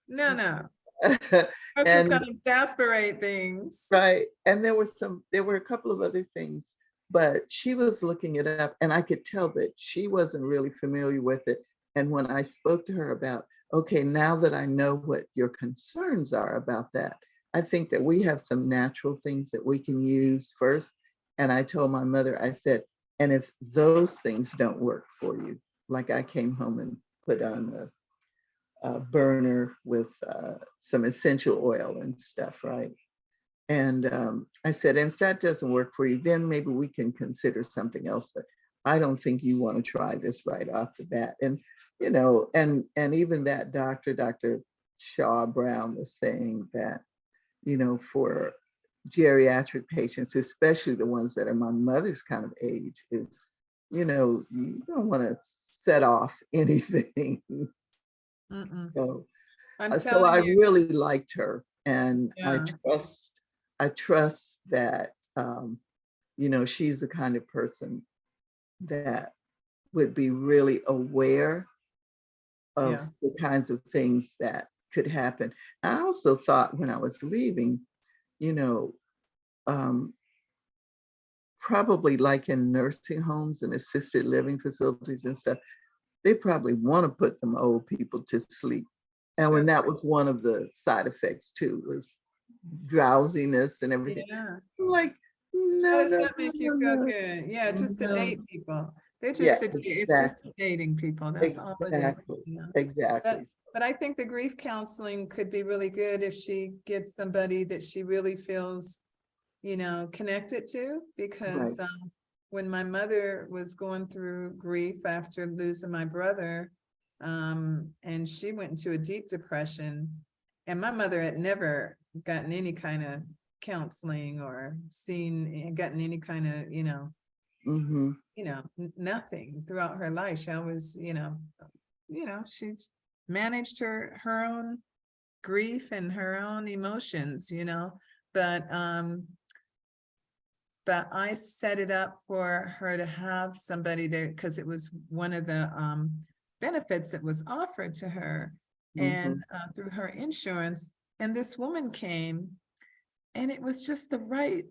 No. That's just gonna exasperate things. Right. And there were a couple of other things, but she was looking it up and I could tell that she wasn't really familiar with it. And when I spoke to her about, okay, now that I know what your concerns are about that, I think that we have some natural things that we can use first. And I told my mother, I said, and if those things don't work for you, like I came home and put on a burner with some essential oil and stuff, right? And I said, if that doesn't work for you, then maybe we can consider something else. But I don't think you want to try this right off the bat. And, you know, and even that doctor, Dr. Shaw Brown, was saying that, you know, for geriatric patients, especially the ones that are my mother's kind of age, is, you know, you don't want to set off anything. So I really liked her, and I trust that you know, she's the kind of person that would be really aware of the kinds of things that could happen. I also thought when I was leaving, you know, probably like in nursing homes and assisted living facilities and stuff, they probably want to put them old people to sleep. And when that was one of the side effects too, was drowsiness and everything. Yeah. Like, How no, does no, that make no, you no, feel no. good? Yeah, just No. sedate people. They just Yeah, sedate, it's just sedating people, that's all it is. exactly, you know. exactly. But I think the grief counseling could be really good if she gets somebody that she really feels, you know, connected to, because Right. when my mother was going through grief after losing my brother, and she went into a deep depression, and my mother had never gotten any kind of counseling or gotten any kind of, Mm-hmm. nothing throughout her life. She always, she managed her own grief and her own emotions, but I set it up for her to have somebody there because it was one of the benefits that was offered to her, and through her insurance. And this woman came, and it was just the right,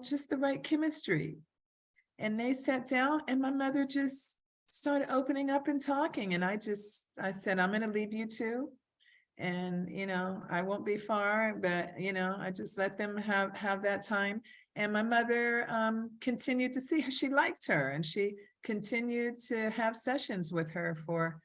just the right chemistry. And they sat down, and my mother just started opening up and talking. And I said, I'm going to leave you two. And, I won't be far, but, I just let them have that time. And my mother continued to see her. She liked her, and she continued to have sessions with her for,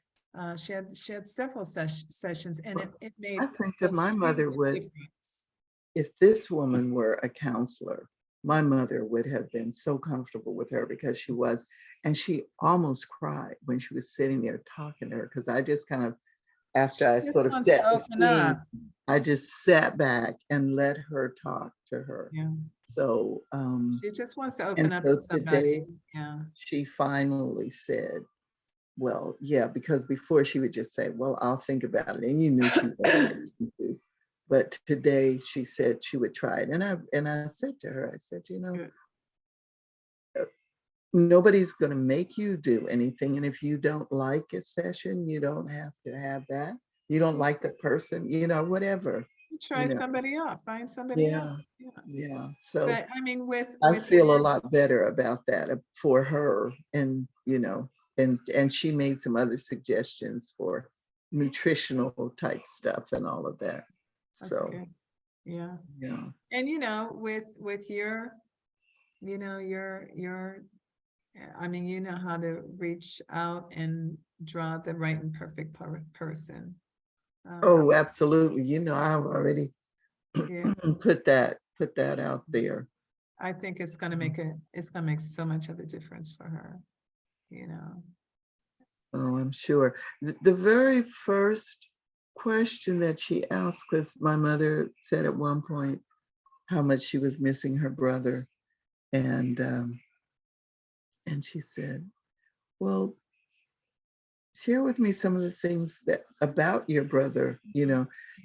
she had several sessions, and it made I think a that my huge mother would, difference. if this woman were a counselor, my mother would have been so comfortable with her because she was, and she almost cried when she was sitting there talking to her, because I just kind of, after I Just sort of wants set to the open scene, up. I just sat back and let her talk to her. Yeah. So, She just wants to and open up so to somebody. today, Yeah. she finally said, well, yeah, because before she would just say, well, I'll think about it. And you knew she wasn't going to. But today she said she would try it. And I said to her, I said, nobody's going to make you do anything. And if you don't like a session, you don't have to have that. You don't like the person, whatever. Try somebody else, find somebody Yeah. else. Yeah. So But I mean, I feel a lot better about that for her. And, and she made some other suggestions for nutritional type stuff and all of that. That's So, good. Yeah. yeah. And with your, your, I mean, you know how to reach out and draw the right and perfect person. Oh, absolutely. I've already Yeah. put that out there. I think it's gonna make so much of a difference for her, Oh, I'm sure. The very first question that she asked was, my mother said at one point how much she was missing her brother. And she said, well, share with me some of the things that about your brother,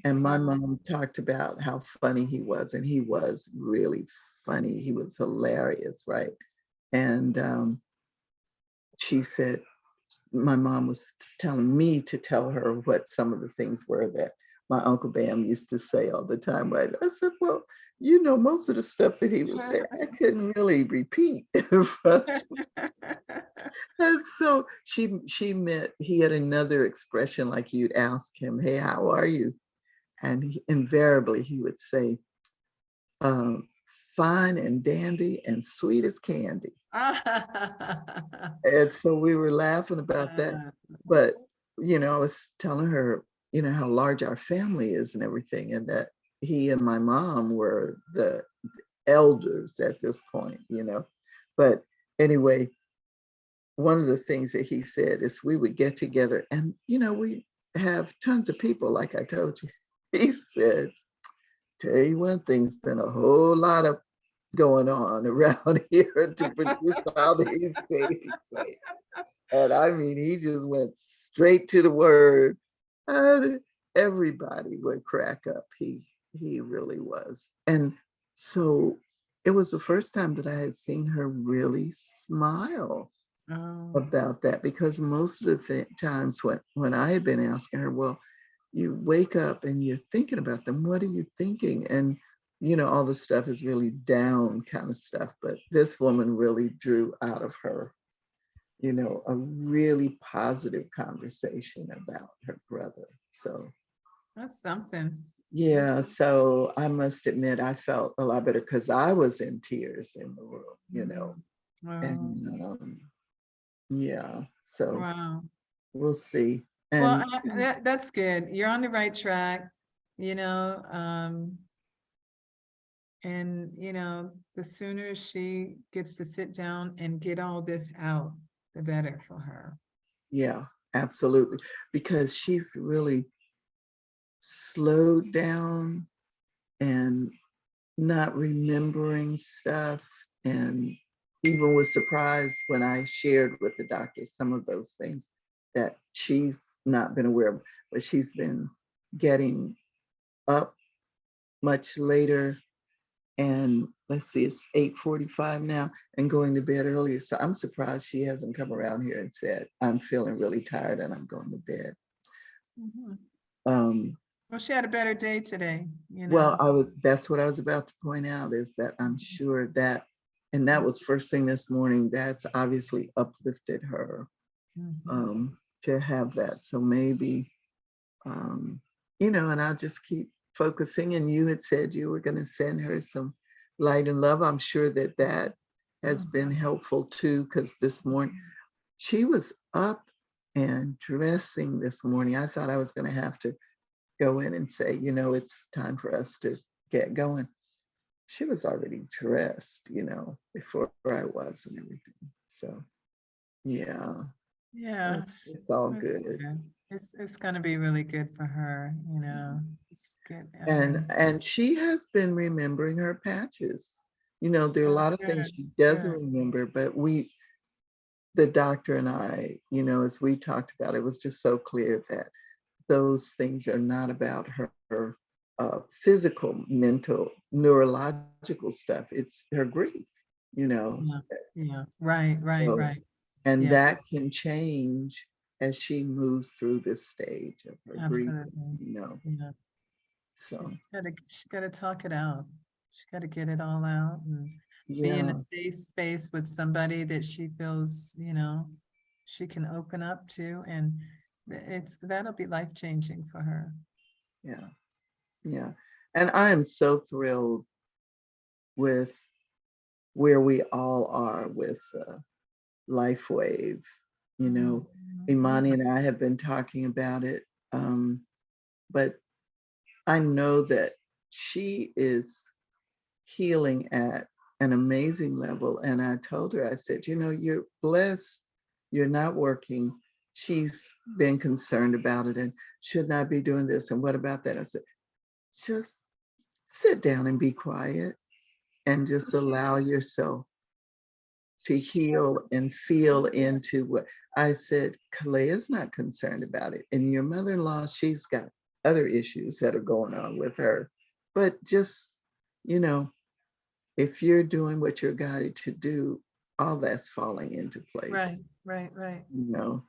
and my mom talked about how funny he was, and he was really funny. He was hilarious, right? And she said, my mom was telling me to tell her what some of the things were that my Uncle Bam used to say all the time, right? I said, well, most of the stuff that he would say, I couldn't really repeat. And so she meant he had another expression, like you'd ask him, hey, how are you? And invariably he would say, fine and dandy and sweet as candy. And so we were laughing about that. But, I was telling her, how large our family is and everything, and that he and my mom were the elders at this point, But anyway, one of the things that he said is we would get together and, we have tons of people, like I told you. He said, tell you one thing's been a whole lot of going on around here to produce all these things. And I mean, he just went straight to the word. And everybody would crack up. He really was. And so it was the first time that I had seen her really smile about that, because most of the times when I had been asking her, well, you wake up and you're thinking about them. What are you thinking? And, you know, all the stuff is really down kind of stuff, but this woman really drew out of her, you know, a really positive conversation about her brother. So That's something. yeah, so I must admit, I felt a lot better because I was in tears in the room, you know, Wow. and yeah, so Wow. we'll see. Well, And that's good. You're on the right track, you know, and you know, the sooner she gets to sit down and get all this out, the better for her. yeah, absolutely, because she's really slowed down and not remembering stuff, and even was surprised when I shared with the doctor some of those things that she's not been aware of, but she's been getting up much later, and let's see, it's 8:45 now, and going to bed earlier. So I'm surprised she hasn't come around here and said, I'm feeling really tired and I'm going to bed. Mhm. Um, Well, she had a better day today, you well, know. that's what I was about to point out, is that I'm sure that, and that was first thing this morning, that's obviously uplifted her Mhm. to have that. So maybe, you know, and I'll just keep focusing. And you had said you were going to send her some light and love. I'm sure that that has been helpful too, because this morning she was up and dressing this morning. I thought I was going to have to go in and say, you know, it's time for us to get going. She was already dressed, you know, before I was and everything. So yeah, Yeah, it's all it's good. good. It's gonna be really good for her, you know. It's good. And she has been remembering her patches. You know, there are a Oh, lot of things good, she doesn't good. remember, but the doctor and I, you know, as we talked about, it was just so clear that those things are not about her physical, mental, neurological stuff. It's her grief, you know. Yeah, yeah, right, right, So, right. and Yeah, that can change as she moves through this stage of her grief, absolutely. you know. Yeah. So She's gotta talk it out. She's gotta get it all out and be in a yeah, safe space with somebody that she feels, you know, she can open up to, and that'll be life-changing for her. yeah, yeah. And I am so thrilled with where we all are with LifeWave. You know, Imani and I have been talking about it, but I know that she is healing at an amazing level. And I told her, I said, you know, you're blessed, you're not working. She's been concerned about it and should not be doing this. And what about that? I said, just sit down and be quiet and just allow yourself to heal and feel into what I said. Kalea's not concerned about it. And your mother-in-law, she's got other issues that are going on with her. But just, you know, if you're doing what you're guided to do, all that's falling into Right, place, right, right. you know.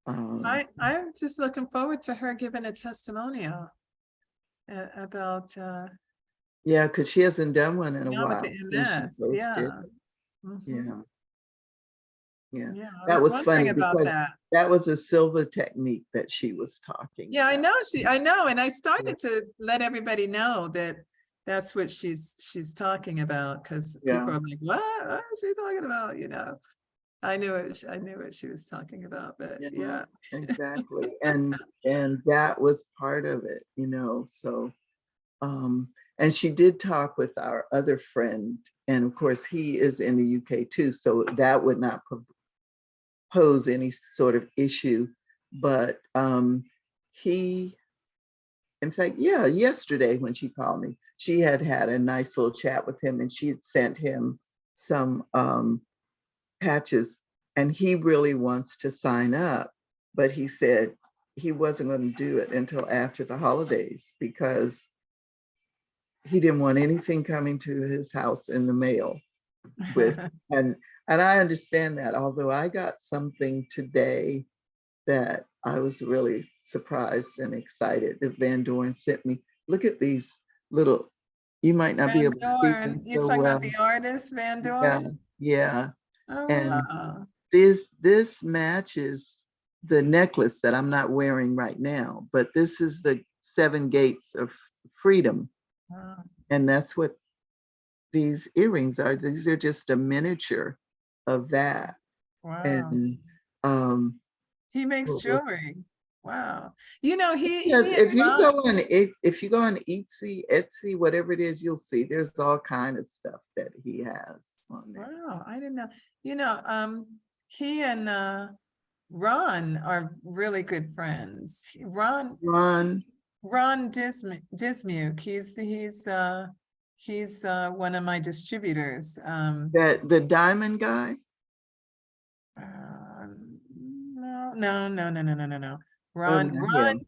I'm just looking forward to her giving a testimonial about Yeah, because she hasn't done one in a now with the while since she MS. posted. Yeah. Mhm. Yeah. Yeah, Yeah, I that was was wondering funny about because that. that was a silver technique that she was talking Yeah, I about. know I know, and I started to let everybody know that that's what she's talking about, because people Yeah, are like, what is she talking about? You know, I knew it. I knew what she was talking about, but yeah, yeah. exactly. And that was part of it, you know. So and she did talk with our other friend, and of course he is in the UK too, so that would not pose any sort of issue. But he, in fact, yeah, yesterday when she called me, she had had a nice little chat with him, and she had sent him some patches, and he really wants to sign up, but he said he wasn't going to do it until after the holidays because he didn't want anything coming to his house in the mail with, and I understand that, although I got something today that I was really surprised and excited that Van Doren sent me. Look at these little, you might not be Van able to see them Dorn, you're so talking well. about the artist Van Yeah, Dorn? yeah. Oh, And wow. this matches the necklace that I'm not wearing right now, but this is the 7 gates of freedom. Wow. And that's what these earrings are. These are just a miniature of that. Wow. And He makes jewelry. Wow. You know, yes, he if and you Ron, go on Etsy, whatever it is, you'll see there's all kind of stuff that he has on there. wow, I didn't know. You know, he and Ron are really good friends. Ron Dismuke. He's one of my distributors. That the diamond guy? No. Oh, Ron, not him.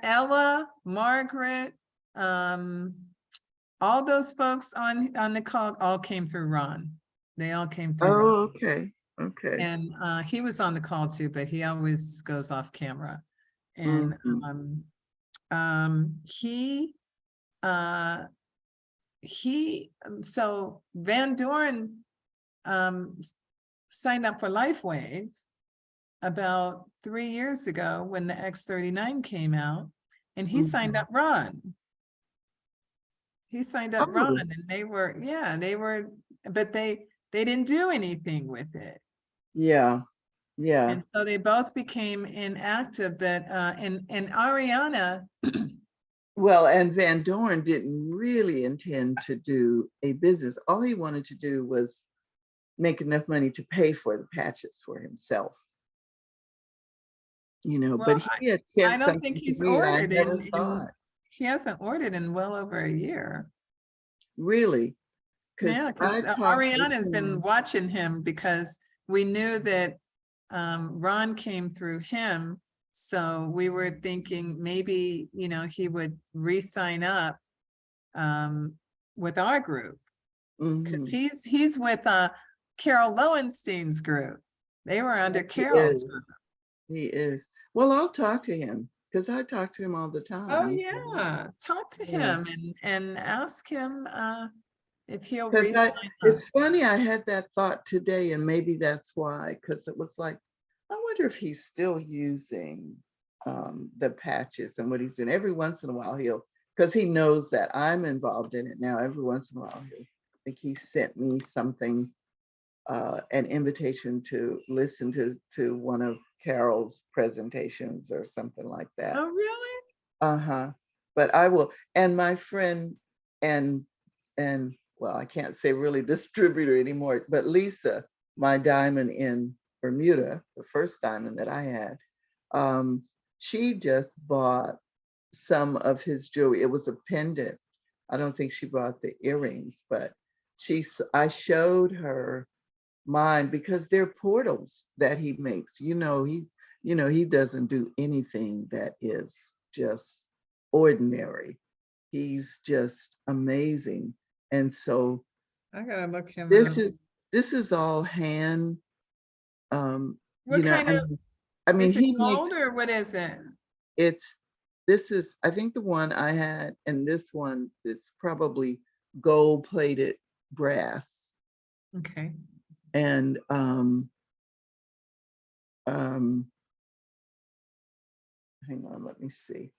Ella, Margaret, all those folks on the call all came through Ron. They all came through Ron. Oh, okay. Okay. And he was on the call too, but he always goes off camera. And so Van Doren signed up for LifeWave about 3 years ago when the X39 came out, and he signed up Ron. He signed up Ron, and they were, but they didn't do anything with it. Yeah. Yeah. And so they both became inactive, but and Ariana. Well, and Van Doren didn't really intend to do a business. All he wanted to do was make enough money to pay for the patches for himself. You know, Well, but he had sent I don't something think to he's me and I ordered never saw it. he hasn't ordered in well over a year. Really? Yeah, because because Ariana's been watching him because we knew that Ron came through him. So we were thinking maybe, you know, he would re-sign up with our group. Because he's with Carol Lowenstein's group. They were under Carol's group. He is. Well, I'll talk to him because I talk to him all the time. Oh yeah, talk to him and ask him if he'll Because re-sign up. it's funny, I had that thought today, and maybe that's why, because it was like, I wonder if he's still using the patches and what he's doing. Every once in a while, because he knows that I'm involved in it now. Every once in a while, I think he sent me something, an invitation to listen to one of Carol's presentations or something like that. Oh, really? Uh-huh. But I will, and my friend and well, I can't say really distributor anymore, but Lisa, my diamond in Bermuda, the first diamond that I had, she just bought some of his jewelry. It was a pendant. I don't think she bought the earrings, but I showed her mine because they're portals that he makes. You know, he doesn't do anything that is just ordinary. He's just amazing. And so I gotta look him this up. is all hand, What kind of, I mean, is it he makes, gold or what is it? this is, I think the one I had, and this one is probably gold plated brass. Okay. And hang on, let me see.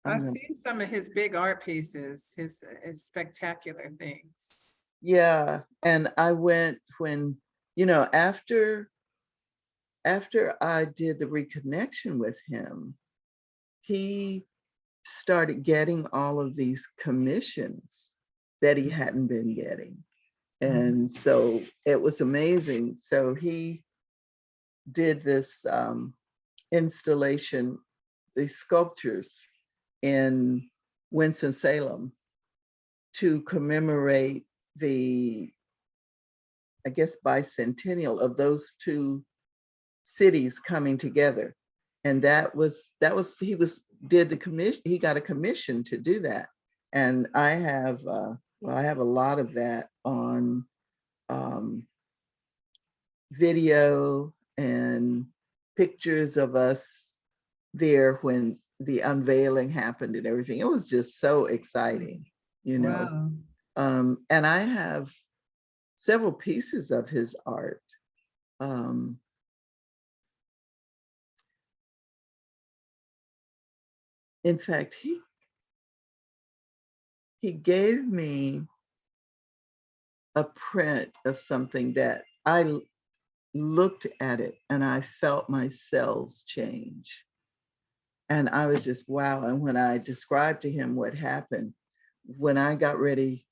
I've seen some of his big art pieces, his spectacular things. Yeah, and I went when, after I did the reconnection with him, he started getting all of these commissions that he hadn't been getting. And so it was amazing. So he did this installation, these sculptures in Winston-Salem to commemorate the, I guess, bicentennial of those two cities coming together. And he got a commission to do that. And I have, I have a lot of that on video and pictures of us there when the unveiling happened and everything. It was just so exciting, you know. Wow. And I have several pieces of his art. In fact, he gave me a print of something that I looked at it and I felt my cells change. And I was just, wow. And when I described to him what happened, when I got ready,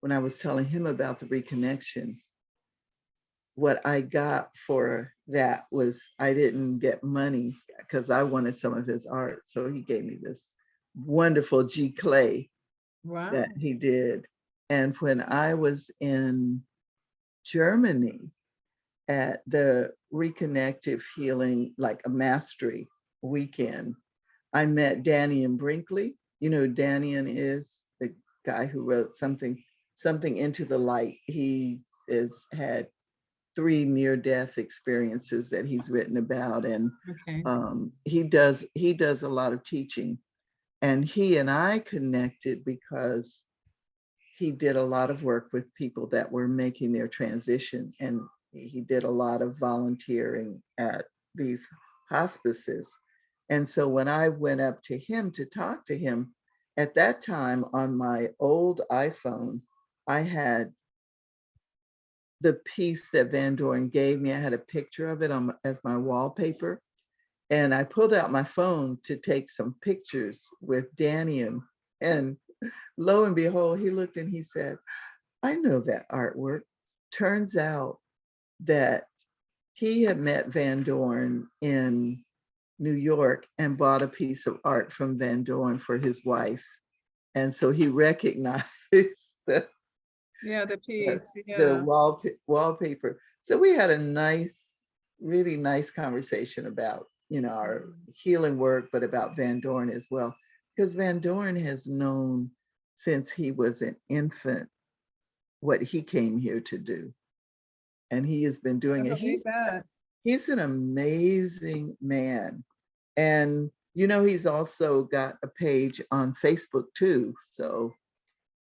when I was telling him about the reconnection, what I got for that was I didn't get money because I wanted some of his art. So he gave me this wonderful G clay that he did. And when I was in Germany at the Reconnective Healing, like a mastery weekend, I met Danian Brinkley. You know, Danian is the guy who wrote something into the light. He has had 3 near-death experiences that he's written about, and he does a lot of teaching. And he and I connected because he did a lot of work with people that were making their transition, and he did a lot of volunteering at these hospices. And so when I went up to him to talk to him, at that time on my old iPhone, I had the piece that Van Doren gave me. I had a picture of it as my wallpaper. And I pulled out my phone to take some pictures with Danian. And lo and behold, he looked and he said, I know that artwork. Turns out that he had met Van Doren in New York and bought a piece of art from Van Doren for his wife. And so he recognized the piece, the wallpaper. So we had a nice, really nice conversation about, you know, our healing work, but about Van Doren as well, because Van Doren has known since he was an infant what he came here to do. And he has been doing it. He's an amazing man. And, you know, he's also got a page on Facebook too. So,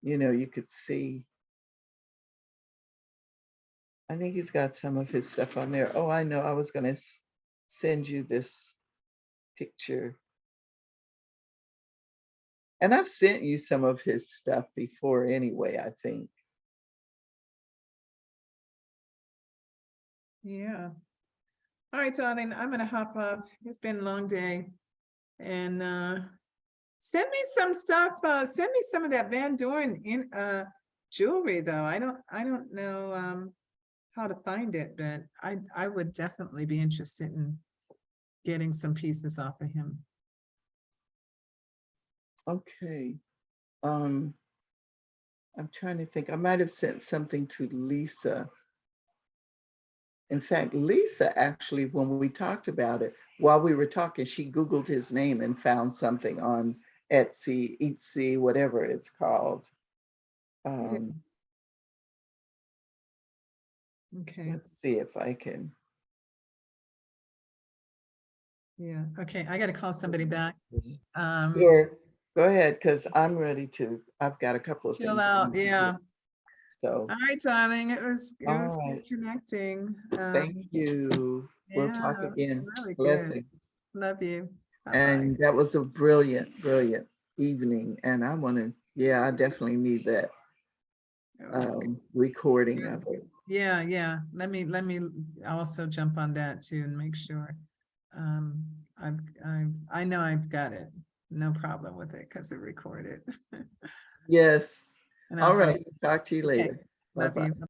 you know, you could see, I think he's got some of his stuff on there. Oh, I know, I was gonna send you this picture. And I've sent you some of his stuff before anyway, I think. Yeah. All right, darling, I'm gonna hop up. It's been a long day. And send me some stuff, send me some of that Van Doren in jewelry though. I don't know how to find it, but I would definitely be interested in getting some pieces off of him. Okay. I'm trying to think. I might have sent something to Lisa. In fact, Lisa, actually, when we talked about it, while we were talking, she Googled his name and found something on Etsy, Etsy, whatever it's called. Okay. Let's see if I can. Yeah, okay, I gotta call somebody back. Sure. Go ahead, because I'm ready to, I've got a couple of Chill things. out, yeah. So. All right, darling, it was All good right. connecting. Thank you. We'll talk Yeah, again. really good. Blessings. Love you. Bye-bye. And that was a brilliant, brilliant evening. And I want to, yeah, I definitely need that recording of it. Yeah. Let me also jump on that too and make sure. I know I've got it. No problem with it because it recorded. Yes. And All I'll right. post Talk to you Okay. later. Love Bye-bye. you.